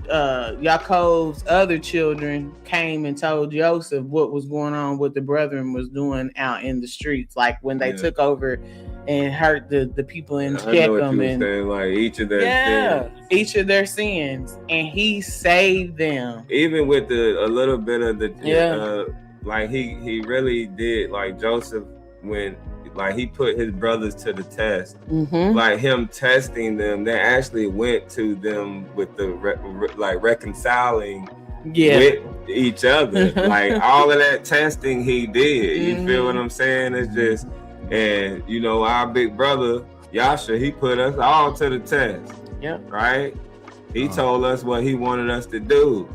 Yaakov's other children came and told Yoceph what was going on, what the brethren was doing out in the streets, like when they took over and hurt the people in I know what Shechem you were and saying, like each of their sins. each of their sins, and he saved them. Even with a little bit of the like he really did, like Joseph, when like he put his brothers to the test, like him testing them, they actually went to them with the reconciling with each other. Like all of that testing he did. You feel what I'm saying? It's just, and you know, our big brother Yasha, he put us all to the test. Right? He told us what he wanted us to do.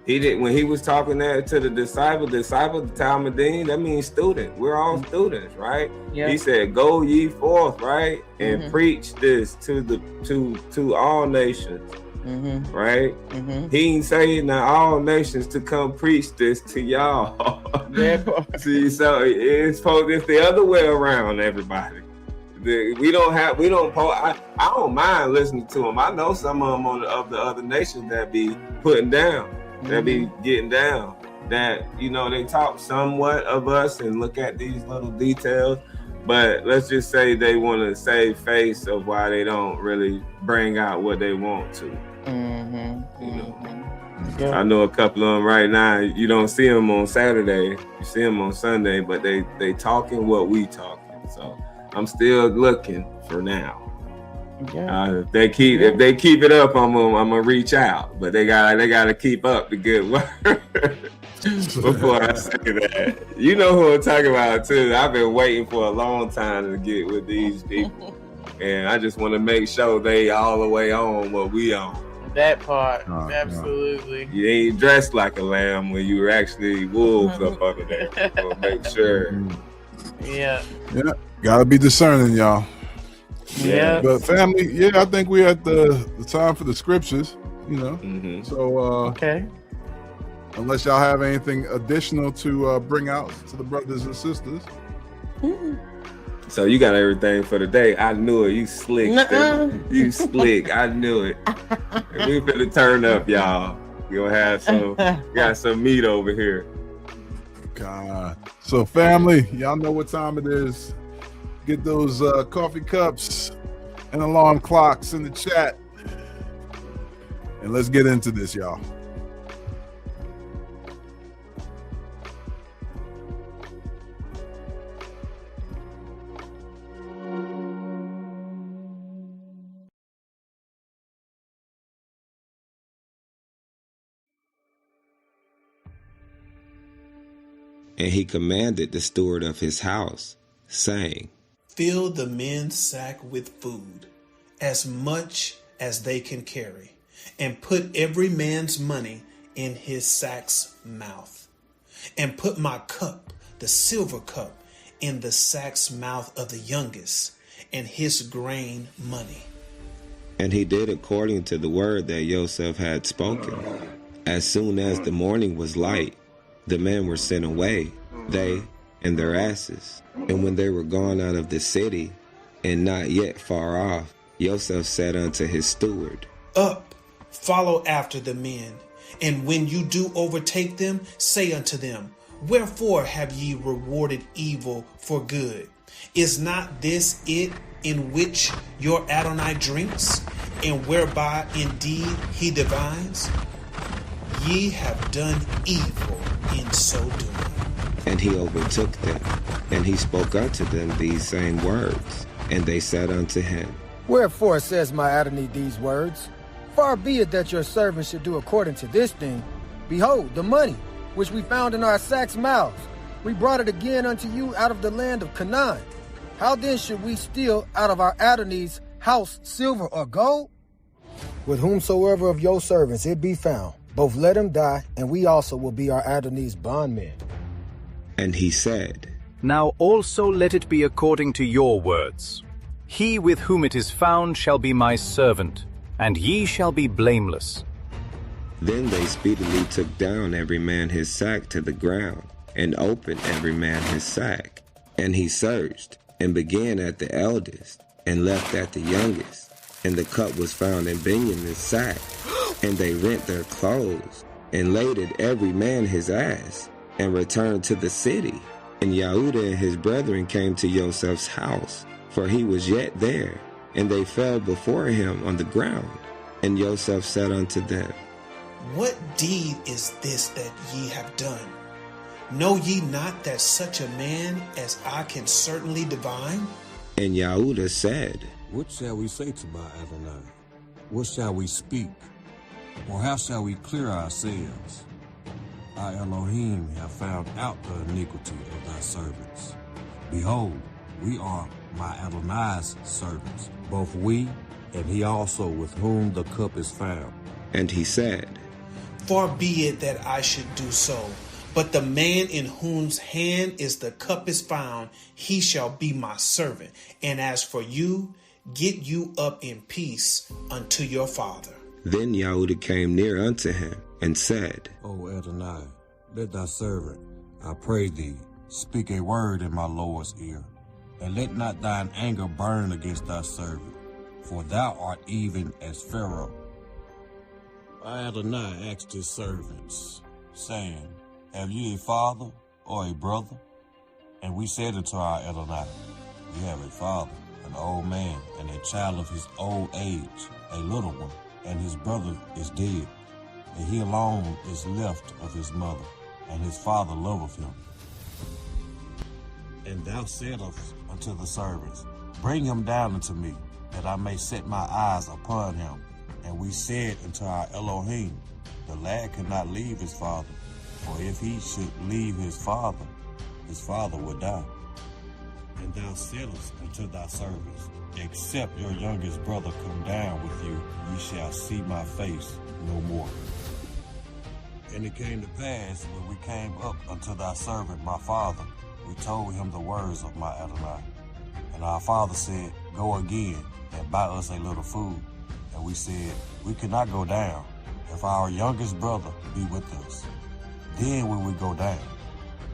He did when he was talking that to the disciple, the Talmudim, that means student. We're all students, right? He said, "Go ye forth, right, and preach this to all nations." Right? He ain't saying that all nations to come preach this to y'all. See, so it's the other way around, everybody. I don't mind listening to them. I know some of them of the other nations that be putting down, that be getting down, that, you know, they talk somewhat of us and look at these little details, but let's just say they want to save face of why they don't really bring out what they want to. You know, I know a couple of them right now. You don't see them on Saturday, you see them on Sunday, but they talking what we talking. So I'm still looking for now. If they keep it up, I'm gonna reach out, but they gotta keep up the good work. Before I say that, you know who I'm talking about too. I've been waiting for a long time to get with these people, and I just want to make sure they all the way on what we on. That part, absolutely. You ain't dressed like a lamb when you were actually wolves up under there. So make sure. Yeah. Gotta be discerning, y'all. Yeah. But family, I think we're at the time for the scriptures, you know. So okay. Unless y'all have anything additional to bring out to the brothers and sisters. So you got everything for the day. I knew it. You slick. You slick. I knew it. We finna turn up, y'all. We gonna have got some meat over here. God. So family, y'all know what time it is. Get those coffee cups and alarm clocks in the chat. And let's get into this, y'all. And he commanded the steward of his house, saying, Fill the men's sack with food, as much as they can carry, and put every man's money in his sack's mouth. And put my cup, the silver cup, in the sack's mouth of the youngest, and his grain money. And he did according to the word that Yoceph had spoken. As soon as the morning was light, the men were sent away, they and their asses. And when they were gone out of the city, and not yet far off, Yoceph said unto his steward, Up, follow after the men, and when you do overtake them, say unto them, Wherefore have ye rewarded evil for good? Is not this it in which your Adonai drinks, and whereby indeed he divines? Ye have done evil in so doing. And he overtook them, and he spoke unto them these same words. And they said unto him, Wherefore says my Adonai these words? Far be it that your servant should do according to this thing. Behold, the money, which we found in our sacks' mouths, we brought it again unto you out of the land of Canaan. How then should we steal out of our Adonai's house silver or gold? With whomsoever of your servants it be found, both let him die, and we also will be our Adonai's bondmen. And he said, Now also let it be according to your words. He with whom it is found shall be my servant, and ye shall be blameless. Then they speedily took down every man his sack to the ground, and opened every man his sack. And he searched, and began at the eldest, and left at the youngest. And the cup was found in Benjamin's sack. And they rent their clothes, and laded every man his ass, and returned to the city. And Yehuda and his brethren came to Yoseph's house, for he was yet there. And they fell before him on the ground. And Yoceph said unto them, What deed is this that ye have done? Know ye not that such a man as I can certainly divine? And Yehuda said, What shall we say to my Adonai? What shall we speak? Or how shall we clear ourselves? Our Elohim have found out the iniquity of thy servants. Behold, we are my Adonai's servants, both we and he also with whom the cup is found. And he said, Far be it that I should do so, but the man in whose hand is the cup is found, he shall be my servant. And as for you, get you up in peace unto your father. Then Yehuda came near unto him and said, O Adonai, let thy servant, I pray thee, speak a word in my Lord's ear, and let not thine anger burn against thy servant, for thou art even as Pharaoh. Adonai asked his servants, saying, Have ye a father or a brother? And we said unto our Adonai, We have a father, an old man, and a child of his old age, a little one, and his brother is dead, and he alone is left of his mother, and his father loveth him. And thou saidst unto the servants, Bring him down unto me, that I may set my eyes upon him. And we said unto our Elohim, The lad cannot leave his father, for if he should leave his father would die. And thou saidst unto thy servants, Except your youngest brother come down with you, ye shall see my face no more. And it came to pass, when we came up unto thy servant my father, we told him the words of my Adonai. And our father said, Go again, and buy us a little food. And we said, We cannot go down, if our youngest brother be with us. Then will we go down,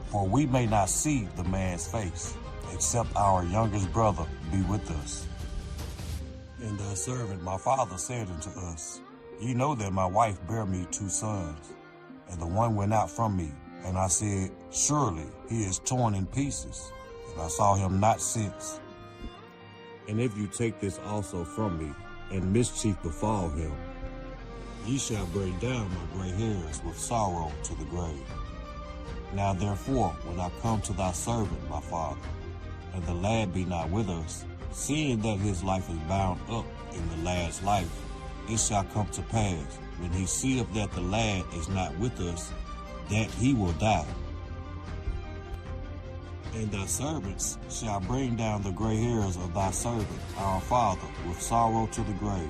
for we may not see the man's face, except our youngest brother be with us. And thy servant my father said unto us, Ye know that my wife bare me 2 sons, and the one went out from me. And I said, Surely he is torn in pieces, and I saw him not since. And if you take this also from me, and mischief befall him, ye shall bring down my gray hairs with sorrow to the grave. Now therefore, when I come to thy servant my father, and the lad be not with us, seeing that his life is bound up in the lad's life, it shall come to pass, when he seeth that the lad is not with us, that he will die. And thy servants shall bring down the gray hairs of thy servant, our father, with sorrow to the grave.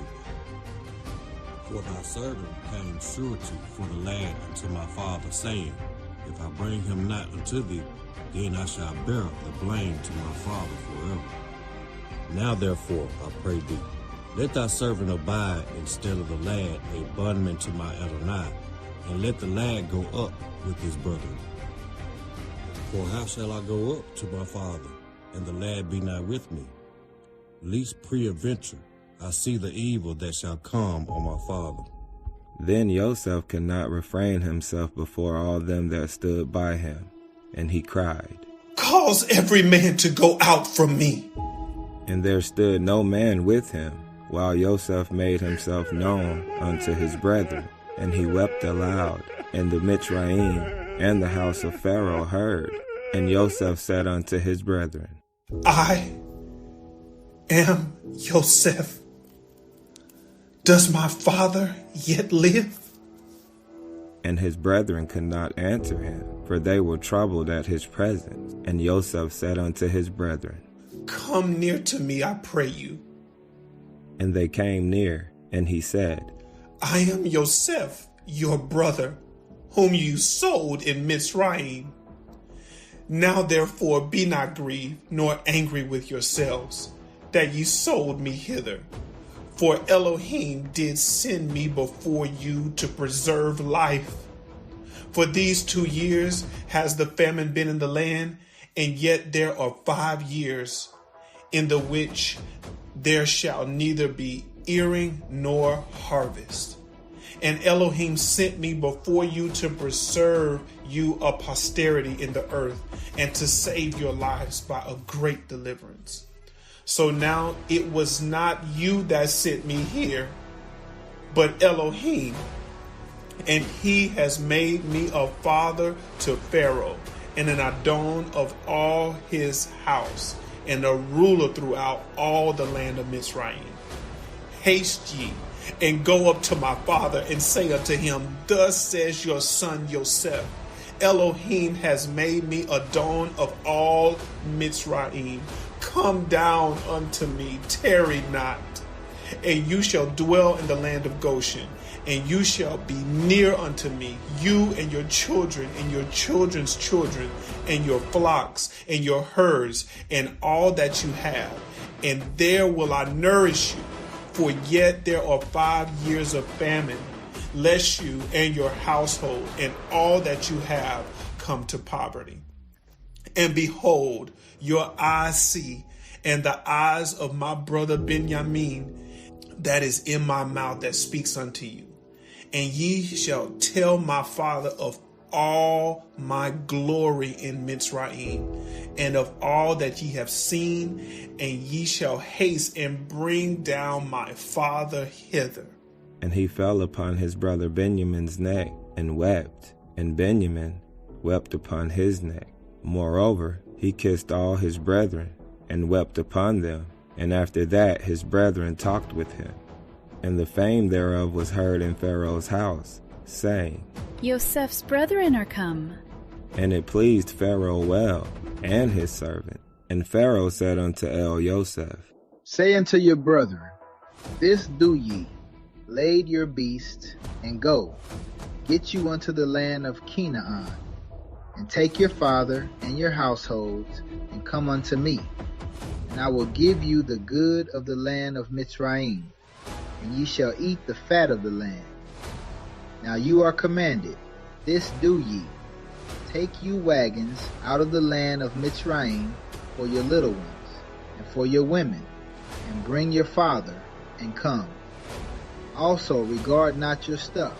For thy servant became surety for the lad unto my father, saying, If I bring him not unto thee, then I shall bear the blame to my father forever. Now therefore, I pray thee, let thy servant abide instead of the lad a bondman to my Adonai, and let the lad go up with his brethren. For how shall I go up to my father, and the lad be not with me? Lest peradventure I see the evil that shall come on my father. Then Yoceph could not refrain himself before all them that stood by him, and he cried, Cause every man to go out from me. And there stood no man with him, while Yoceph made himself known unto his brethren, and he wept aloud. And the Mitzrayim and the house of Pharaoh heard. And Yoceph said unto his brethren, I am Yoceph. Does my father yet live? And his brethren could not answer him, for they were troubled at his presence. And Yoceph said unto his brethren, Come near to me, I pray you. And they came near, and he said, I am Yoceph, your brother, whom you sold in Mitzrayim. Now therefore be not grieved, nor angry with yourselves, that ye sold me hither. For Elohim did send me before you to preserve life. For these 2 years has the famine been in the land, and yet there are 5 years in the which there shall neither be earing nor harvest. And Elohim sent me before you to preserve you a posterity in the earth, and to save your lives by a great deliverance. So now it was not you that sent me here, but Elohim. And he has made me a father to Pharaoh, and an Adon of all his house, and a ruler throughout all the land of Mizraim. Haste ye, and go up to my father, and say unto him, Thus says your son Yoceph, Elohim has made me Adon of all Mizraim. Come down unto me, tarry not, and you shall dwell in the land of Goshen. And you shall be near unto me, you and your children and your children's children, and your flocks and your herds, and all that you have. And there will I nourish you, for yet there are 5 years of famine, lest you and your household and all that you have come to poverty. And behold, your eyes see, and the eyes of my brother Benjamin, that is in my mouth, that speaks unto you. And ye shall tell my father of all my glory in Mitzrayim, and of all that ye have seen, and ye shall haste and bring down my father hither. And he fell upon his brother Benjamin's neck, and wept, and Benjamin wept upon his neck. Moreover, he kissed all his brethren, and wept upon them. And after that his brethren talked with him. And the fame thereof was heard in Pharaoh's house, saying, Yoseph's brethren are come. And it pleased Pharaoh well, and his servant. And Pharaoh said unto Yoceph, Say unto your brethren, This do ye, lade your beasts, and go, get you unto the land of Canaan, and take your father and your households, and come unto me. And I will give you the good of the land of Mitzrayim, and ye shall eat the fat of the land. Now you are commanded, this do ye, take you wagons out of the land of Mitzrayim for your little ones, and for your women, and bring your father, and come. Also regard not your stuff,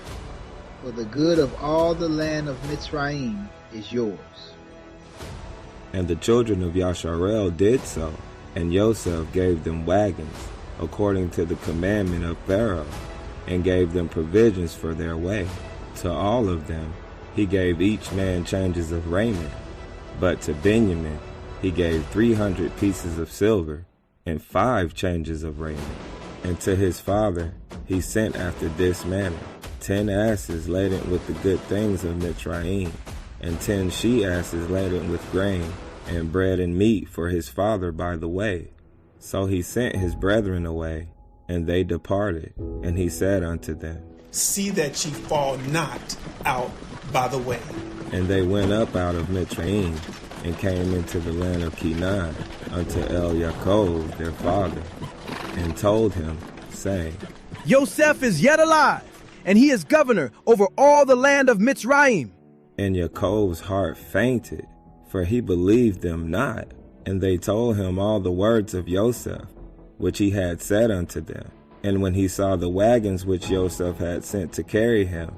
for the good of all the land of Mitzrayim is yours. And the children of Yasharel did so, and Yoceph gave them wagons, according to the commandment of Pharaoh, and gave them provisions for their way. To all of them he gave each man changes of raiment, but to Benjamin he gave 300 pieces of silver, and 5 changes of raiment. And to his father he sent after this manner: 10 asses laden with the good things of Mitzrayim, and 10 she-asses laden with grain, and bread and meat for his father by the way. So he sent his brethren away, and they departed. And he said unto them, See that ye fall not out by the way. And they went up out of Mitzrayim, and came into the land of Canaan, unto Yaakov their father, and told him, saying, Yoceph is yet alive, and he is governor over all the land of Mitzrayim. And Yaakov's heart fainted, for he believed them not. And they told him all the words of Yoceph, which he had said unto them. And when he saw the wagons which Yoceph had sent to carry him,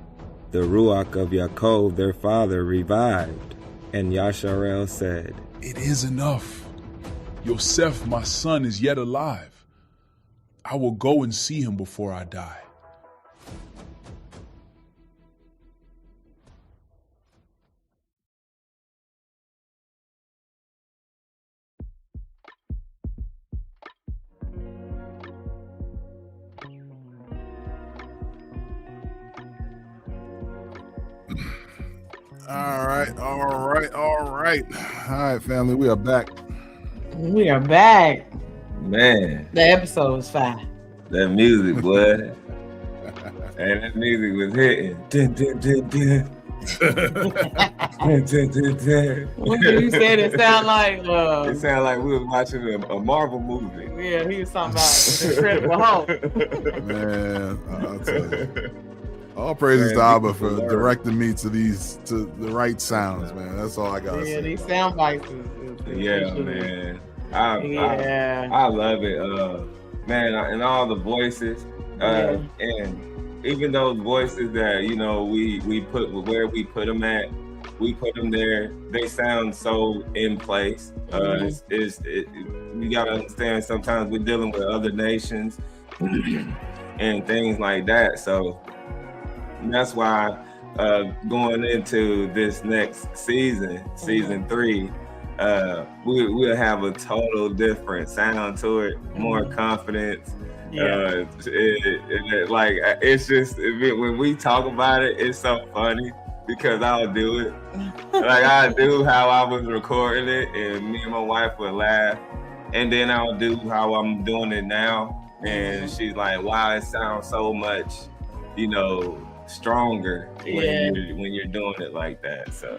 the ruach of Yaakov their father revived. And Yasharel said, It is enough. Yoceph my son is yet alive. I will go and see him before I die. All right, family, we are back. We are back. Man, The episode was fine. that music, boy. And that music was hitting. Dun, dun, dun, dun. Dun, dun, dun, dun. When you said it sound like It sounded like we were watching a Marvel movie. yeah, he was talking about the Incredible Hulk. Man, I'll tell you. All praises to Abba for directing me to the right sounds, man. That's all I gotta say. Yeah, these sound bites. Yeah, man. I love it. Man, and all the voices. And even those voices that, we put where we put them at, we put them there. They sound so in place. You gotta understand. Sometimes we're dealing with other nations and things like that. So that's why going into this next season, season 3, we'll have a total different sound to it, more confidence. It's just when we talk about it, it's so funny because I'll do it. Like I do how I was recording it, and me and my wife would laugh, and then I'll do how I'm doing it now, and she's like, "Wow, it sounds so much, stronger when you're doing it like that." So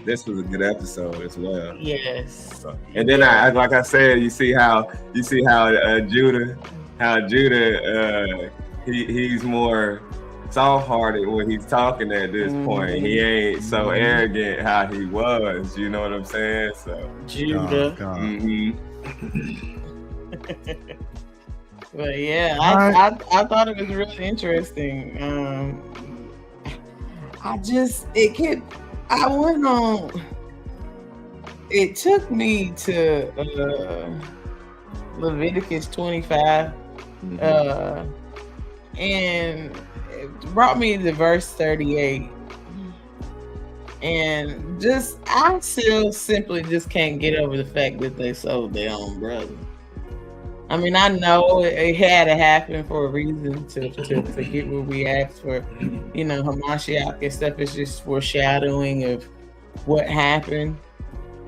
this was a good episode as well. Yes. And then like I said, you see how Judah, he's more soft-hearted when he's talking at this point. He ain't so arrogant how he was. You know what I'm saying? So Judah. But yeah, I thought it was really interesting. It took me to Leviticus 25, and it brought me to verse 38. And I still simply just can't get over the fact that they sold their own brother. I mean, I know it had to happen for a reason to get what we asked for. Hamashiach and stuff is just foreshadowing of what happened.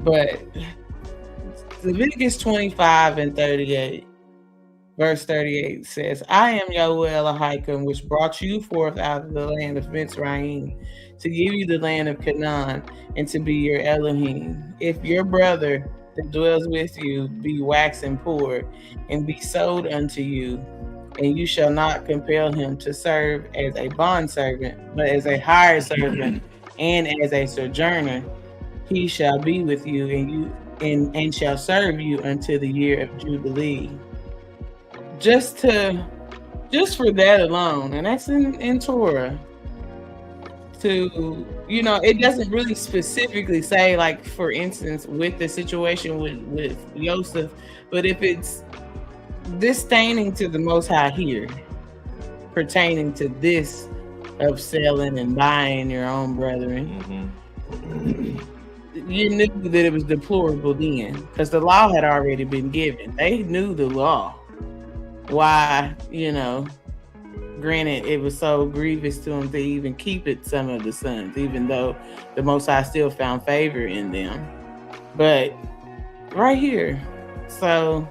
But Leviticus 25 and 38, verse 38 says, I am Yahweh Elohim, which brought you forth out of the land of Mitzrayim, to give you the land of Canaan, and to be your Elohim. If your brother that dwells with you be waxen poor, and be sold unto you, and you shall not compel him to serve as a bondservant, but as a hired servant, and as a sojourner, he shall be with you, and shall serve you until the year of Jubilee. Just for that alone, and that's in Torah. It doesn't really specifically say, like, for instance, with the situation with Yoceph, but if it's disdaining to the Most High here, pertaining to this of selling and buying your own brethren, you knew that it was deplorable then, because the law had already been given. They knew the law. Why, granted, it was so grievous to them to even keep it, some of the sons, even though the Most High still found favor in them. But right here, so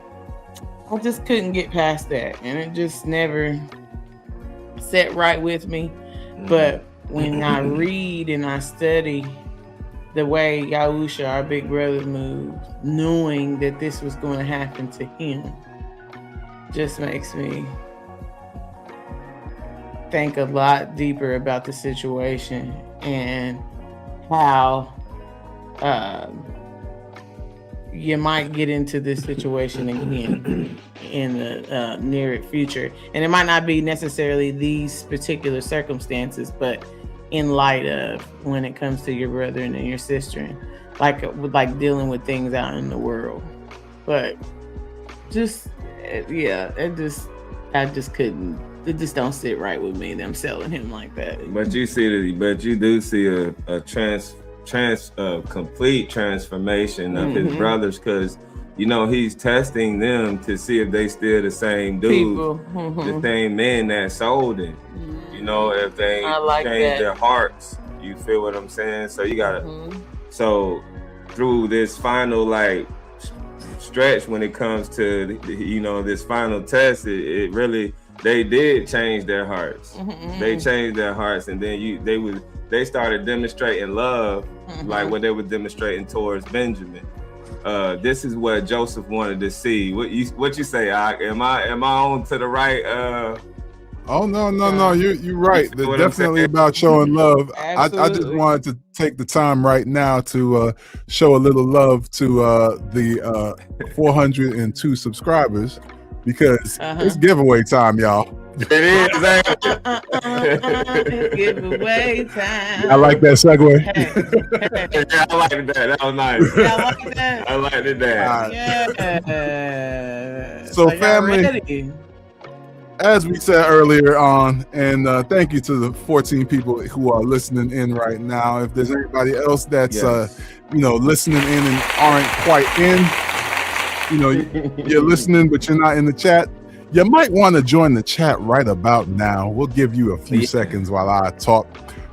I just couldn't get past that, and it just never set right with me. But when I read and I study the way Yahusha, our big brother, moved, knowing that this was going to happen to him, just makes me think a lot deeper about the situation and how you might get into this situation again in the near future. And it might not be necessarily these particular circumstances, but in light of when it comes to your brother and your sister, like dealing with things out in the world. But I just couldn't. It just don't sit right with me, them selling him like that. But you do see a complete transformation of his brothers, because he's testing them to see if they still the same dude, the same men that sold him. If they change their hearts. You feel what I'm saying? So you gotta. So through this final stretch, when it comes to this final test, it really. They did change their hearts. They changed their hearts, and then they started demonstrating love, like what they were demonstrating towards Benjamin. This is what Joseph wanted to see. What you say? Am I on to the right? Oh no! You're right. They're definitely about showing love. I just wanted to take the time right now to show a little love to the 402 subscribers. Because it's giveaway time, y'all. It is, ain't It's giveaway time. I like that segue. Yeah, I like that. That was nice. Yeah, I like that. I liked that. Yeah. So, y'all family, ready? as we said earlier on, and thank you to the 14 people who are listening in right now. If there's anybody else that's listening in and aren't quite in, you're listening but you're not in the chat, you might want to join the chat right about now. We'll give you a few seconds while I talk,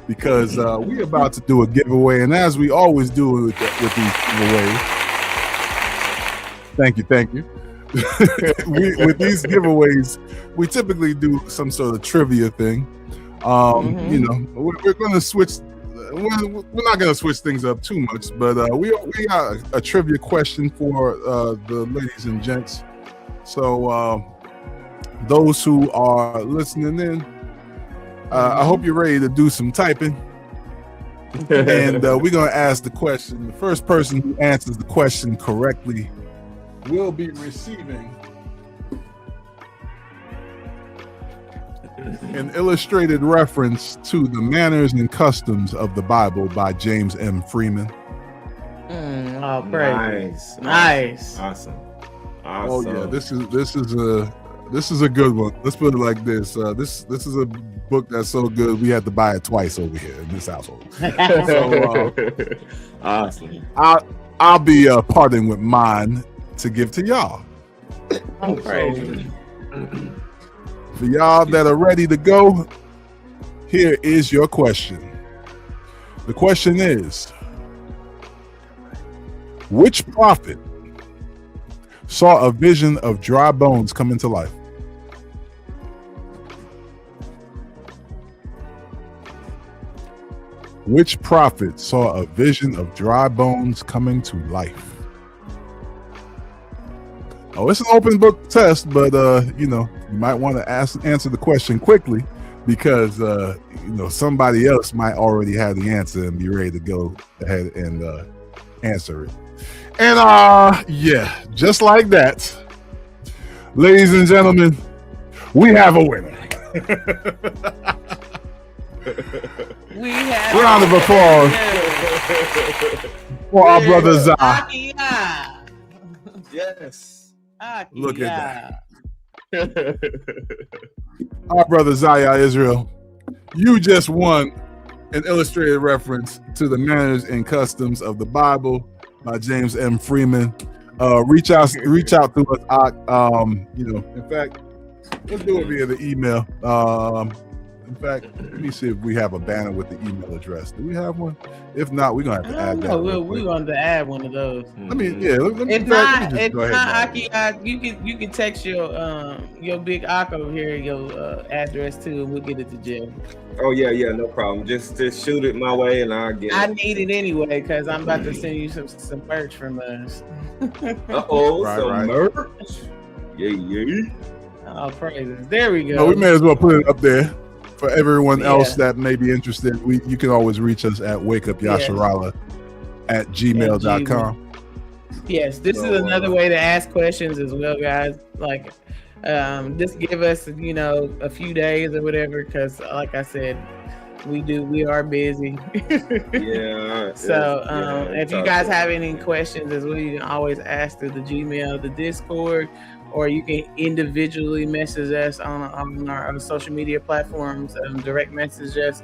because we're about to do a giveaway, and as we always do with these giveaways, thank you. With these giveaways, we typically do some sort of trivia thing. We're going to switch. We're not going to switch things up too much, but we got a trivia question for the ladies and gents. So those who are listening in, I hope you're ready to do some typing. And we're going to ask the question. The first person who answers the question correctly will be receiving an illustrated reference to the manners and customs of the Bible by James M. Freeman. Nice. Awesome. Oh yeah, this is a good one. Let's put it like this. This is a book that's so good we had to buy it twice over here in this household. So, awesome. I'll be parting with mine to give to y'all. For y'all that are ready to go, here is your question. The question is, which prophet saw a vision of dry bones coming to life? Which prophet saw a vision of dry bones coming to life? Oh, it's an open book test, but you might want to answer the question quickly, because somebody else might already have the answer and be ready to go ahead and answer it. And just like that, ladies and gentlemen, we have a winner. We have round of applause for our brother Zah. Yes. Look at that. Our brother Zaya Israel, you just won an illustrated reference to the manners and customs of the Bible by James M. Freeman. Reach out to us. In fact, let's do it via the email. In fact, let me see if we have a banner with the email address. Do we have one? If not, we're gonna have to add that. We're going to add one of those. I mean, yeah. It's not Aki. You can text your big Ak over here, your address too, and we'll get it to Jim. Oh yeah, no problem. Just shoot it my way, and I'll get it. I need it anyway, because I'm about to send you some merch from us. Merch. Yeah. Oh, praises. There we go. No, we may as well put it up there. For everyone else that may be interested, you can always reach us at wakeupyasharala@gmail.com. Yes, this is another way to ask questions as well, guys. Like, just give us, a few days or whatever, because like I said, we are busy. Yeah. So if you guys have any questions as well, you can always ask through the Gmail, the Discord, or you can individually message us on our social media platforms, direct message us.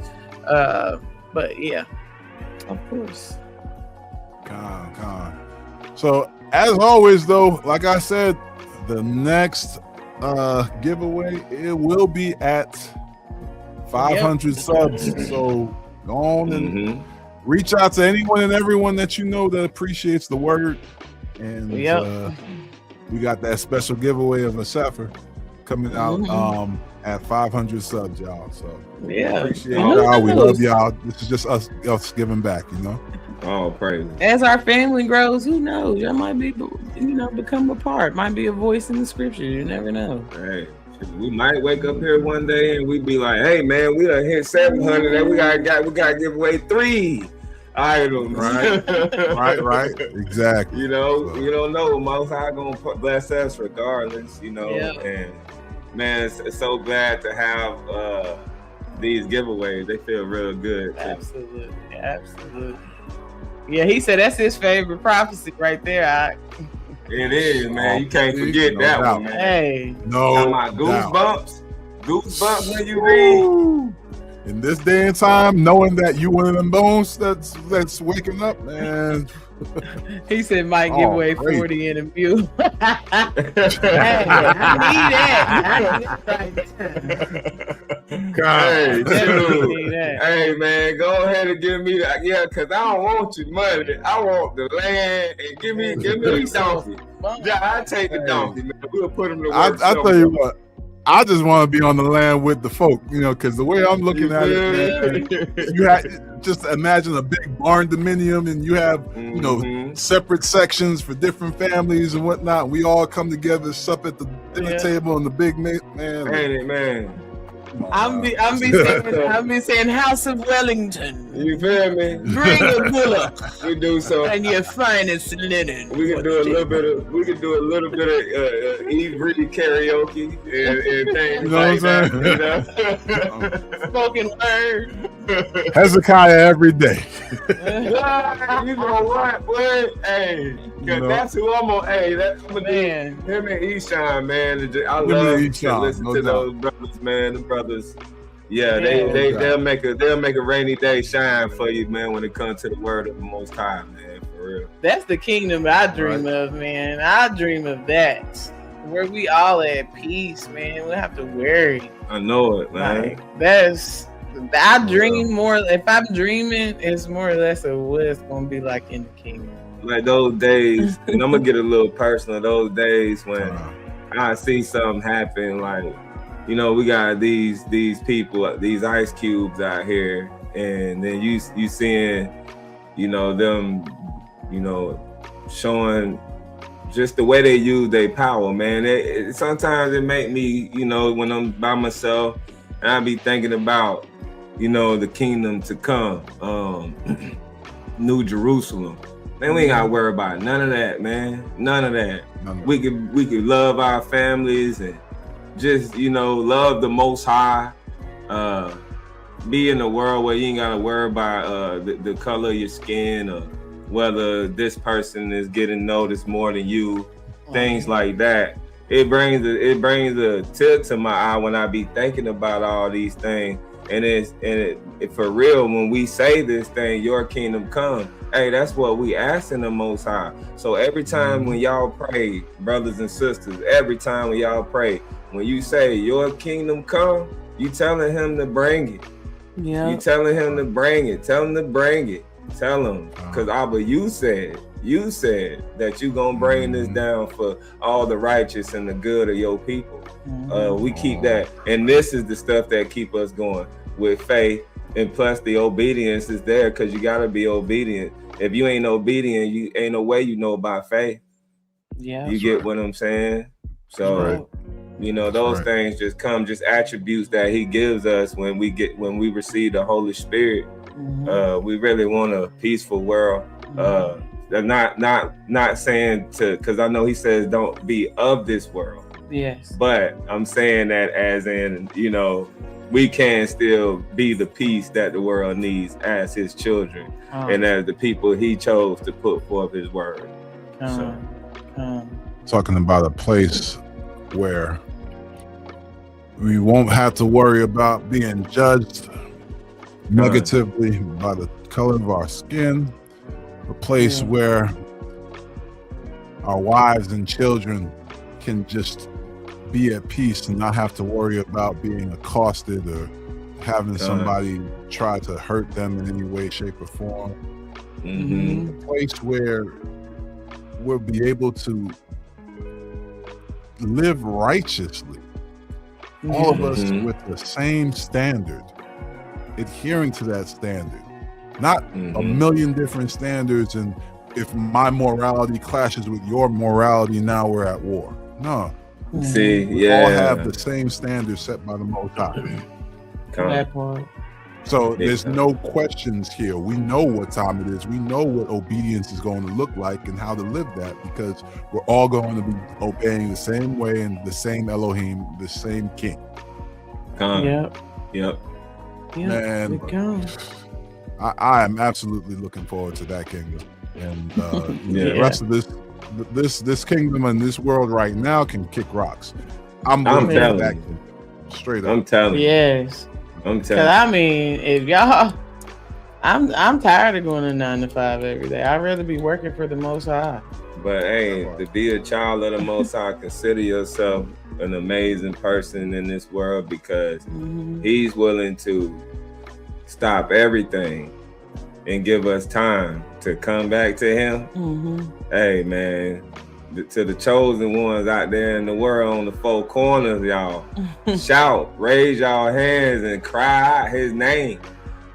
But yeah, of course. Con. So as always, though, like I said, the next giveaway, it will be at 500 subs. So go on and reach out to anyone and everyone that you know that appreciates the word. And we got that special giveaway of a Sepher coming out at 500 subs, y'all. So appreciate y'all. We love y'all. This is just us giving back, Oh, praise. As our family grows, who knows? Y'all might be, become a part. Might be a voice in the scripture. You never know. Right. We might wake up here one day and we be like, "Hey, man, we done hit 700, and we gotta give away 3 items." Right. Exactly. You don't know. Most High gonna bless us regardless. And man, it's so glad to have these giveaways. They feel real good. Absolutely. Yeah, he said that's his favorite prophecy right there. It is, man. You can't forget that one, man. Hey, talking about goosebumps when you read. In this day and time, knowing that you one of them bones that's waking up, man. He said might give away 40 in a view. Hey, I need that. Hey, man, go ahead and give me that. Yeah, because I don't want your money. I want the land, and give me the donkey. Yeah, I take the donkey, man. We'll put him to work. I tell you what, I just want to be on the land with the folk, because the way I'm looking at it, man, you just imagine a big barn dominium, and you have, separate sections for different families and whatnot. We all come together, sup at the dinner table, and the big man. Man. I'm be saying House of Wellington. You feel me? Bring a bullock. We do so. And your finest linen. We can do a little bit of Eve Reed karaoke and things like that. Spoken word. Hezekiah every day. You know what, boy? Hey, that's who I'm on. Hey, that's him and Eshawn, man. I love to listen to those brothers, man. The brothers, they'll make a rainy day shine for you, man. When it comes to the word of the Most High, man, for real. That's the kingdom I dream of, man. I dream of that, where we all at peace, man. We don't have to worry. I know it, man. I dream more. If I'm dreaming, it's more or less of what it's gonna be like in the kingdom. Like those days, and I'm gonna get a little personal. Those days when I see something happen, like, we got these people, these ice cubes out here, and then you seeing, them, showing just the way they use their power, man. Sometimes it make me, when I'm by myself, and I be thinking about, the kingdom to come, New Jerusalem. Man, we ain't gotta worry about none of that, man. None of that. We could love our families and just, love the Most High. Be in a world where you ain't gotta worry about the color of your skin or whether this person is getting noticed more than you. Things like that. It brings a tear to my eye when I be thinking about all these things. And it for real, when we say this thing, your kingdom come, hey, that's what we asking the Most High. So every time when y'all pray, brothers and sisters, every time when y'all pray, when you say your kingdom come, you telling him to bring it. Yeah. You telling him to bring it. Tell him to bring it. Tell him. Because Abba, you said that you gonna bring this down for all the righteous and the good of your people. We keep that, and this is the stuff that keep us going with faith, and plus the obedience is there because you gotta be obedient. If you ain't obedient, you ain't no way you know about faith. Yeah, you get what I'm saying? So those things just come, just attributes that he gives us when we receive the Holy Spirit. We really want a peaceful world. Not saying to, because I know he says don't be of this world. Yes. But I'm saying that as in, we can still be the peace that the world needs as his children and as the people he chose to put forth his word. Talking about a place where we won't have to worry about being judged negatively by the color of our skin, a place where our wives and children can just be at peace and not have to worry about being accosted or having somebody try to hurt them in any way, shape, or form. A place where we'll be able to live righteously, all of us with the same standard, adhering to that standard, not a million different standards, and if my morality clashes with your morality, now we're at war. No. See, we all have the same standards set by the Most High. That part. So there's no questions here. We know what time it is. We know what obedience is going to look like and how to live that, because we're all going to be obeying the same way and the same Elohim, the same King. Yep. Man, I am absolutely looking forward to that kingdom. And the rest of this kingdom and this world right now can kick rocks. I'm telling that you. Straight up. I'm telling you. Yes. Because I mean, if y'all, I'm tired of going to 9 to 5 every day. I'd rather be working for the Most High. But hey, to be a child of the Most High, consider yourself an amazing person in this world, because He's willing to stop everything and give us time to come back to Him. Hey, man. To the chosen ones out there in the world on the four corners, y'all, shout, raise y'all hands and cry out His name,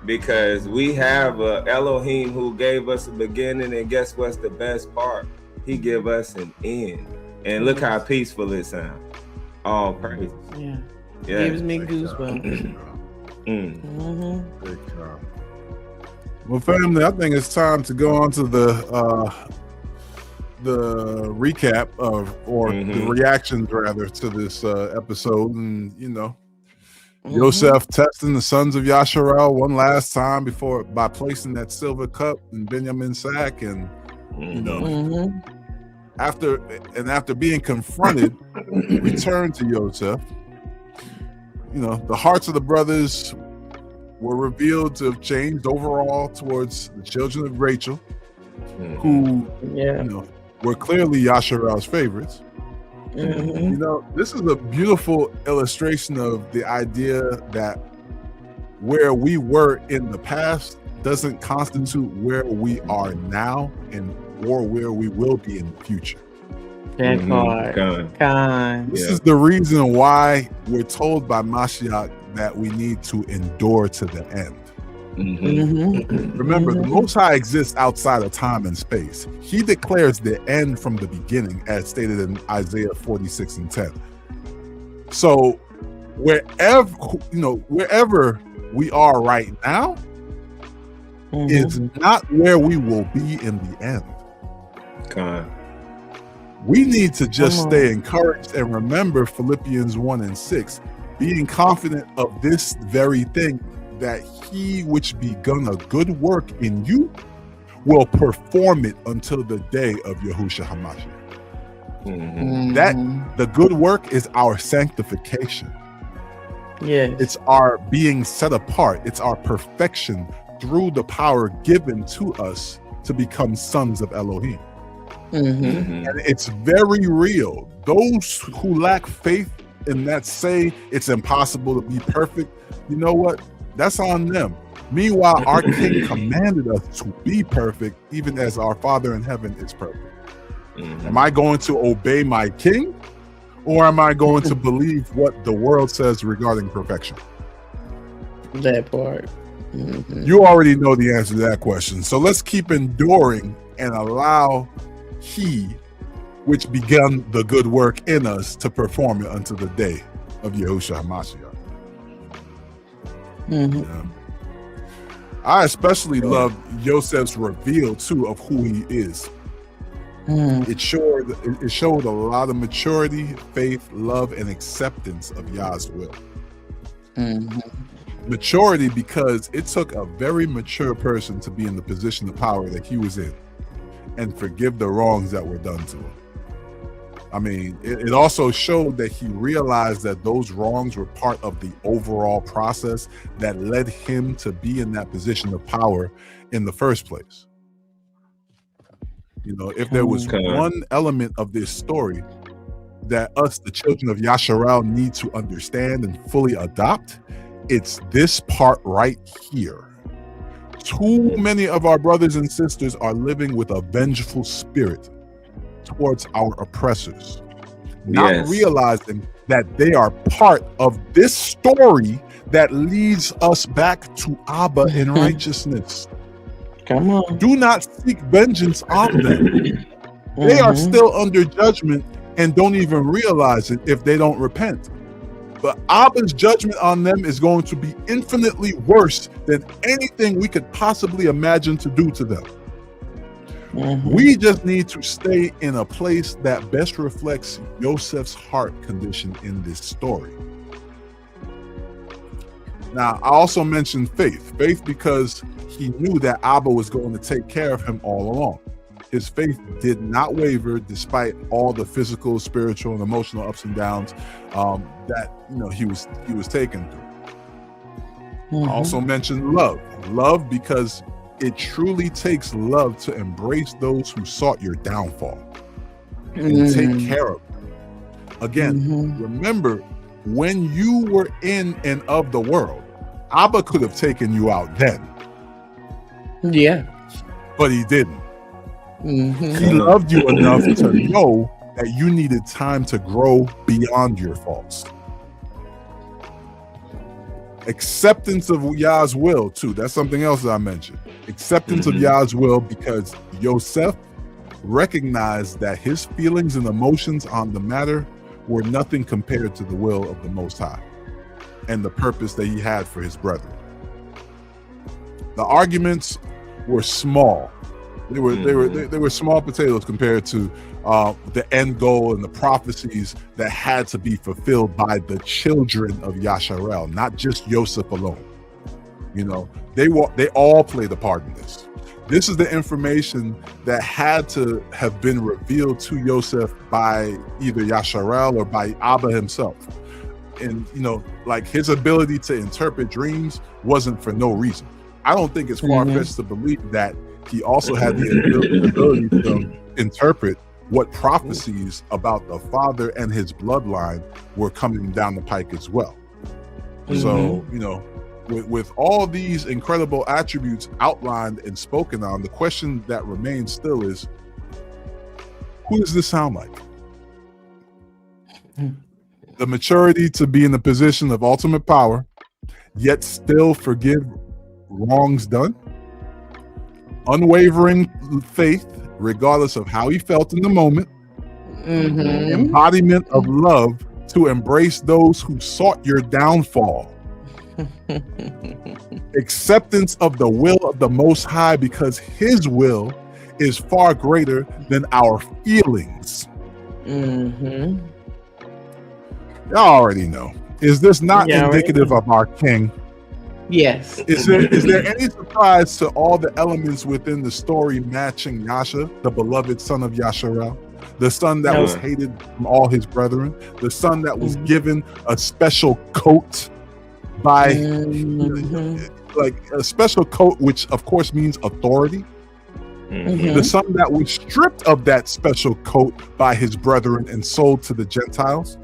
because we have a Elohim who gave us a beginning, and guess what's the best part? He give us an end, and look how peaceful it sounds. All praise. Gives me goosebumps. Well, family, I think it's time to go on to the recap the reactions rather to this episode. And Yoceph testing the sons of Yasharel one last time by placing that silver cup in Benjamin's sack, and after being confronted, returned to Yoceph. The hearts of the brothers were revealed to have changed overall towards the children of Rachel, who were clearly Yasharel's favorites. This is a beautiful illustration of the idea that where we were in the past doesn't constitute where we are now or where we will be in the future. That part. This is the reason why we're told by Mashiach that we need to endure to the end. Remember, the Most High exists outside of time and space. He declares the end from the beginning, as stated in Isaiah 46:10. So wherever we are right now is not where we will be in the end. We need to just stay encouraged and remember Philippians 1:6, being confident of this very thing, that He which begun a good work in you will perform it until the day of Yahushua HaMashiach. That the good work is our sanctification. It's our being set apart. It's our perfection through the power given to us to become sons of Elohim. And it's very real. Those who lack faith in that say it's impossible to be perfect, you know what? That's on them. Meanwhile, our King commanded us to be perfect, even as our Father in heaven is perfect. Am I going to obey my King, or am I going to believe what the world says regarding perfection? That part. You already know the answer to that question. So let's keep enduring and allow He which began the good work in us to perform it until the day of Yahushua HaMashiach. I especially love Yoceph's reveal too of who he is. It showed a lot of maturity, faith, love, and acceptance of Yah's will. Maturity because it took a very mature person to be in the position of power that he was in and forgive the wrongs that were done to him. I mean, it also showed that he realized that those wrongs were part of the overall process that led him to be in that position of power in the first place. If there was one element of this story that us, the children of Yasharel, need to understand and fully adopt, it's this part right here. Too many of our brothers and sisters are living with a vengeful spirit towards our oppressors, not realizing that they are part of this story that leads us back to Abba in righteousness. Come on. Do not seek vengeance on them. They are still under judgment and don't even realize it if they don't repent. But Abba's judgment on them is going to be infinitely worse than anything we could possibly imagine to do to them. We just need to stay in a place that best reflects Yoceph's heart condition in this story. Now, I also mentioned faith. Faith because he knew that Abba was going to take care of him all along. His faith did not waver despite all the physical, spiritual, and emotional ups and downs that he was taken through. I also mentioned love. Love because it truly takes love to embrace those who sought your downfall and take care of them. Again, remember, when you were in and of the world, Abba could have taken you out then. Yeah. But he didn't. He loved you enough to know that you needed time to grow beyond your faults. Acceptance of Yah's will, too. That's something else that I mentioned. Acceptance of Yah's will because Yoceph recognized that his feelings and emotions on the matter were nothing compared to the will of the Most High and the purpose that he had for his brethren. The arguments were small. They were small potatoes compared to the end goal and the prophecies that had to be fulfilled by the children of Yasharel, not just Yoceph alone. They all played a part in this. This is the information that had to have been revealed to Yoceph by either Yasharel or by Abba himself. And like his ability to interpret dreams wasn't for no reason. I don't think it's far-fetched to believe that he also had the ability to interpret what prophecies about the father and his bloodline were coming down the pike as well. So, with all these incredible attributes outlined and spoken on, the question that remains still is, who does this sound like? The maturity to be in the position of ultimate power, yet still forgive wrongs done? Unwavering faith, regardless of how he felt in the moment. Embodiment of love to embrace those who sought your downfall. Acceptance of the will of the Most High because his will is far greater than our feelings. Y'all already know. Is this not indicative of our King? Yes. Is there any surprise to all the elements within the story matching Yasha, the beloved son of Yasharel, the son that was hated from all his brethren, the son that was given a special coat by like a special coat, which of course means authority. The son that was stripped of that special coat by his brethren and sold to the Gentiles.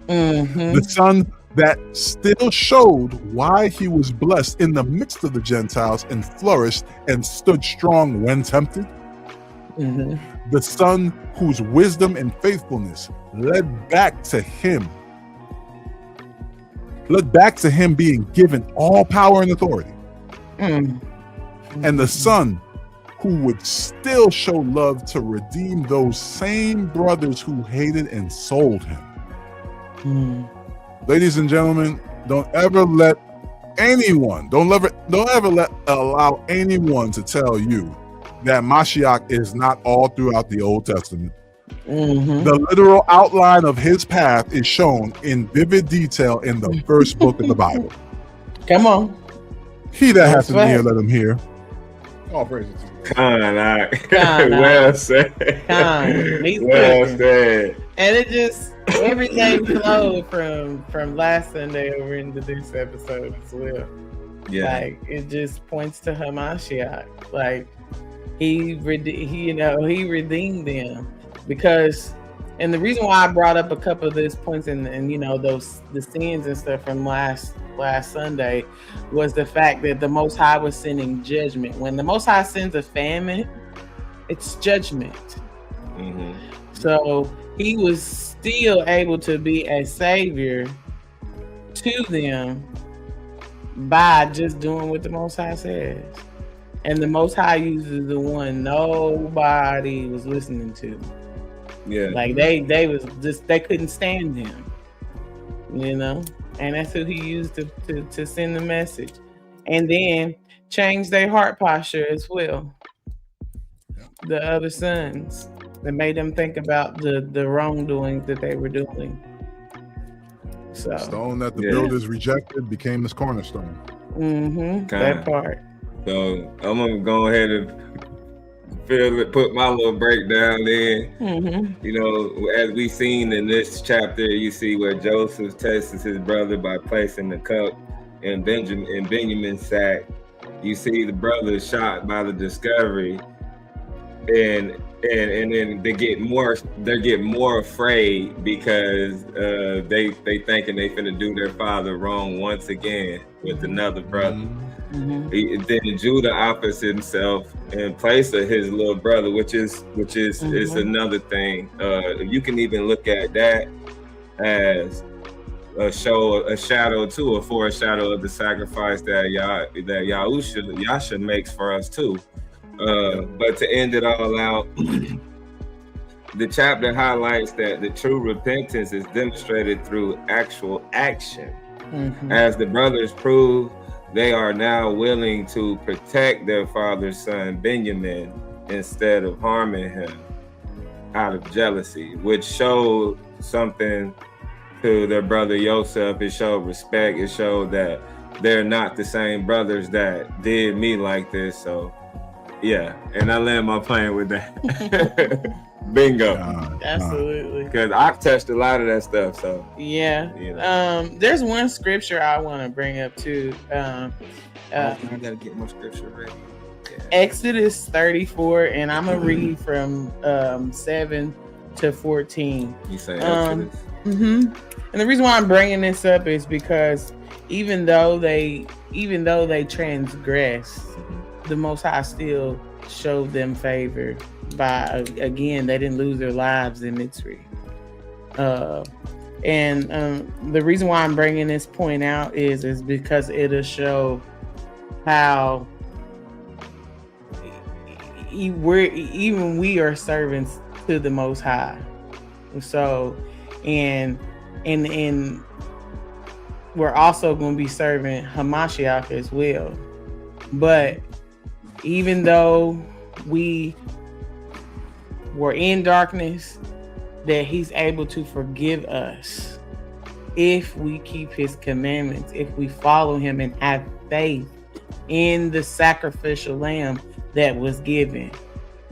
The son that still showed why he was blessed in the midst of the Gentiles and flourished and stood strong when tempted. The son whose wisdom and faithfulness led back to him being given all power and authority. And the son who would still show love to redeem those same brothers who hated and sold him. Ladies and gentlemen, don't ever allow anyone to tell you that Mashiach is not all throughout the Old Testament. The literal outline of his path is shown in vivid detail in the first book of the Bible. Come on. He that hath an ear, let him hear. All praises to you. Well said. Well said. And it just everything flowed from last Sunday over into this episode as well. Yeah, like it just points to Hamashiach. Like he redeemed them because, and the reason why I brought up a couple of those points and the sins and stuff from last Sunday was the fact that the Most High was sending judgment. When the Most High sends a famine, it's judgment. So he was still able to be a savior to them by just doing what the Most High says. And the Most High uses the one nobody was listening to. Yeah. Like they couldn't stand him. And that's who he used to send the message. And then change their heart posture as well. The other sons, that made them think about the wrongdoing that they were doing. So the stone that the builders rejected became this cornerstone. That part. So I'm gonna go ahead and put my little breakdown in. You know, as we seen in this chapter, you see where Joseph tests his brother by placing the cup in Benjamin's sack. You see the brothers shocked by the discovery, and then they get more afraid because they thinking they finna do their father wrong once again with another brother. Then Judah offers himself in place of his little brother, which is another thing. You can even look at that as a shadow too, a foreshadow of the sacrifice that Yahusha makes for us too. But to end it all out, the chapter highlights that the true repentance is demonstrated through actual action. As the brothers prove, they are now willing to protect their father's son Benjamin instead of harming him out of jealousy, which showed something to their brother Yoceph. It showed respect. It showed that they're not the same brothers that did me like this. So yeah, and I land my plane with that. Bingo. Absolutely. Because I've touched a lot of that stuff. So yeah. You know. There's one scripture I want to bring up too. I gotta get my scripture ready. Yeah. Exodus 34, and I'm gonna read from 7 to 14. You say Exodus? And the reason why I'm bringing this up is because even though they transgressed, the Most High still showed them favor by, again, they didn't lose their lives in Mitzri. And the reason why I'm bringing this point out is because it'll show how we are servants to the Most High. So, and we're also going to be serving Hamashiach as well. But even though we were in darkness, that he's able to forgive us if we keep his commandments, if we follow him and have faith in the sacrificial lamb that was given.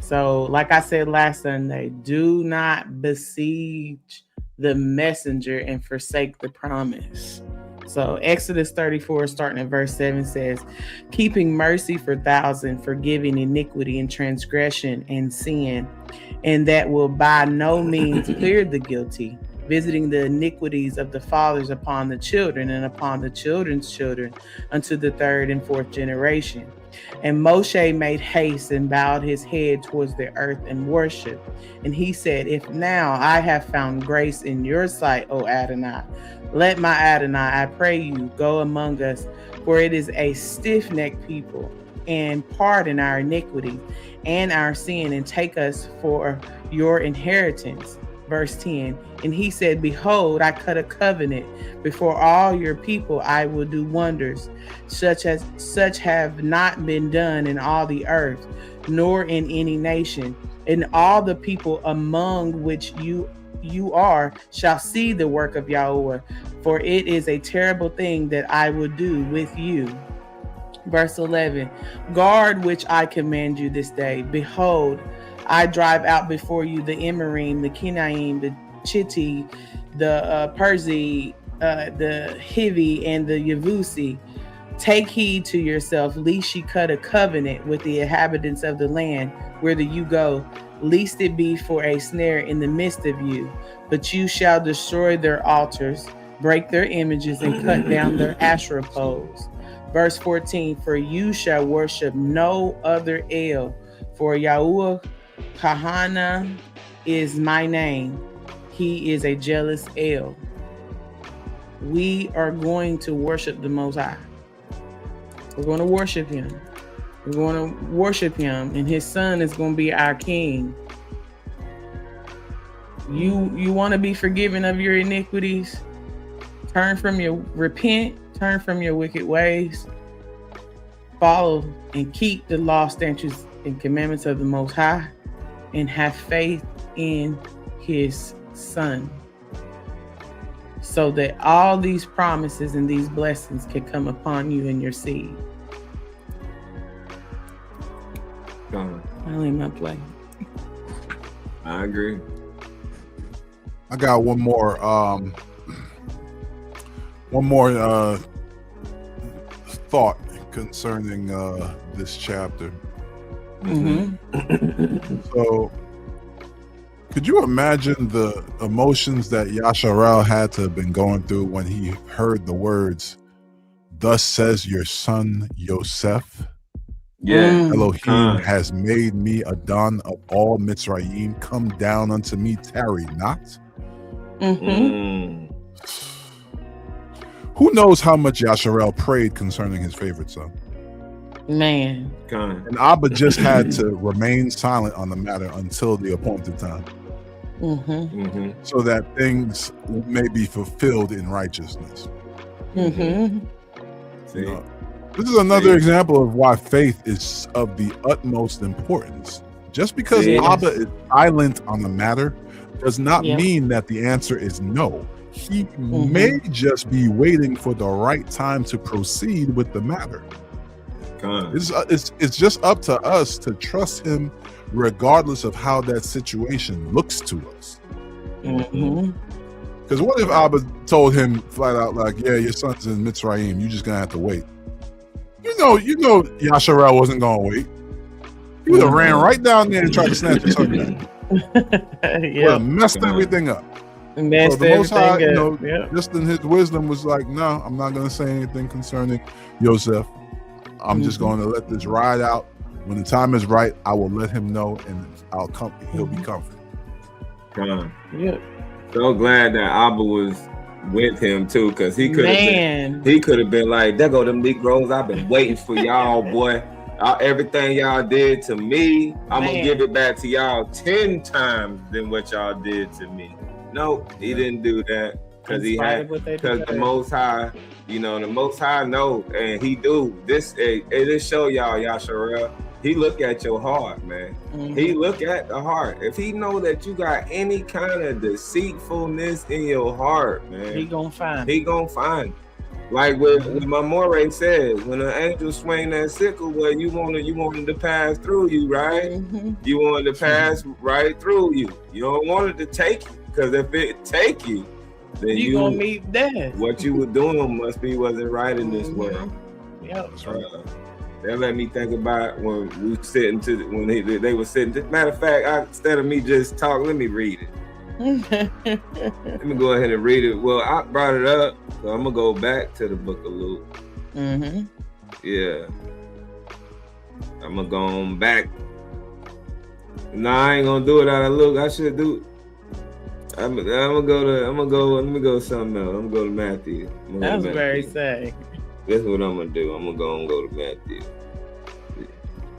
So like I said last Sunday, do not besiege the messenger and forsake the promise. So Exodus 34, starting at verse 7 says, keeping mercy for thousands, forgiving iniquity and transgression and sin, and that will by no means clear the guilty, visiting the iniquities of the fathers upon the children and upon the children's children unto the third and fourth generation. And Moshe made haste and bowed his head towards the earth and worshiped. And he said, if now I have found grace in your sight, O Adonai, let my Adonai, I pray you, go among us, for it is a stiff-necked people, and pardon our iniquity and our sin, and take us for your inheritance. Verse 10, and he said, behold, I cut a covenant before all your people. I will do wonders, such have not been done in all the earth, nor in any nation. And all the people among which you are shall see the work of Yahweh, for it is a terrible thing that I will do with you. Verse 11, guard which I command you this day. Behold, I drive out before you the Emerim, the Kenaim, the Chitti, the Perzi, the Hivi, and the Yevusi. Take heed to yourself, lest ye cut a covenant with the inhabitants of the land whither you go, lest it be for a snare in the midst of you. But you shall destroy their altars, break their images, and cut down their Asherah poles. Verse 14, for you shall worship no other El, for Yahuwah Kahana is my name. He is a jealous El. We are going to worship the Most High. We're going to worship him. We're going to worship him, and his son is going to be our king. You want to be forgiven of your iniquities? repent, turn from your wicked ways, follow and keep the law, statutes, and commandments of the Most High, and have faith in His Son, so that all these promises and these blessings can come upon you and your seed. I leave my play. I agree. I got one more thought concerning this chapter. So, could you imagine the emotions that Yasharel had to have been going through when he heard the words, "Thus says your son Yoceph"? Yeah. Elohim has made me a Adon of all Mitzrayim. Come down unto me, tarry not. Who knows how much Yasharel prayed concerning his favorite son? Man. And Abba just had to remain silent on the matter until the appointed time. So that things may be fulfilled in righteousness. This is another example of why faith is of the utmost importance. Just because Abba is silent on the matter does not mean that the answer is no. He may just be waiting for the right time to proceed with the matter. It's just up to us to trust him regardless of how that situation looks to us. Because what if Abba told him flat out, like, yeah, your son's in Mitzrayim, you're just gonna have to wait. You know Yasharel wasn't gonna wait. He would have ran right down there and tried to snatch his son back. Messed everything up. So the Most High, just in his wisdom, was like, no, I'm not gonna say anything concerning Yoceph. I'm just going to let this ride out. When the time is right, I will let him know, and he'll be comforted. So glad that Abba was with him too, because he could have been like, there go them Negroes. I've been waiting for y'all, boy. Everything y'all did to me, I'm gonna give it back to y'all 10 times than what y'all did to me. No, he didn't do that, because the Most High, the Most High know, and he do this. It show y'all, Yasharel. He look at your heart, man. He look at the heart. If he know that you got any kind of deceitfulness in your heart, man, he gonna find. Like what my Moray says, when an angel swing that sickle, well, you wanted to pass through you, right? You wanted to pass right through you. You don't want it to take you, because if it take you, then you gonna meet death. What you were doing wasn't right in this world. That let me think about when we sitting when they were sitting. Matter of fact, instead of me just talking, let me read it. Let me go ahead and read it. Well, I brought it up, so I'm gonna go back to the book of Luke. Yeah, I'm gonna go on back. No, I ain't gonna do it out of Luke. I should do. I'm gonna go. Let me go something else. I'm gonna go to Matthew. That was very sad. That's what I'm gonna do. I'm gonna go to Matthew.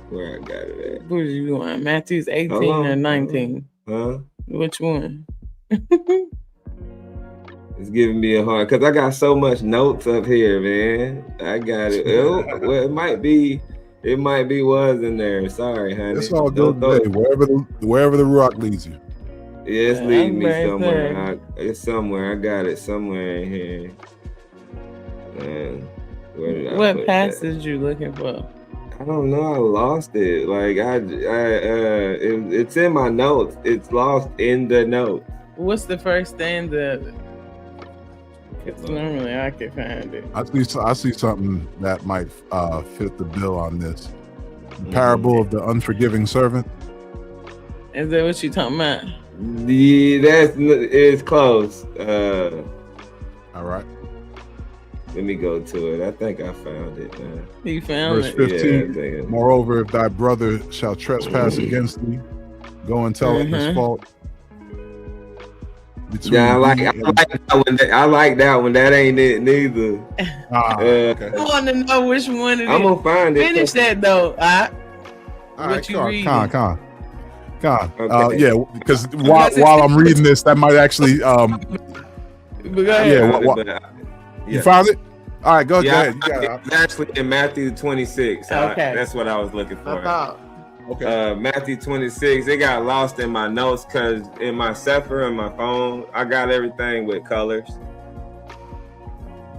Where I got it at? What are you doing? Matthew's 18 or 19? Huh? Which one? It's giving me a hard, because I got so much notes up here, man. I got it. Well, it might be was in there. Sorry, honey. It's all good. Wherever the rock leads you. Yeah, it's leading me somewhere. It's somewhere. I got it somewhere in here. Man, where did I what passage you looking for? I don't know. I lost it. Like it's in my notes. It's lost in the notes. What's the first stanza? Because normally I can find it. I see something that might fit the bill on this. The parable of the unforgiving servant. Is that what you talking about? Yeah, it's close. All right. Let me go to it. I think I found it, man. You found Verse 15. Yeah, Moreover, if thy brother shall trespass against thee, go and tell him his fault. Yeah, I like that one. That ain't it neither. Okay. I want to know which one it is. I'm gonna find it. Finish that though. All what you reading? Con. Yeah, because while I'm reading this, that might actually But go ahead. You found it? All right, go ahead. It's actually in Matthew 26. Okay. That's what I was looking for. Okay. Matthew 26. It got lost in my notes because in my Sefer and my phone, I got everything with colors.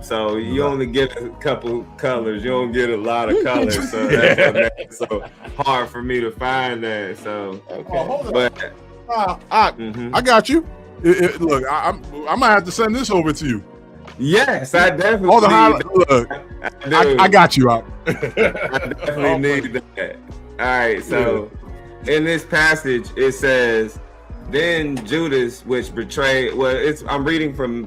So you only get a couple colors. You don't get a lot of colors. So that's what makes it so hard for me to find that. So, I got you. Look, I might have to send this over to you. Yes, I definitely all the look. I got you. I definitely need that. All right, so in this passage it says, "Then Judas, which betrayed." Well, I'm reading from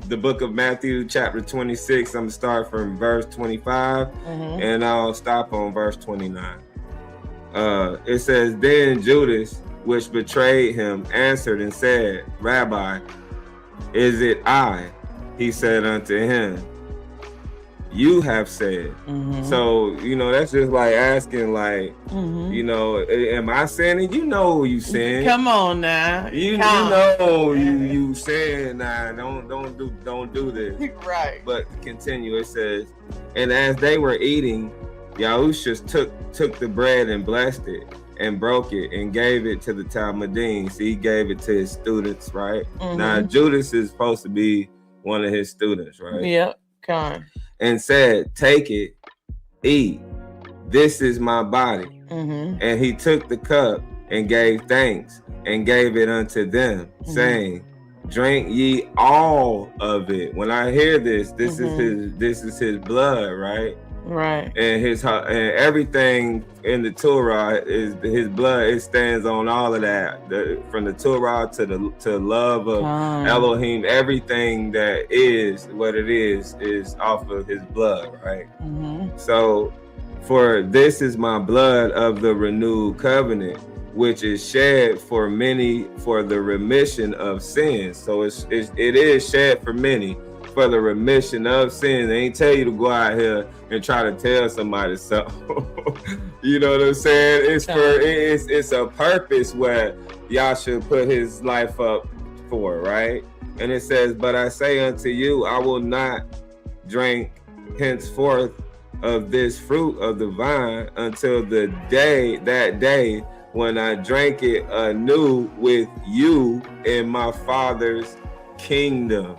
the book of Matthew, chapter 26. I'm gonna start from verse 25, and I'll stop on verse 29. It says, "Then Judas, which betrayed him, answered and said, Rabbi, is it I? He said unto him, you have said." So, that's just like asking, like, am I sinning? You know you sin. Come on now. You know you sin now. Don't do this. Right. But continue. It says, "And as they were eating, Yahushua took the bread and blessed it and broke it and gave it to the Talmudim." So he gave it to his students, right? Now Judas is supposed to be one of his students, right? Yep. Come. And said, "Take it, eat. This is my body." And he took the cup and gave thanks and gave it unto them, saying, "Drink ye all of it." When I hear this, this is his blood, right? Right. And and everything in the Torah is his blood. It stands on all of that, from the Torah to love of Elohim. Everything that is what it is off of his blood, right? So, "For this is my blood of the renewed covenant, which is shed for many for the remission of sins." So it is shed for many for the remission of sins. They ain't tell you to go out here and try to tell somebody something. You know what I'm saying? It's a purpose where Yahshua put his life up for, right? And it says, "But I say unto you, I will not drink henceforth of this fruit of the vine until that day when I drank it anew with you in my Father's kingdom."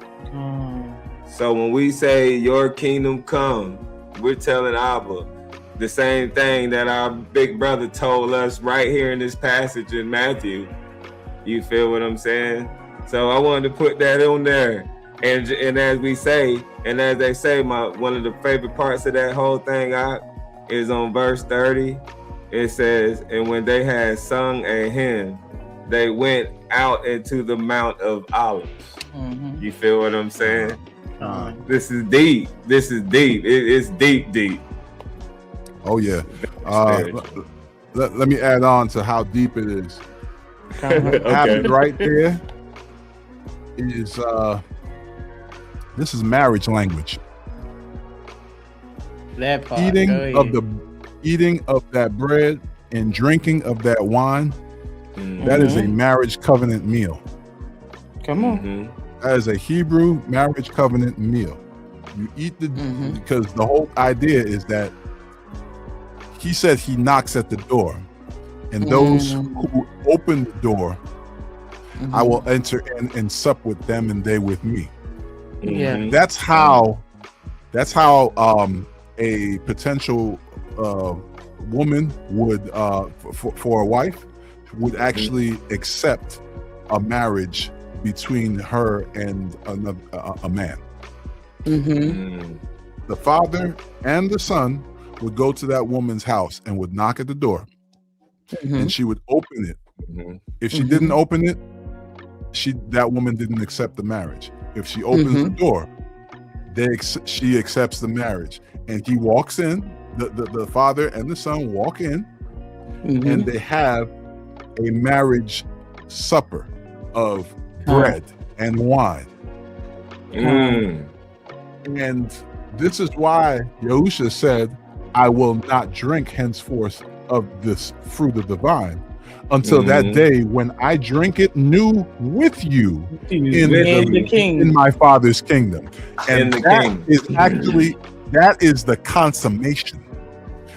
So when we say your kingdom come, we're telling Abba the same thing that our big brother told us right here in this passage in Matthew. You feel what I'm saying? So I wanted to put that on there. And as we say, and as they say, one of the favorite parts of that whole thing is on verse 30. It says, "And when they had sung a hymn, they went out into the Mount of Olives." You feel what I'm saying? This is deep. It's deep. Oh yeah. Let me add on to how deep it is. Happened right there is this is marriage language. That part. Eating of that bread and drinking of that wine, that is a marriage covenant meal. Come on. That is a Hebrew marriage covenant meal. You eat because the whole idea is that he said he knocks at the door, and those who open the door, I will enter in and sup with them and they with me. Yeah. That's how a potential woman would for a wife would actually accept a marriage between her and a man. The father and the son would go to that woman's house and would knock at the door, and she would open it. If she didn't open it, that woman didn't accept the marriage. If she opens the door, she accepts the marriage, and he walks in. The father and the son walk in, and they have a marriage supper of bread and wine. And this is why Yahushua said, "I will not drink henceforth of this fruit of the vine until that day when I drink it new with you in my Father's kingdom. And that is the consummation.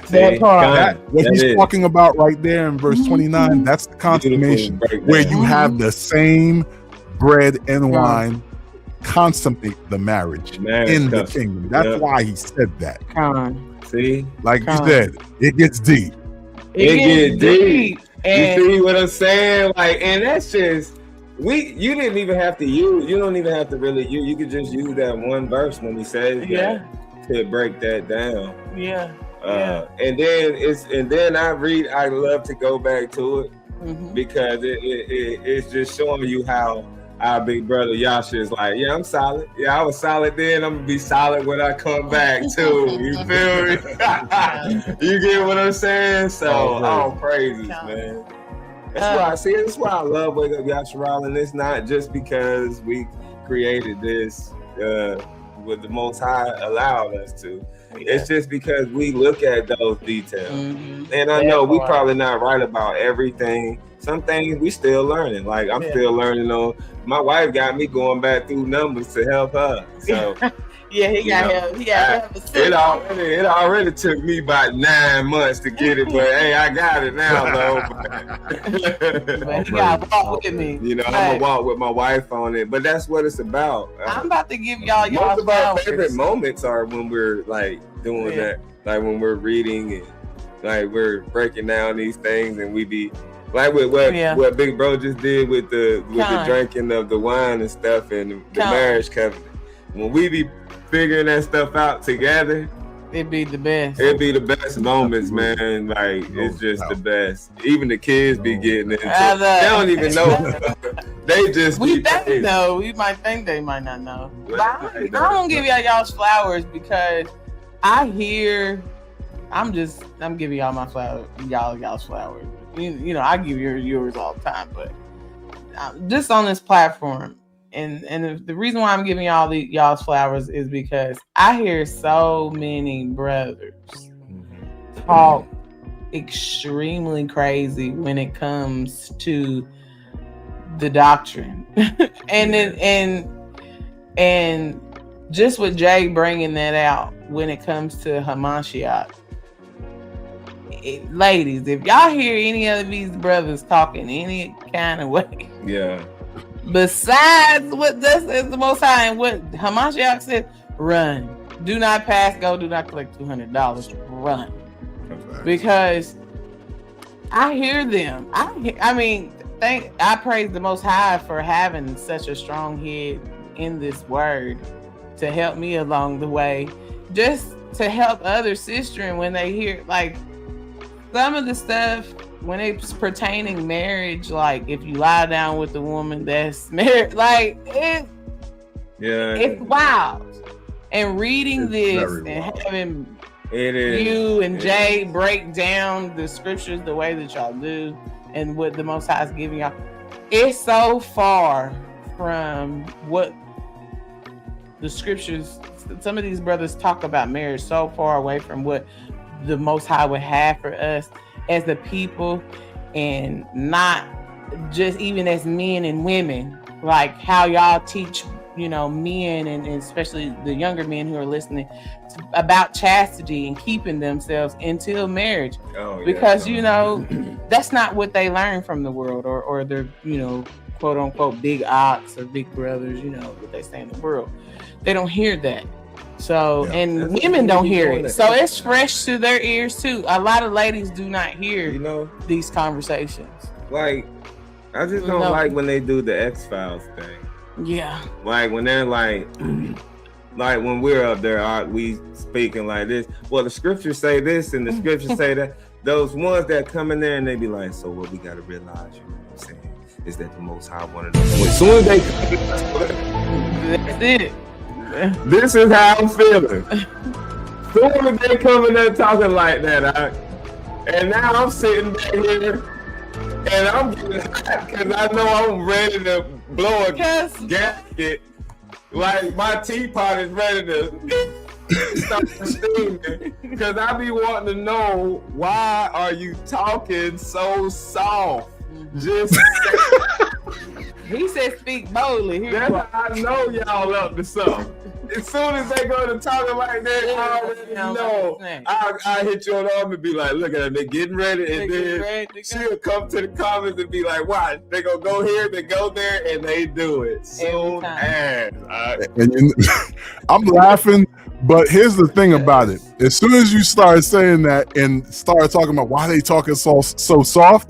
What he's talking about right there in verse 29, that's the consummation, where you have the same bread and wine consummate the marriage in the kingdom. That's why he said that. See, like you said, it gets deep. It gets deep. And you see what I'm saying? Like, and that's just you didn't even have to use. You don't even have to really use. You could just use that one verse when he says that to break that down. And then I love to go back to it because it's just showing you how our big brother Yasha is like, yeah, I'm solid. Yeah, I was solid then. I'm gonna be solid when I come back too. You feel me? You get what I'm saying? So, all praises, man. That's why I love Wake Up Yasharal, and it's not just because we created this with the Most High allowed us to. It's just because we look at those details. And I know we probably not right about everything. Some things we still learning. Like I'm still learning on. My wife got me going back through numbers to help her. So he got help. He got help. It already took me about 9 months to get it, but hey, I got it now though. But you gotta walk with me. You know, I'm gonna walk with my wife on it. But that's what it's about. I'm about to give y'all most of our favorite moments are when we're like doing that, like when we're reading and like we're breaking down these things, and we be like with what Big Bro just did with the drinking of the wine and stuff and the marriage covenant. When we be figuring that stuff out together, it'd be the best. It'd be the best moments, man. Like it's just the best. Even the kids be getting into it. They don't even know. They just we might think they might not know. But I'm gonna give y'all's flowers because I hear. I'm giving y'all my flowers, y'all's flowers. You know, I give yours all the time, but just on this platform, and the reason why I'm giving y'all's flowers is because I hear so many brothers talk extremely crazy when it comes to the doctrine, and just with Jay bringing that out when it comes to Hamashiach. Ladies, if y'all hear any of these brothers talking any kind of way, besides what this is the Most High and what Hamashiach said, run. Do not pass go. Do not collect $200. Run, because I hear them. I praise the Most High for having such a strong head in this word to help me along the way, just to help other sisters when they hear like. Some of the stuff when it's pertaining marriage, like if you lie down with a woman that's married, like it's wild. And reading this and having you and Jay break down the scriptures the way that y'all do and what the Most High is giving y'all, it's so far from what the scriptures. Some of these brothers talk about marriage so far away from what the Most High would have for us as a people, and not just even as men and women, like how y'all teach, men and especially the younger men who are listening about chastity and keeping themselves until marriage. Because that's not what they learn from the world or their quote unquote big ox or big brothers, what they say in the world. They don't hear that. So, and women don't hear it. So it's fresh to their ears too. A lot of ladies do not hear, these conversations. Like, I just don't like when they do the X-Files thing. Yeah. Like when they're like when we're up there, we speaking like this. Well, the scriptures say this and the scriptures say that. Those ones that come in there and they be like, so what we got to realize, you know what I'm saying, is that the Most High wanted us. As soon as they that's it. This is how I'm feeling. Soon as they coming there talking like that, and now I'm sitting back here and I'm getting hot because I know I'm ready to blow a gasket. Like my teapot is ready to. start steaming because I be wanting to know why are you talking so soft? Just he said speak boldly. That's how I know y'all up to something. As soon as they go to talking like that, I already know. I hit you on the arm and be like, look at them, they getting ready, and then she'll come to the comments and be like, watch, they gonna go here, they go there, and they do it soon as. And I'm laughing, but here's the thing about it. As soon as you start saying that and start talking about why they talking so soft,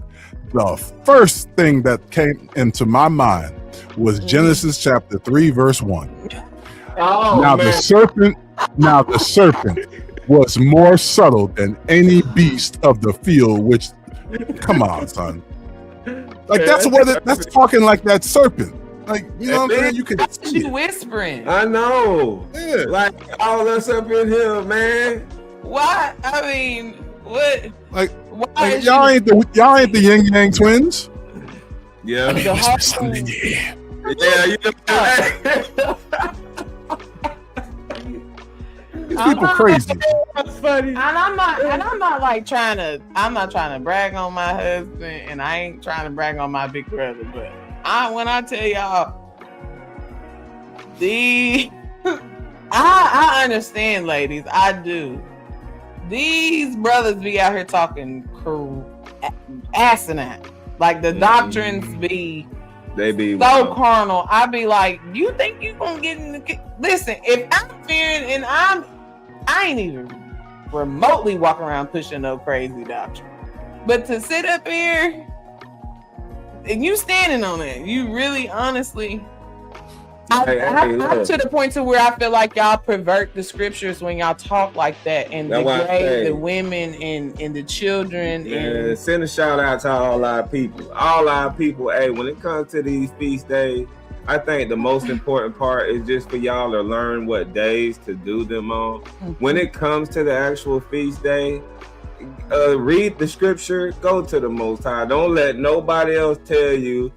the first thing that came into my mind was Genesis chapter 3, verse 1. Oh, now man. the serpent was more subtle than any beast of the field, which, come on, son. Like that's talking like that serpent. Like, you know what I'm saying? You can see you whispering. I know. Yeah. Like all us up in here, man. Why? I mean, what? Like y'all ain't the Yin Yang twins? Yeah. Something here. Yeah, you know. People crazy. That's funny. And I'm not like trying to brag on my husband, and I ain't trying to brag on my big brother, but when I tell y'all I understand, ladies, I do. These brothers be out here talking asinine. Like the doctrines be so carnal. I be like, you think you gonna get in the listen, if I'm fearing and I ain't even remotely walk around pushing no crazy doctrine. But to sit up here and you standing on it, you really honestly I'm to the point to where I feel like y'all pervert the scriptures when y'all talk like that and degrade the women and the children. And send a shout out to all our people. All our people, hey, when it comes to these feast days, I think the most important part is just for y'all to learn what days to do them on. When it comes to the actual feast day, read the scripture, go to the Most High. Don't let nobody else tell you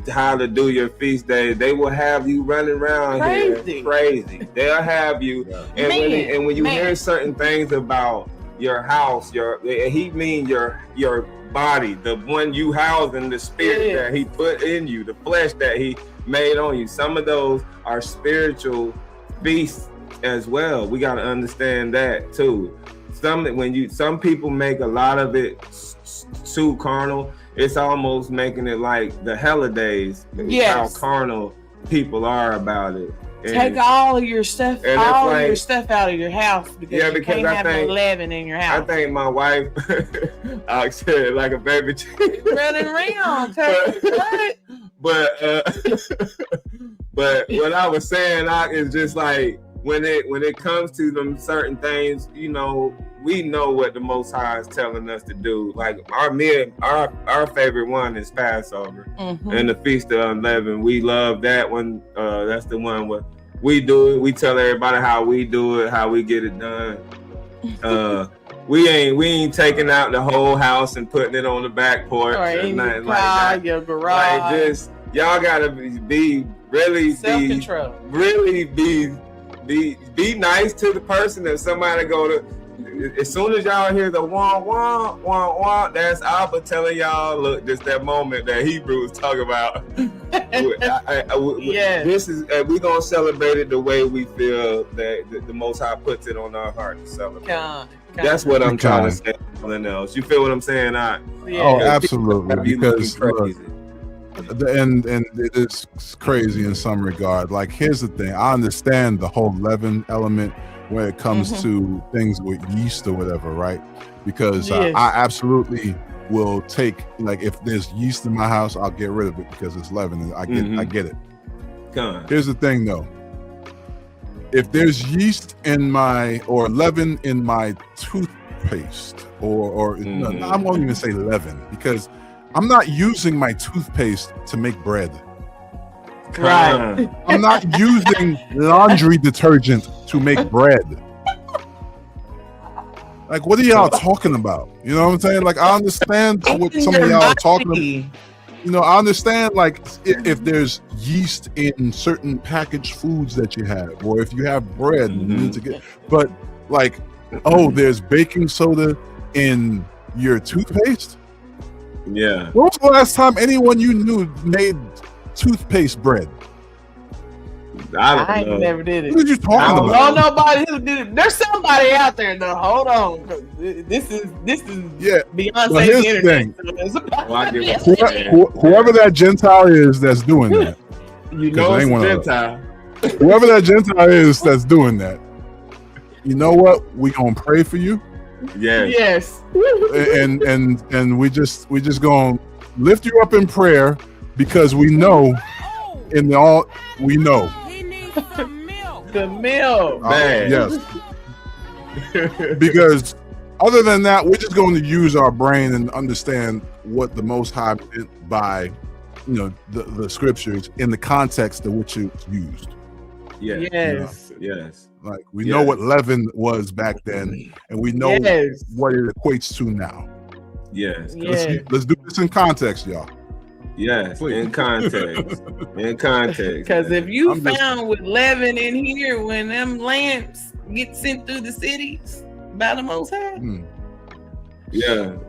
how to do your feast day. They will have you running around here crazy. They'll have you. And when you hear certain things about your house, he mean your body, the one you house, and the spirit that he put in you, the flesh that he made on you. Some of those are spiritual feasts as well. We got to understand that too. Some people make a lot of it too carnal. It's almost making it like the holidays. How carnal people are about it. And take all of your stuff, your stuff out of your house because you can't have 11 in your house. I think my wife, I said like a baby running around. But what I was saying is just like when it comes to them certain things, you know, we know what the Most High is telling us to do. Like our favorite one is Passover and the Feast of Unleavened. We love that one. That's the one where we do it. We tell everybody how we do it, how we get it done. We ain't taking out the whole house and putting it on the back porch or nothing like that. Your garage. Like just y'all gotta be really self-control. Really be nice to the person. If somebody go to, as soon as y'all hear the wah wah wah wah, that's Abba telling y'all, look, just that moment that Hebrew was talking about. This is we gonna celebrate it the way we feel that the Most High puts it on our heart to celebrate. That's what I'm trying to say. Nothing else. You feel what I'm saying? Oh, absolutely. Because and it is crazy in some regard. Like, here's the thing. I understand the whole leaven element when it comes to things with yeast or whatever, right? Because I absolutely will take, like, if there's yeast in my house, I'll get rid of it because it's leaven. I get it. Here's the thing, though. If there's yeast in or leaven in my toothpaste, no, I won't even say leaven because I'm not using my toothpaste to make bread. Right. I'm not using laundry detergent to make bread. Like, what are y'all talking about? You know what I'm saying? Like, I understand what some of y'all are talking about. I understand like if there's yeast in certain packaged foods that you have, or if you have bread, you need to get. But like, there's baking soda in your toothpaste. Yeah. When was the last time anyone you knew made toothpaste bread? I don't know. Never did it. What are you talking about? No, nobody who did it. There's somebody out there though. Hold on. This is Beyonce's internet. Whoever that Gentile is that's doing that. You know it's a Gentile. Whoever that Gentile is that's doing that. You know what? We gonna pray for you. Yes. And we just gonna lift you up in prayer because we know we know. The milk. Man. Yes. Because other than that, we're just going to use our brain and understand what the Most High meant by, the scriptures in the context in which it's used. Yes. Yes. Like we know what leaven was back then, and we know what it equates to now. Yes. Let's do this in context, y'all. Yes, in context. In context. Because if you found with leaven in here when them lamps get sent through the cities by the Most High,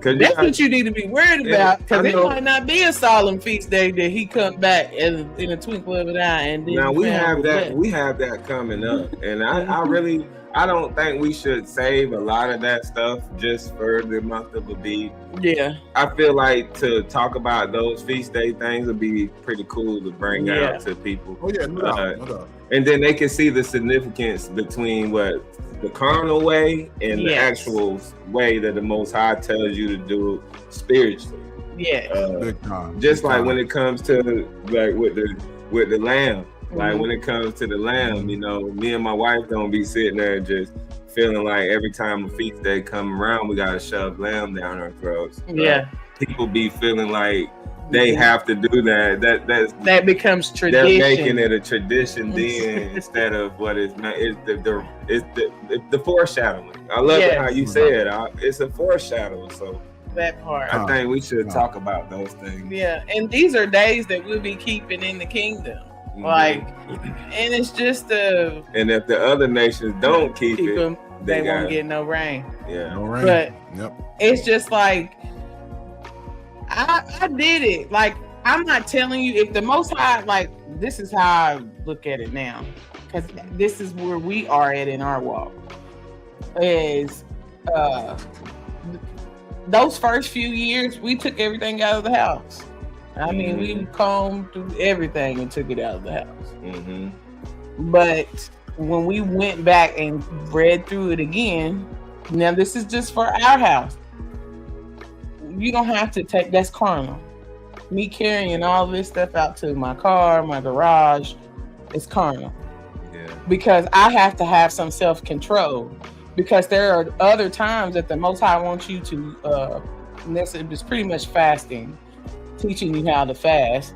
that's what you need to be worried about. Because it might not be a solemn feast day that he come back in a twinkle of an eye. And then now we have that. We have that coming up, and I don't think we should save a lot of that stuff just for the month of Abib. Yeah. I feel like to talk about those feast day things would be pretty cool to bring out to people. Oh yeah, no doubt. And then they can see the significance between what the carnal way and the actual way that the Most High tells you to do it spiritually. Yeah. Big time. Just like when it comes to like with the lamb. Like when it comes to the lamb, me and my wife don't be sitting there just feeling like every time a feast day come around, we gotta shove lamb down our throats. Yeah. People be feeling like they have to do that. That becomes tradition. They're making it a tradition then instead of what it's not. It's the foreshadowing. I love it how you said it's a foreshadowing. So that part. I think we should talk about those things. Yeah, and these are days that we'll be keeping in the kingdom. And it's just and if the other nations don't keep it, them, they won't get no rain. Yeah, no rain. But it's just like I did it. Like I'm not telling you if the Most High, like this is how I look at it now, because this is where we are at in our walk. Is those first few years we took everything out of the house. I mean, we combed through everything and took it out of the house. But when we went back and read through it again, now this is just for our house. You don't have to take, that's carnal. Me carrying all this stuff out to my car, my garage, it's carnal. Yeah. Because I have to have some self-control. Because there are other times that the Most High wants you to, it's pretty much fasting. Teaching you how to fast.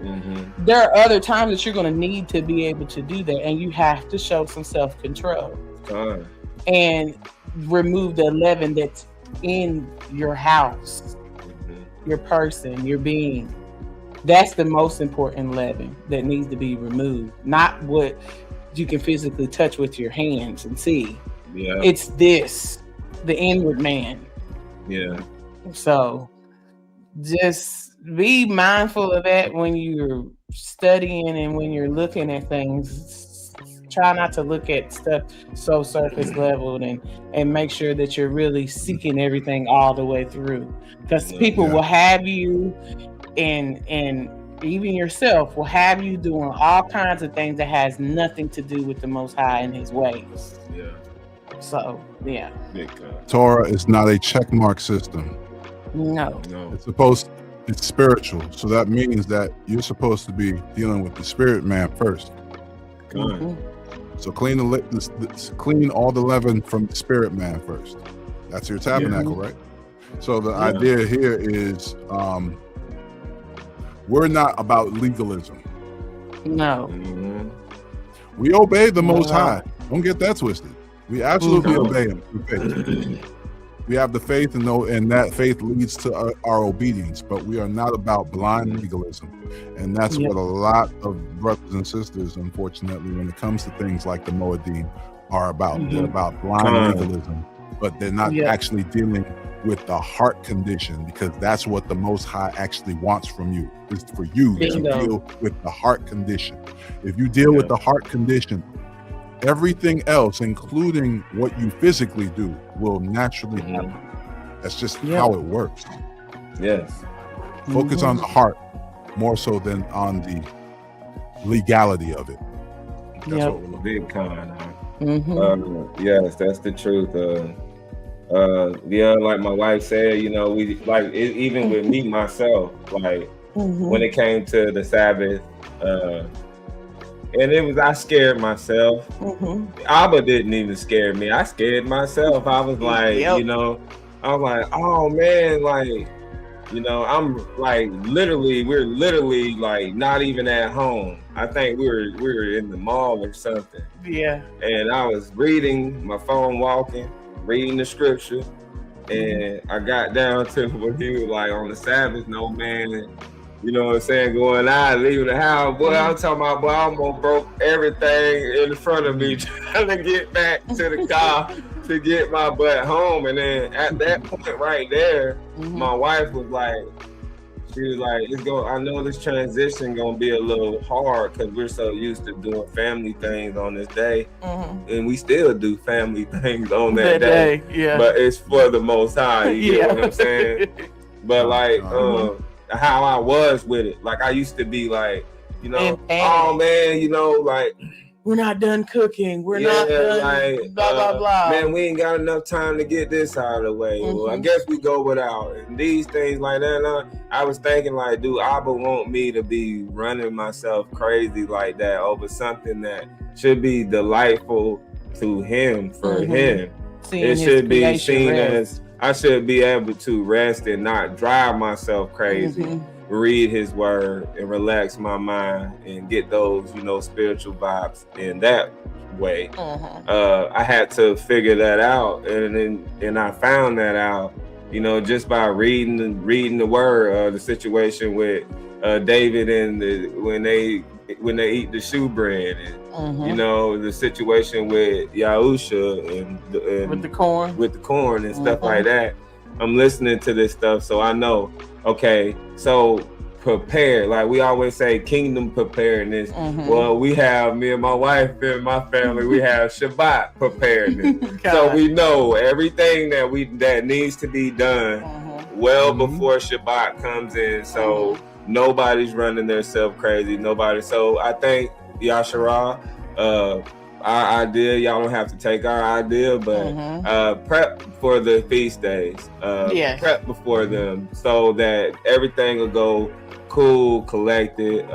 There are other times that you're going to need to be able to do that, and you have to show some self-control and remove the leaven that's in your house, your person, your being. That's the most important leaven that needs to be removed, not what you can physically touch with your hands and see. It's this, the inward man. So just be mindful of that when you're studying and when you're looking at things. Try not to look at stuff so surface level and make sure that you're really seeking everything all the way through. Because people will have you and even yourself will have you doing all kinds of things that has nothing to do with the Most High and his ways. So Torah is not a checkmark system. No. It's spiritual, so that means that you're supposed to be dealing with the spirit man first. So clean clean all the leaven from the spirit man first. That's your tabernacle, right? So the idea here is we're not about legalism. No. We obey the Most High. Don't get that twisted. We absolutely obey him. We have the faith, and that faith leads to our obedience. But we are not about blind legalism, and that's what a lot of brothers and sisters, unfortunately, when it comes to things like the Moedim, are about. They're about blind legalism, but they're not actually dealing with the heart condition, because that's what the Most High actually wants from you, is for you to deal with the heart condition. If you deal with the heart condition, everything else, including what you physically do, will naturally happen. That's just how it works. Yes. Focus on the heart more so than on the legality of it. That's what we're looking big con. Yes, that's the truth. Like my wife said, you know, we like it, even with me myself, like when it came to the Sabbath, and it was, I scared myself. Abba didn't even scare me. I scared myself. I was like, you know, I was like, oh man, like, you know, I'm like we're literally like not even at home. I think we were in the mall or something. Yeah. And I was reading my phone, reading the scripture, and I got down to when he was like, on the Sabbath, no man, you know what I'm saying, going out, leaving the house. Boy, I'm talking about, boy, I'm gonna broke everything in front of me trying to get back to the car to get my butt home. And then at that point right there, my wife was like, she was like, I know this transition gonna be a little hard because we're so used to doing family things on this day, and we still do family things on that day. But it's for the Most High. You get what I'm saying? But like, how I was with it, like I used to be like, you know, oh man, you know, like, we're not done cooking. We're not done, like, blah, blah, blah. Man, we ain't got enough time to get this out of the way. Well, I guess we go without it. And these things like that. I was thinking, like, do Abba want me to be running myself crazy like that over something that should be delightful to him, for him? It should be seen as, I should be able to rest and not drive myself crazy. Read his word and relax my mind and get those, you know, spiritual vibes in that way. I had to figure that out, and I found that out, you know, just by reading the word. The situation with David and when they eat the shoe bread, and you know, the situation with Yahusha and with the corn and stuff like that. I'm listening to this stuff, so I know. Okay, so prepare. Like we always say, kingdom preparedness. Well, we have, me and my wife and my family, we have Shabbat preparedness. So we know everything that needs to be done well before Shabbat comes in. So nobody's running themselves crazy. Nobody. So I think Yasharah, our idea, y'all don't have to take our idea, but prep for the feast days. Prep before them so that everything will go cool, collected.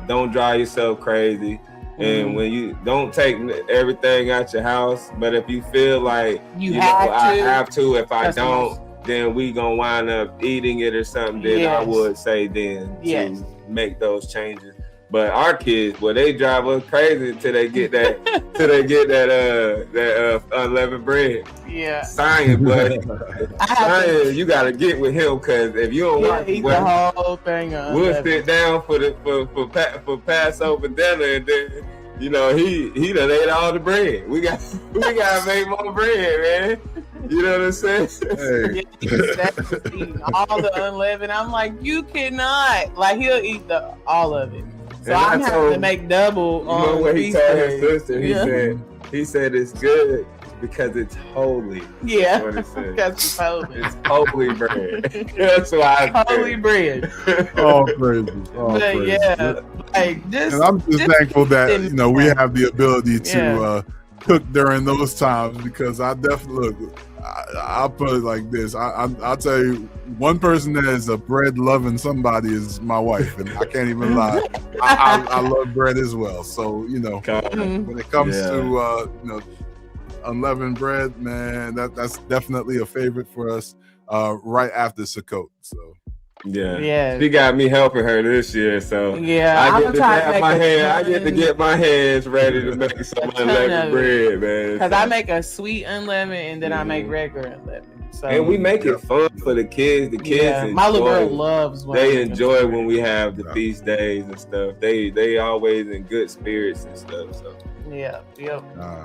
Don't drive yourself crazy. And when you don't take everything out your house, but if you feel like I have to, if I don't, then we gonna wind up eating it or something, then I would say then to make those changes. But our kids, well, they drive us crazy until they get that, that unleavened bread. Science, buddy. Science, you gotta get with him, because if you don't want eat the whole thing, we'll sit down for Passover dinner, and then, you know, he done ate all the bread. We gotta make more bread, man. You know what I'm saying? Eating all the unleavened. I'm like, you cannot. Like, he'll eat all of it. So I'm having to make double. You know what he told his sister? He said it's good because it's holy. Yeah, that's what because it's holy. It's holy bread. That's why I holy bread. All crazy. All crazy. Yeah, like just. And I'm just thankful that, you know, we have the ability to cook during those times, because I definitely look. I'll put it like this. I'll tell you, one person that is a bread loving somebody is my wife, and I can't even lie. I love bread as well. So, you know, when it comes to you know, unleavened bread, man, that's definitely a favorite for us. Right after Sukkot. So. She got me helping her this year, so I get to have my hand. I get to get my hands ready to make some unleavened bread, man. Because I make a sweet unleavened, and then I make regular unleavened. So, and we make it fun for the kids. The kids, my little girl loves. They enjoy when we have the feast days and stuff. They always in good spirits and stuff. So yep.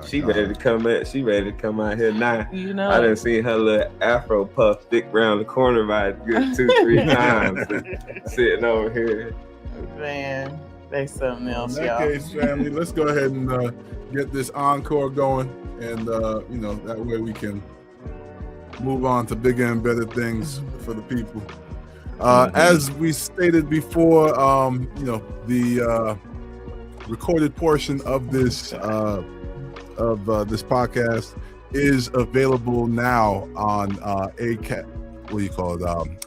She ready to come out. She ready to come out here now. You know, I done seen her little afro puff stick around the corner by a good 2-3 times, sitting over here. Man, they something else, In that case, family, let's go ahead and get this encore going, and that way we can move on to bigger and better things for the people. As we stated before, the recorded portion of this podcast is available now on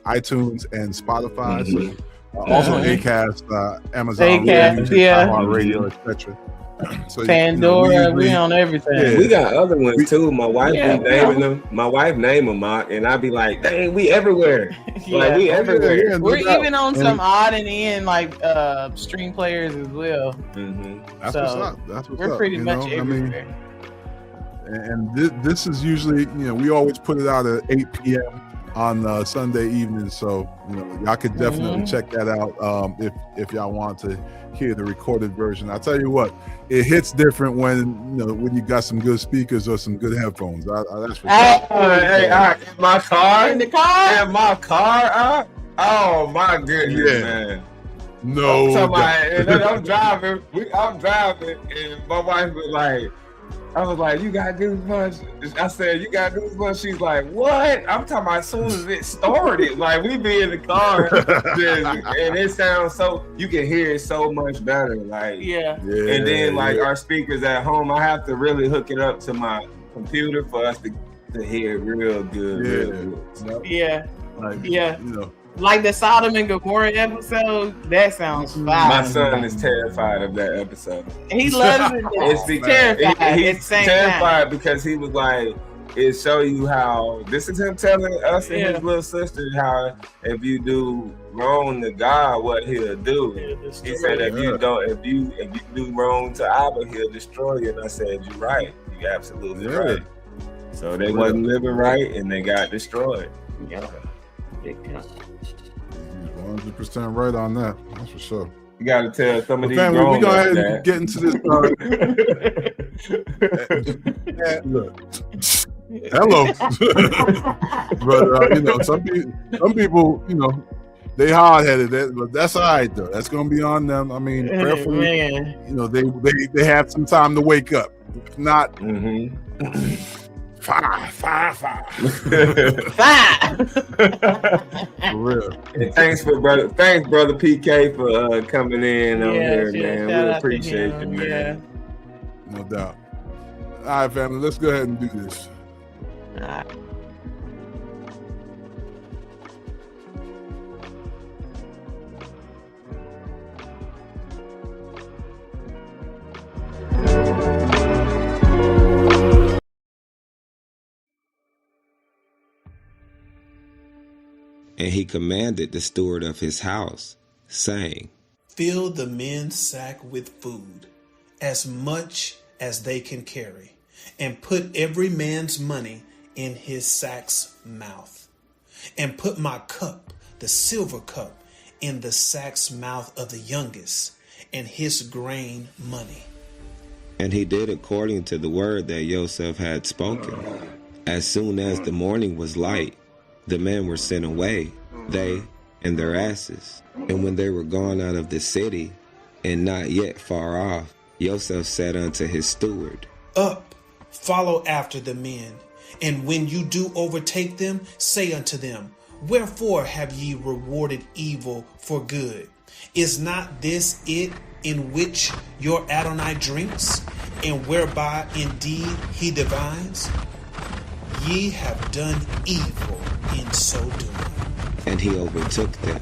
iTunes and Spotify. So, also Acast, Amazon, Radio, etc. So, Pandora, we on everything. Yeah. We got other ones too. My wife be naming them. My wife name them, and I be like, "Dang, we everywhere! Like we everywhere." Yeah, we're even on some odd and end stream players as well. That's so what's up. That's what's we're up. pretty much everywhere. And this is usually, we always put it out at 8 p.m. on Sunday evening, so y'all could definitely check that out if y'all want to hear the recorded version. I tell you what, it hits different when you got some good speakers or some good headphones. That's for sure. In my car, in my car. Oh my goodness, man! No, and then I'm driving, and my wife was like. I was like, you got goosebumps? I said, you got goosebumps? She's like, what? I'm talking about as soon as it started. Like, we be in the car, and it sounds so, you can hear it so much better. Like, and then, our speakers at home, I have to really hook it up to my computer for us to hear it real good. Like the Sodom and Gomorrah episode, that sounds fire. My son is terrified of that episode. He loves it. He's terrified. He's terrified because he was like, it show you how, this is him telling us and his little sister how if you do wrong to God, what he'll do. He said if you do wrong to Abba, he'll destroy you. And I said, you're right. You're absolutely right. So they wasn't living right and they got destroyed. Yeah. 100% right on that. That's for sure. You got to tell some of these family, we go ahead and get into this. Look. Hello. But some people, they hard-headed, but that's all right though. That's gonna be on them. I mean, prayerfully, they have some time to wake up. If not, Five. For real. And thanks, brother PK, for coming in on here, man. We appreciate you, man. No doubt. All right, family, let's go ahead and do this. All right. And he commanded the steward of his house, saying, fill the men's sack with food, as much as they can carry, and put every man's money in his sack's mouth. And put my cup, the silver cup, in the sack's mouth of the youngest, and his grain money. And he did according to the word that Yoceph had spoken. As soon as the morning was light, the men were sent away, they and their asses. And when they were gone out of the city, and not yet far off, Yoceph said unto his steward, up, follow after the men, and when you do overtake them, say unto them, wherefore have ye rewarded evil for good? Is not this it in which your Adonai drinks, and whereby indeed he divines? Ye have done evil in so doing. And he overtook them,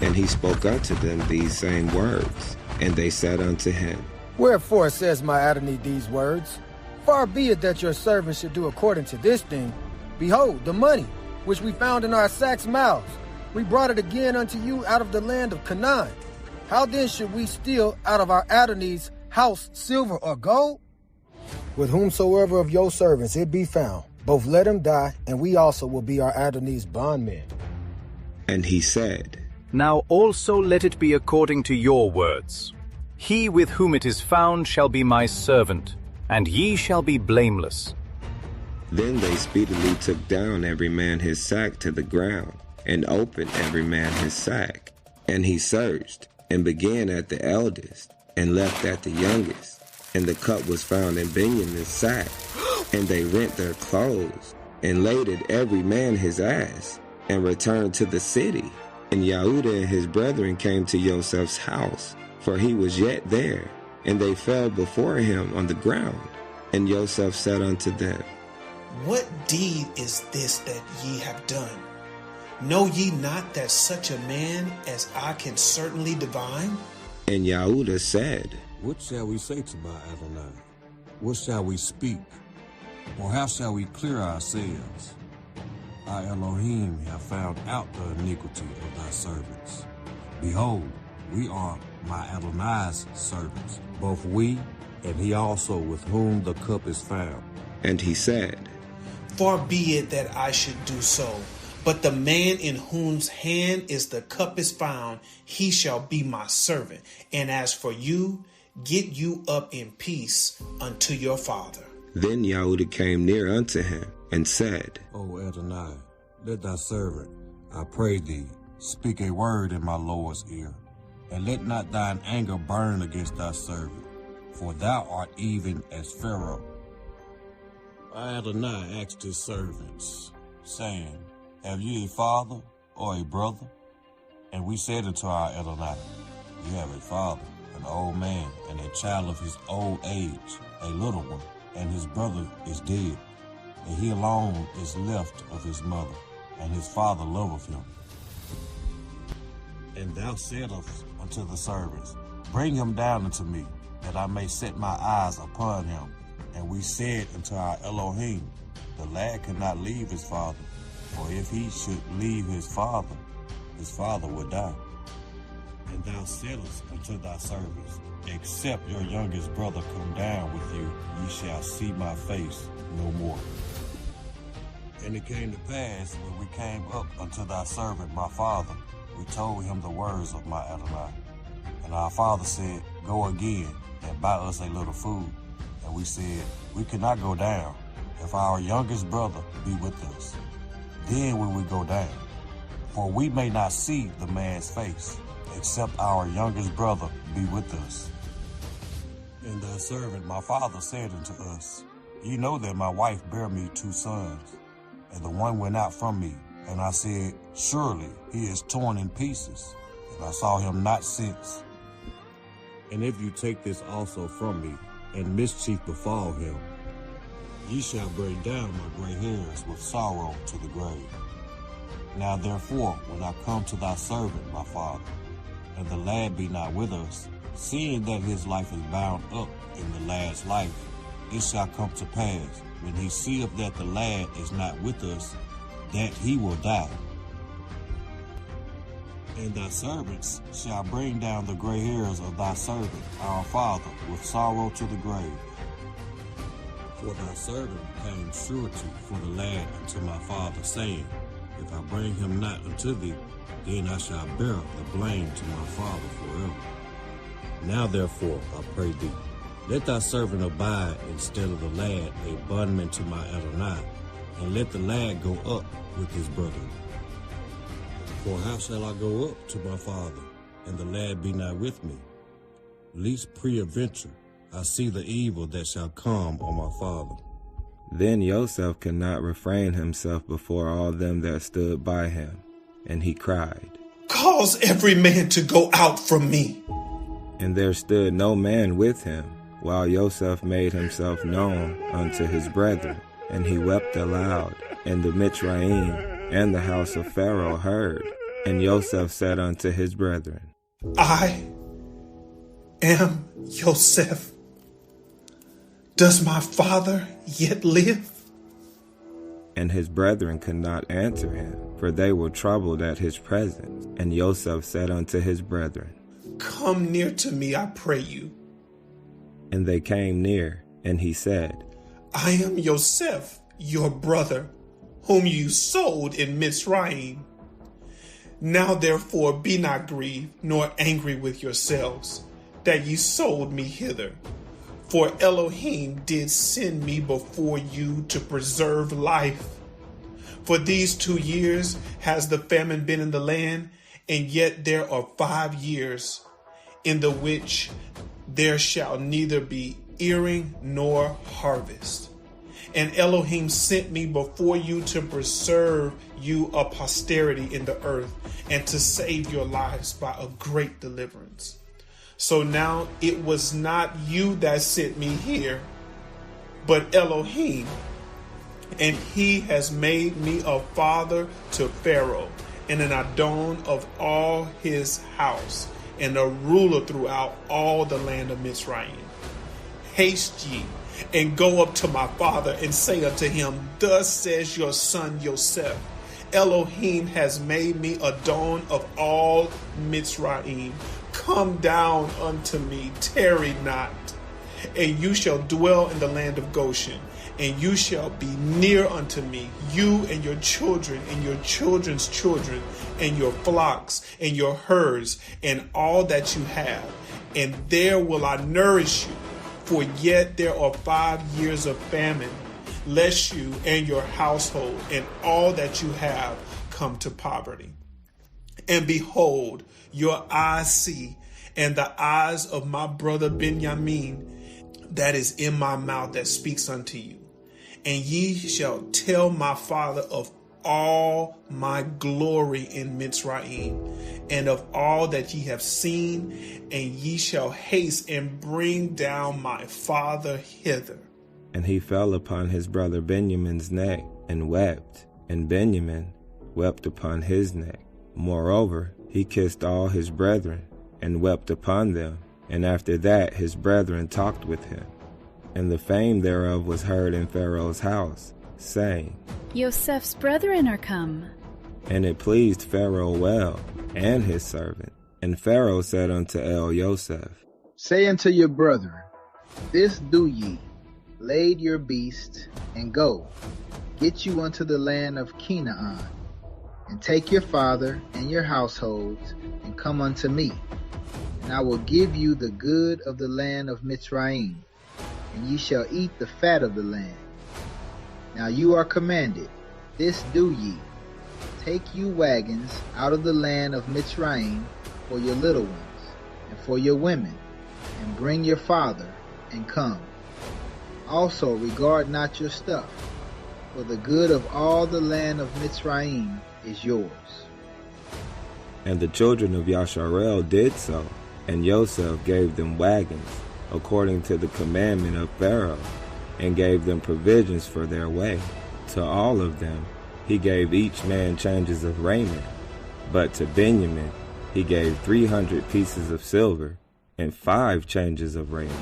and he spoke unto them these same words. And they said unto him, wherefore says my Adonai these words? Far be it that your servants should do according to this thing. Behold, the money, which we found in our sacks' mouths, we brought it again unto you out of the land of Canaan. How then should we steal out of our Adonai's house silver or gold? With whomsoever of your servants it be found, Both let him die, and we also will be our Adonai's bondmen. And he said, Now also let it be according to your words. He with whom it is found shall be my servant, and ye shall be blameless. Then they speedily took down every man his sack to the ground, and opened every man his sack. And he searched, and began at the eldest, and left at the youngest. And the cup was found in Benjamin's sack. And they rent their clothes, and laded every man his ass, and returned to the city. And Yehuda and his brethren came to Yoceph's house, for he was yet there. And they fell before him on the ground. And Yoceph said unto them, What deed is this that ye have done? Know ye not that such a man as I can certainly divine? And Yehuda said, What shall we say to my Adonai? What shall we speak? Or how shall we clear ourselves? Our Elohim have found out the iniquity of thy servants. Behold, we are my Adonai's servants, both we and he also with whom the cup is found. And he said, Far be it that I should do so, but the man in whose hand is the cup is found, he shall be my servant. And as for you, get you up in peace unto your father. Then Yehuda came near unto him, and said, O Adonai, let thy servant, I pray thee, speak a word in my Lord's ear, and let not thine anger burn against thy servant, for thou art even as Pharaoh. Adonai asked his servants, saying, Have ye a father or a brother? And we said unto our Adonai, We have a father, an old man, and a child of his old age, a little one, and his brother is dead, and he alone is left of his mother, and his father loveth him. And thou saidst unto the servants, Bring him down unto me, that I may set my eyes upon him. And we said unto our Elohim, The lad cannot leave his father, for if he should leave his father would die. And thou saidst unto thy servants, Except your youngest brother come down with you, ye shall see my face no more. And it came to pass, when we came up unto thy servant my father, we told him the words of my Adonai. And our father said, Go again, and buy us a little food. And we said, We cannot go down, if our youngest brother be with us. Then will we go down, for we may not see the man's face, except our youngest brother be with us. And thy servant my father said unto us, Ye know that my wife bare me 2 sons, and the one went out from me. And I said, Surely he is torn in pieces, and I saw him not since. And if you take this also from me, and mischief befall him, ye shall bring down my gray hairs with sorrow to the grave. Now therefore, when I come to thy servant my father, and the lad be not with us, seeing that his life is bound up in the lad's life, it shall come to pass, when he seeth that the lad is not with us, that he will die. And thy servants shall bring down the gray hairs of thy servant, our father, with sorrow to the grave. For thy servant became surety for the lad unto my father, saying, If I bring him not unto thee, then I shall bear the blame to my father forever. Now therefore, I pray thee, let thy servant abide instead of the lad a bondman to my Adonai, and let the lad go up with his brethren. For how shall I go up to my father, and the lad be not with me? Least peradventure I see the evil that shall come on my father. Then Yoceph could not refrain himself before all them that stood by him, and he cried, Cause every man to go out from me. And there stood no man with him, while Yoceph made himself known unto his brethren, and he wept aloud. And the Mitzrayim and the house of Pharaoh heard. And Yoceph said unto his brethren, I am Yoceph. Does my father yet live? And his brethren could not answer him, for they were troubled at his presence. And Yoceph said unto his brethren, Come near to me, I pray you. And they came near, and he said, I am Yoceph, your brother, whom you sold in Mitzrayim. Now therefore be not grieved, nor angry with yourselves, that ye sold me hither. For Elohim did send me before you to preserve life. For these 2 years has the famine been in the land, and yet there are 5 years in the which there shall neither be earing nor harvest. And Elohim sent me before you to preserve you a posterity in the earth, and to save your lives by a great deliverance. So now it was not you that sent me here, but Elohim, and he has made me a father to Pharaoh, and an Adon of all his house, and a ruler throughout all the land of Mitzrayim. Haste ye, and go up to my father, and say unto him, Thus says your son Yoceph, Elohim has made me Adon of all Mitzrayim. Come down unto me, tarry not, and you shall dwell in the land of Goshen, and you shall be near unto me, you and your children and your children's children, and your flocks and your herds, and all that you have. And there will I nourish you, for yet there are 5 years of famine, lest you and your household and all that you have come to poverty. And behold, your eyes see, and the eyes of my brother Benjamin that is in my mouth that speaks unto you. And ye shall tell my father of all my glory in Mitzrayim, and of all that ye have seen, and ye shall haste and bring down my father hither. And he fell upon his brother Benjamin's neck and wept, and Benjamin wept upon his neck. Moreover, he kissed all his brethren, and wept upon them. And after that his brethren talked with him. And the fame thereof was heard in Pharaoh's house, saying, Yoceph's brethren are come. And it pleased Pharaoh well, and his servant. And Pharaoh said unto Yoceph, Say unto your brethren, This do ye, lade your beast, and go, get you unto the land of Canaan, and take your father and your households, and come unto me. And I will give you the good of the land of Mitzrayim, and ye shall eat the fat of the land. Now you are commanded, this do ye, take you wagons out of the land of Mitzrayim for your little ones, and for your women, and bring your father, and come. Also regard not your stuff, for the good of all the land of Mitzrayim is yours. And the children of Yasharel did so, and Yoceph gave them wagons, according to the commandment of Pharaoh, and gave them provisions for their way. To all of them he gave each man changes of raiment, but to Benjamin he gave 300 pieces of silver, and 5 changes of raiment.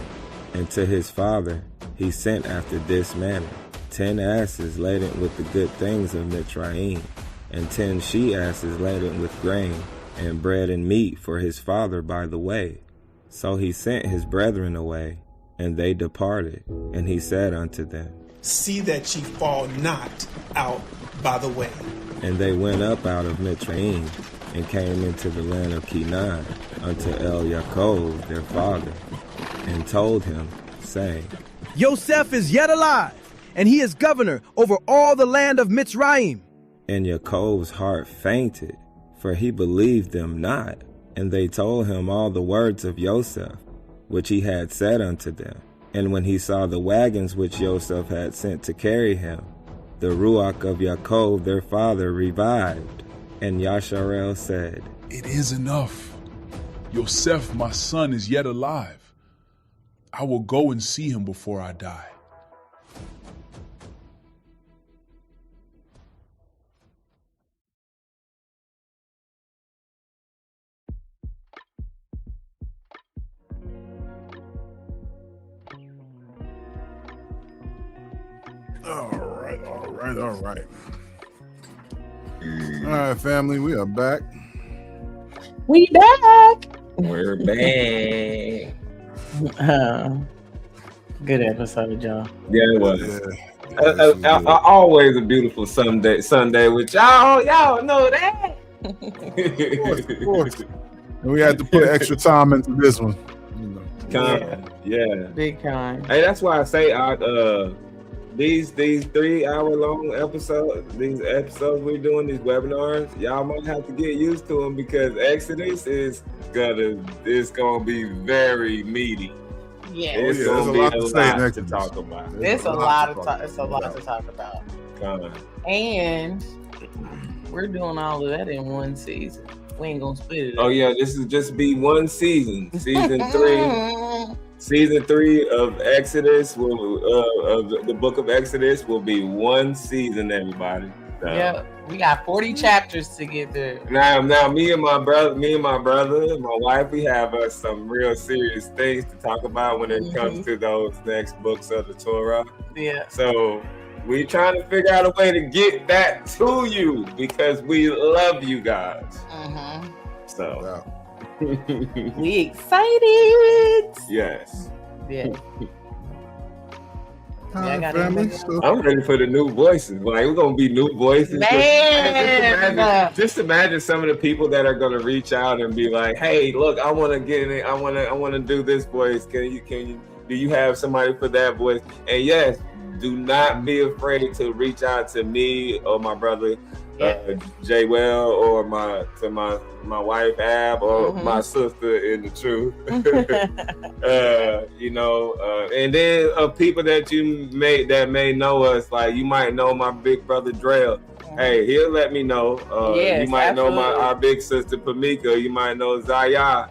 And to his father he sent after this manner: 10 asses laden with the good things of Mitzrayim, and 10 she-asses laden with grain, and bread and meat for his father by the way. So he sent his brethren away, and they departed. And he said unto them, See that ye fall not out by the way. And they went up out of Mitzrayim, and came into the land of Canaan, unto Yaakov their father, and told him, saying, Yoceph is yet alive, and he is governor over all the land of Mitzrayim. And Yaakov's heart fainted, for he believed them not. And they told him all the words of Yoceph, which he had said unto them. And when he saw the wagons which Yoceph had sent to carry him, the ruach of Yaakov their father revived. And Yasharel said, It is enough. Yoceph, my son, is yet alive. I will go and see him before I die. All right. All right, family, we are back. We back. We're back. Good episode, y'all. Yeah, it was. Always a beautiful Sunday with y'all. Y'all know that. Of course. And we had to put extra time into this one. Yeah. Big time. Hey, that's why I say these 3 hour long episodes, these episodes we're doing, these webinars, y'all might have to get used to them because Exodus is gonna be very meaty. Yeah, it's gonna be a lot to talk about. It's a lot to talk about. And we're doing all of that in one season. We ain't gonna split it. Oh yeah, this is just be one season. Season 3. Season 3 of Exodus of the book of Exodus will be one season, everybody. So. Yeah, we got 40 chapters to get through. Now, me and my brother, and my wife, we have some real serious things to talk about when it comes to those next books of the Torah. Yeah. So we trying to figure out a way to get that to you because we love you guys. Mm-hmm. So. We excited. Yes. Yeah. I'm ready for the new voices. Like we're gonna be new voices. Man, just imagine some of the people that are gonna reach out and be like, "Hey, look, I want to get in it. I want to do this voice. Can you? Do you have somebody for that voice?" And yes, do not be afraid to reach out to me or my brother. Jay Well or my wife Ab or my sister in the truth. And then people that may know us, like you might know my big brother Drell. Hey, he'll let me know. You might know our big sister Pamika. You might know Zaya.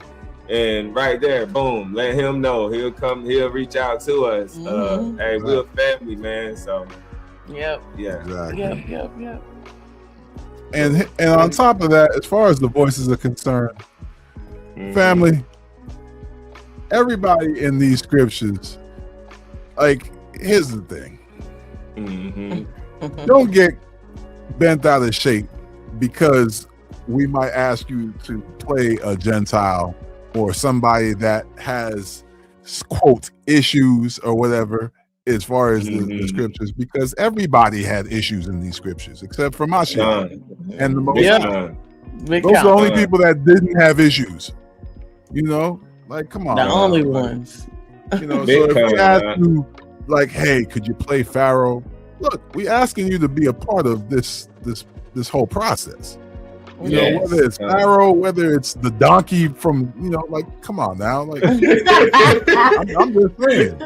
And right there, boom, let him know. He'll reach out to us. Hey, we're a family, man. So Yep. Yeah. Exactly. Yep. And on top of that, as far as the voices are concerned, family, everybody in these scriptures, like, here's the thing. Don't get bent out of shape because we might ask you to play a Gentile or somebody that has, quote, issues or whatever as far as the scriptures, because everybody had issues in these scriptures except for Mashiach and the Most High. Those are the only people that didn't have issues. You know, like, come on, the only ones. You know, so if we ask you, like, hey, could you play Pharaoh? Look, we asking you to be a part of this whole process. You know, whether it's Pharaoh, whether it's the donkey from, you know, like, come on now, like, I'm just saying.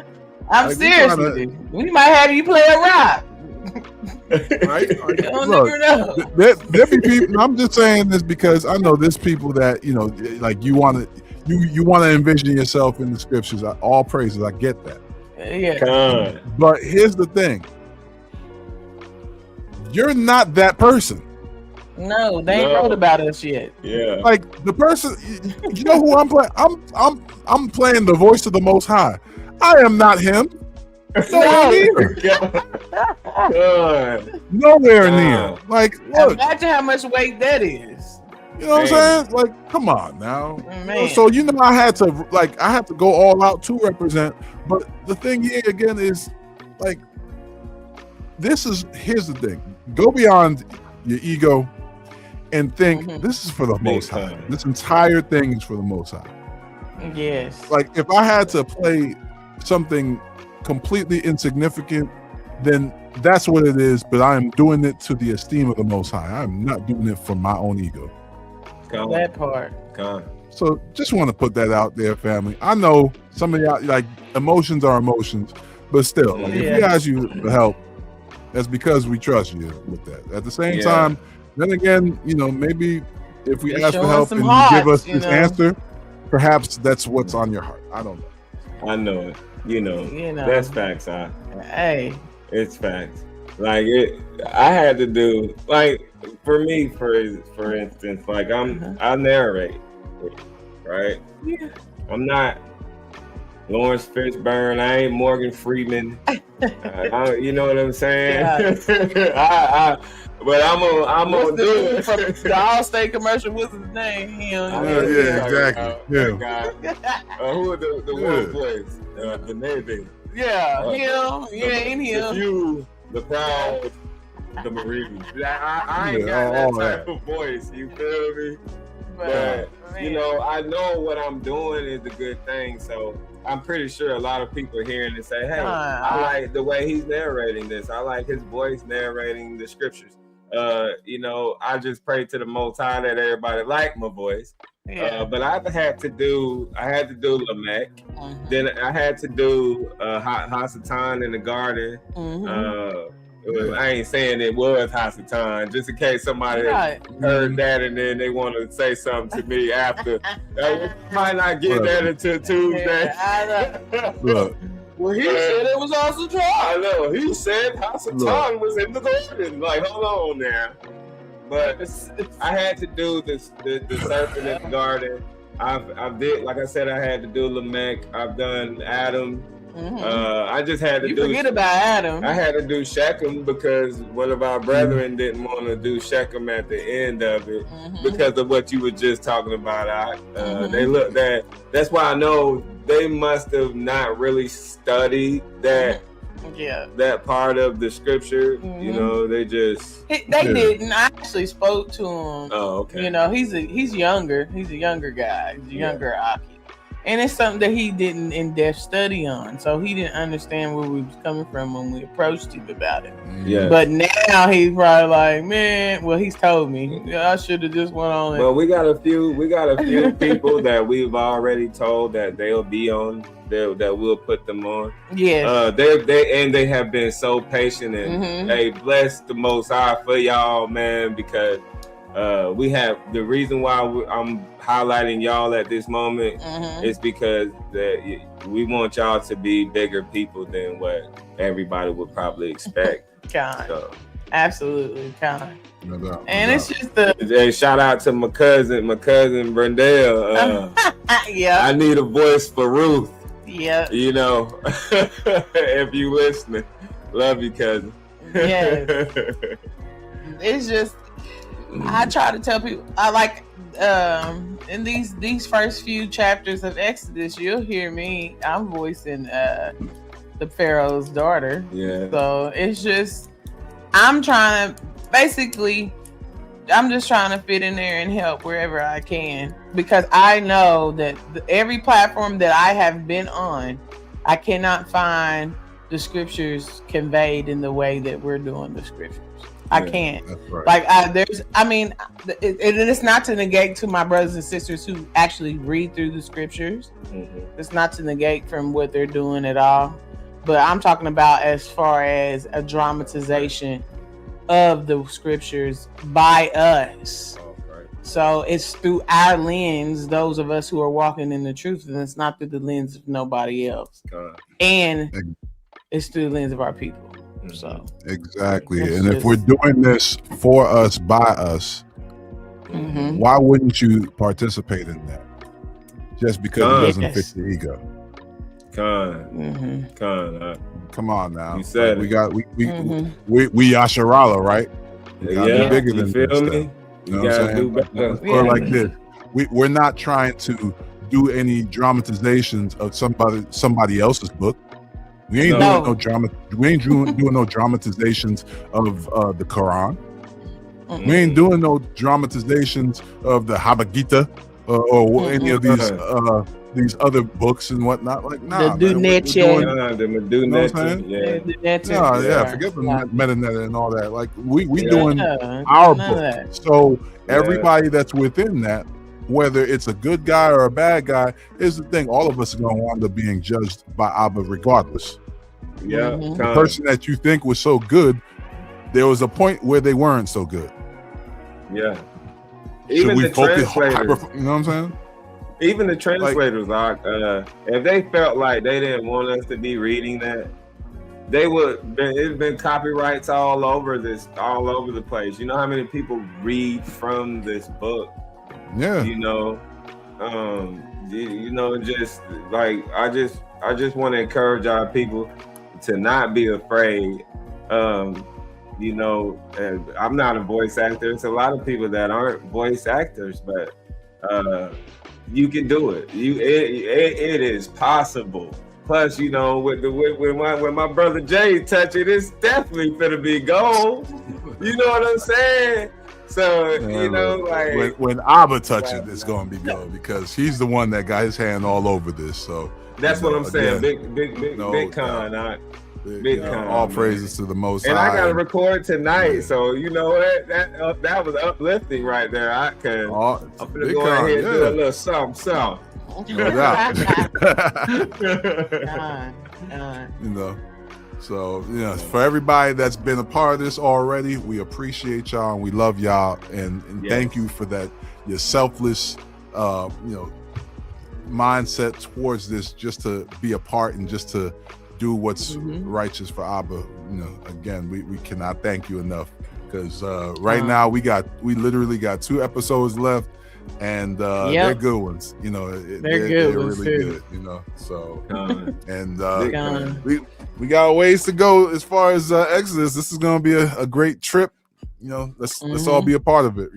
I'm like, serious. We might have you play a rock. Right? You don't never know. There be people. I'm just saying this because I know there's people that, you know, like you want to envision yourself in the scriptures. All praises. I get that. Yeah. But here's the thing. You're not that person. No, they ain't wrote about us yet. Yeah. Like the person, you know who I'm playing? I'm playing the voice of the Most High. I am not him. Nowhere near. Like, look. Imagine how much weight that is. You know what I'm saying? Like, come on now. Man. So you know, I had to go all out to represent. But the thing here again is, like, here's the thing. Go beyond your ego and think this is for the Most High. This entire thing is for the Most High. Yes. Like, if I had to play something completely insignificant, then that's what it is, but I'm doing it to the esteem of the Most High. I'm not doing it for my own ego. That part. So just want to put that out there, family. I know some of y'all, like, emotions are emotions, but still, like, if we ask you for help, that's because we trust you with that. At the same time, then again, you know, maybe if we ask for help and you give us this answer, perhaps that's what's on your heart. I don't know. I know it. You know, that's facts. Hey, it's facts. Like I had to do, like, for me, for instance, like I narrate, right? Yeah. I'm not Lawrence Fishburne. I ain't Morgan Freeman. You know what I'm saying? Yeah. But I'm gonna do it. From the Allstate commercial. What's his name? Exactly. Who are the one voice? The Navy. Yeah, him. Yeah, ain't him. the proud, the Marines. I ain't got that type of voice. You feel me? But you know, I know what I'm doing is a good thing. So I'm pretty sure a lot of people hearing and say, "Hey, I like the way he's narrating this. I like his voice narrating the scriptures." You know, I just pray to the Most High that everybody like my voice. But I had to do Lamech. Then I had to do Hasatan in the garden. I ain't saying it was Hasatan, just in case somebody heard that and then they want to say something to me after. Might not get that until Tuesday. Look. Well, he said it was Hasatan. I know. He said Hasatan was in the garden. Like, hold on now. But I had to do the serpent in the garden. I did, like I said, I had to do Lamech. I've done Adam. I just had to forget about Adam. I had to do Shechem because one of our brethren didn't want to do Shechem at the end of it because of what you were just talking about. They look that's why I know they must have not really studied that that part of the scripture. You know, they just they didn't. I actually spoke to him. Oh, okay. You know, he's younger. He's a younger guy. He's a younger Aki. And it's something that he didn't in-depth study on. So he didn't understand where we was coming from when we approached him about it. Yeah. But now he's probably like, man, well, he's told me I should have just went on. Well, we got a few people that we've already told that they'll be on, that we'll put them on. Yeah. They have been so patient and hey, bless the Most High for y'all, man, because we have the reason why I'm highlighting y'all at this moment is because that we want y'all to be bigger people than what everybody would probably expect. Absolutely, kind. No doubt. And it's just Hey, shout out to my cousin Brandell. I need a voice for Ruth. Yeah. You know, if you listening, love you, cousin. Yeah. It's just. I try to tell people, I like in these first few chapters of Exodus, you'll hear me. I'm voicing the Pharaoh's daughter. Yeah. So it's just I'm just trying to fit in there and help wherever I can, because I know that every platform that I have been on, I cannot find the scriptures conveyed in the way that we're doing the scriptures. I can't. That's right. Like it's not to negate to my brothers and sisters who actually read through the scriptures. It's not to negate from what they're doing at all. But I'm talking about as far as a dramatization of the scriptures by us. So it's through our lens, those of us who are walking in the truth, and it's not through the lens of nobody else. And it's through the lens of our people. So exactly. And if we're doing this for us, by us, why wouldn't you participate in that? Just because it doesn't fit your ego. Come on now. You said we Yasharala, right? We gotta be bigger than feel this me? stuff. You know You what I'm gotta do saying? better. Or like this. We're not trying to do any dramatizations of somebody else's book. We ain't doing no drama. We ain't doing no dramatizations of the Quran. We ain't doing no dramatizations of the Bhagavad Gita or any of these other books and whatnot. Like, nah, the Meduneche. Forget the Metanetta and all that. Like, we doing our book. So everybody that's within that, whether it's a good guy or a bad guy, is the thing. All of us are going to wind up being judged by Abba regardless. The person that you think was so good, there was a point where they weren't so good. Yeah. Even the translators, you know what I'm saying? Even the translators, if they felt like they didn't want us to be reading that, they would. It's been copyrights all over the place. You know how many people read from this book? Yeah. You know, just like I just want to encourage our people to not be afraid. You know, I'm not a voice actor. It's a lot of people that aren't voice actors, but you can do it. It is possible Plus, you know, when my brother Jay touch it, it's definitely finna be gold. You know what I'm saying? So you know, like when Abba touch it, it's gonna be gold because he's the one that got his hand all over this. So that's what I'm saying. Again, big con. Big con. All praises to the Most and High. I gotta record tonight, so you know what? That was uplifting right there. I'm gonna go ahead and do a little something. No doubt. You know. So, for everybody that's been a part of this already, we appreciate y'all and we love y'all. And thank you for that, your selfless, mindset towards this, just to be a part and just to do what's righteous for Abba. Again, we cannot thank you enough because right now we literally got 2 episodes left. And they're good ones, they're really good, So and we got ways to go as far as Exodus. This is going to be a great trip, let's all be a part of it,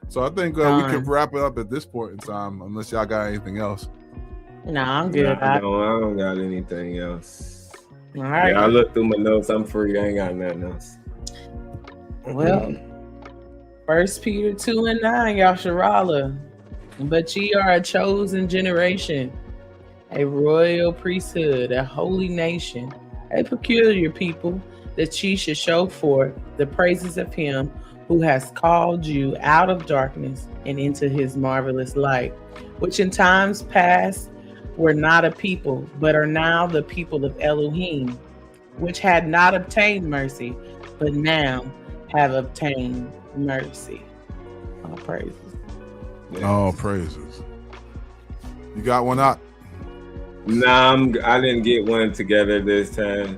So I think we can wrap it up at this point in time, unless y'all got anything else. No, I'm good. I don't got anything else. All right. Yeah, I looked through my notes. I'm free. I ain't got nothing else. Well. 1 Peter 2:9, Yasharala. But ye are a chosen generation, a royal priesthood, a holy nation, a peculiar people, that ye should show forth the praises of him who has called you out of darkness and into his marvelous light, which in times past were not a people, but are now the people of Elohim, which had not obtained mercy, but now have obtained mercy. All praises. Yes. All praises. You got one out? Nah, I didn't get one together this time.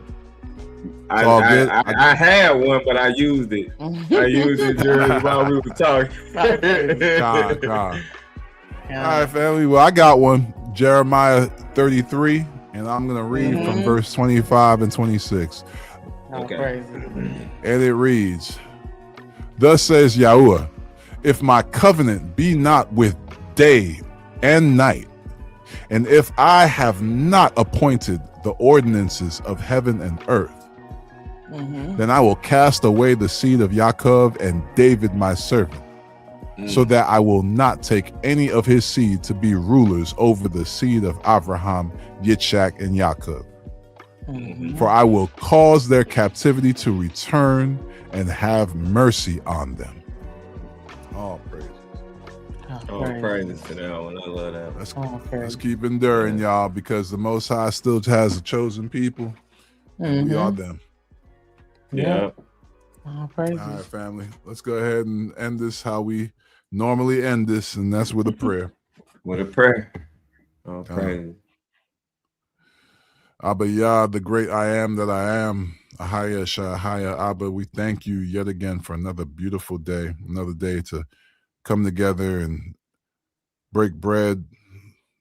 I had one, but I used it. I used it during while we were talking. All right, family. Well, I got one. Jeremiah 33, and I'm going to read from verse 25 and 26. Okay. And it reads, Thus says Yahuwah, if my covenant be not with day and night, and if I have not appointed the ordinances of heaven and earth, then I will cast away the seed of Yaakov and David my servant, so that I will not take any of his seed to be rulers over the seed of Abraham, Yitzchak, and Yaakov. For I will cause their captivity to return and have mercy on them. All praises. All praises to that one. I love that. Let's keep enduring, y'all, because the Most High still has a chosen people. We are them. Yeah. All praises. All right, family. Let's go ahead and end this how we normally end this, and that's with a prayer. With a prayer. All praises. Abba Yah, the great I am that I am, Ahaya Shahaya, Abba, we thank you yet again for another beautiful day, another day to come together and break bread,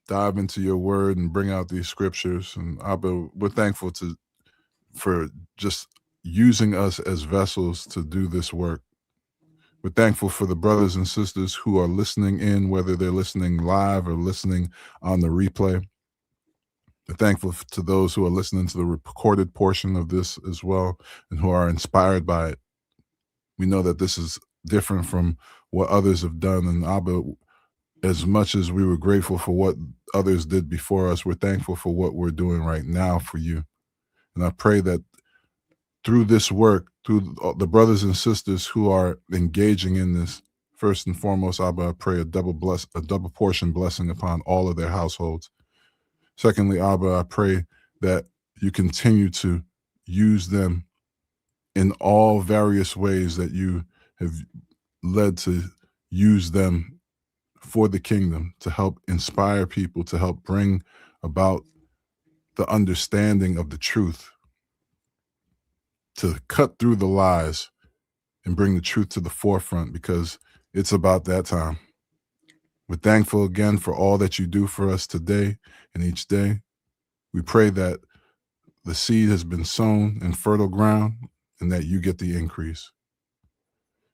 dive into your word, and bring out these scriptures. And Abba, we're thankful for just using us as vessels to do this work. We're thankful for the brothers and sisters who are listening in, whether they're listening live or listening on the replay. We're thankful to those who are listening to the recorded portion of this as well and who are inspired by it. We know that this is different from what others have done. And Abba, as much as we were grateful for what others did before us, we're thankful for what we're doing right now for you. And I pray that through this work, through the brothers and sisters who are engaging in this, first and foremost, Abba, I pray a double portion blessing upon all of their households. Secondly, Abba, I pray that you continue to use them in all various ways that you have led to use them for the kingdom, to help inspire people, to help bring about the understanding of the truth, to cut through the lies and bring the truth to the forefront, because it's about that time. We're thankful again for all that you do for us today and each day. We pray that the seed has been sown in fertile ground and that you get the increase.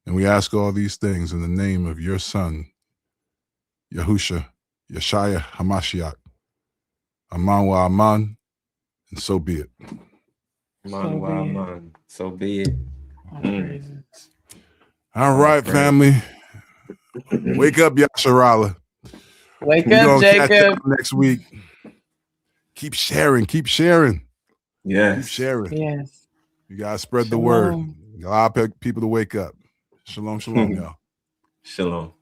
And we ask all these things in the name of your son, Yahusha, Yeshaya HaMashiach, Aman wa Aman, And so be it. So be it. All right, family. Wake up, Yasharala. Wake up, Jacob. Next week. Keep sharing. Yes. Keep sharing. Yes. You guys spread the word. Allow people to wake up. Shalom, y'all. Shalom.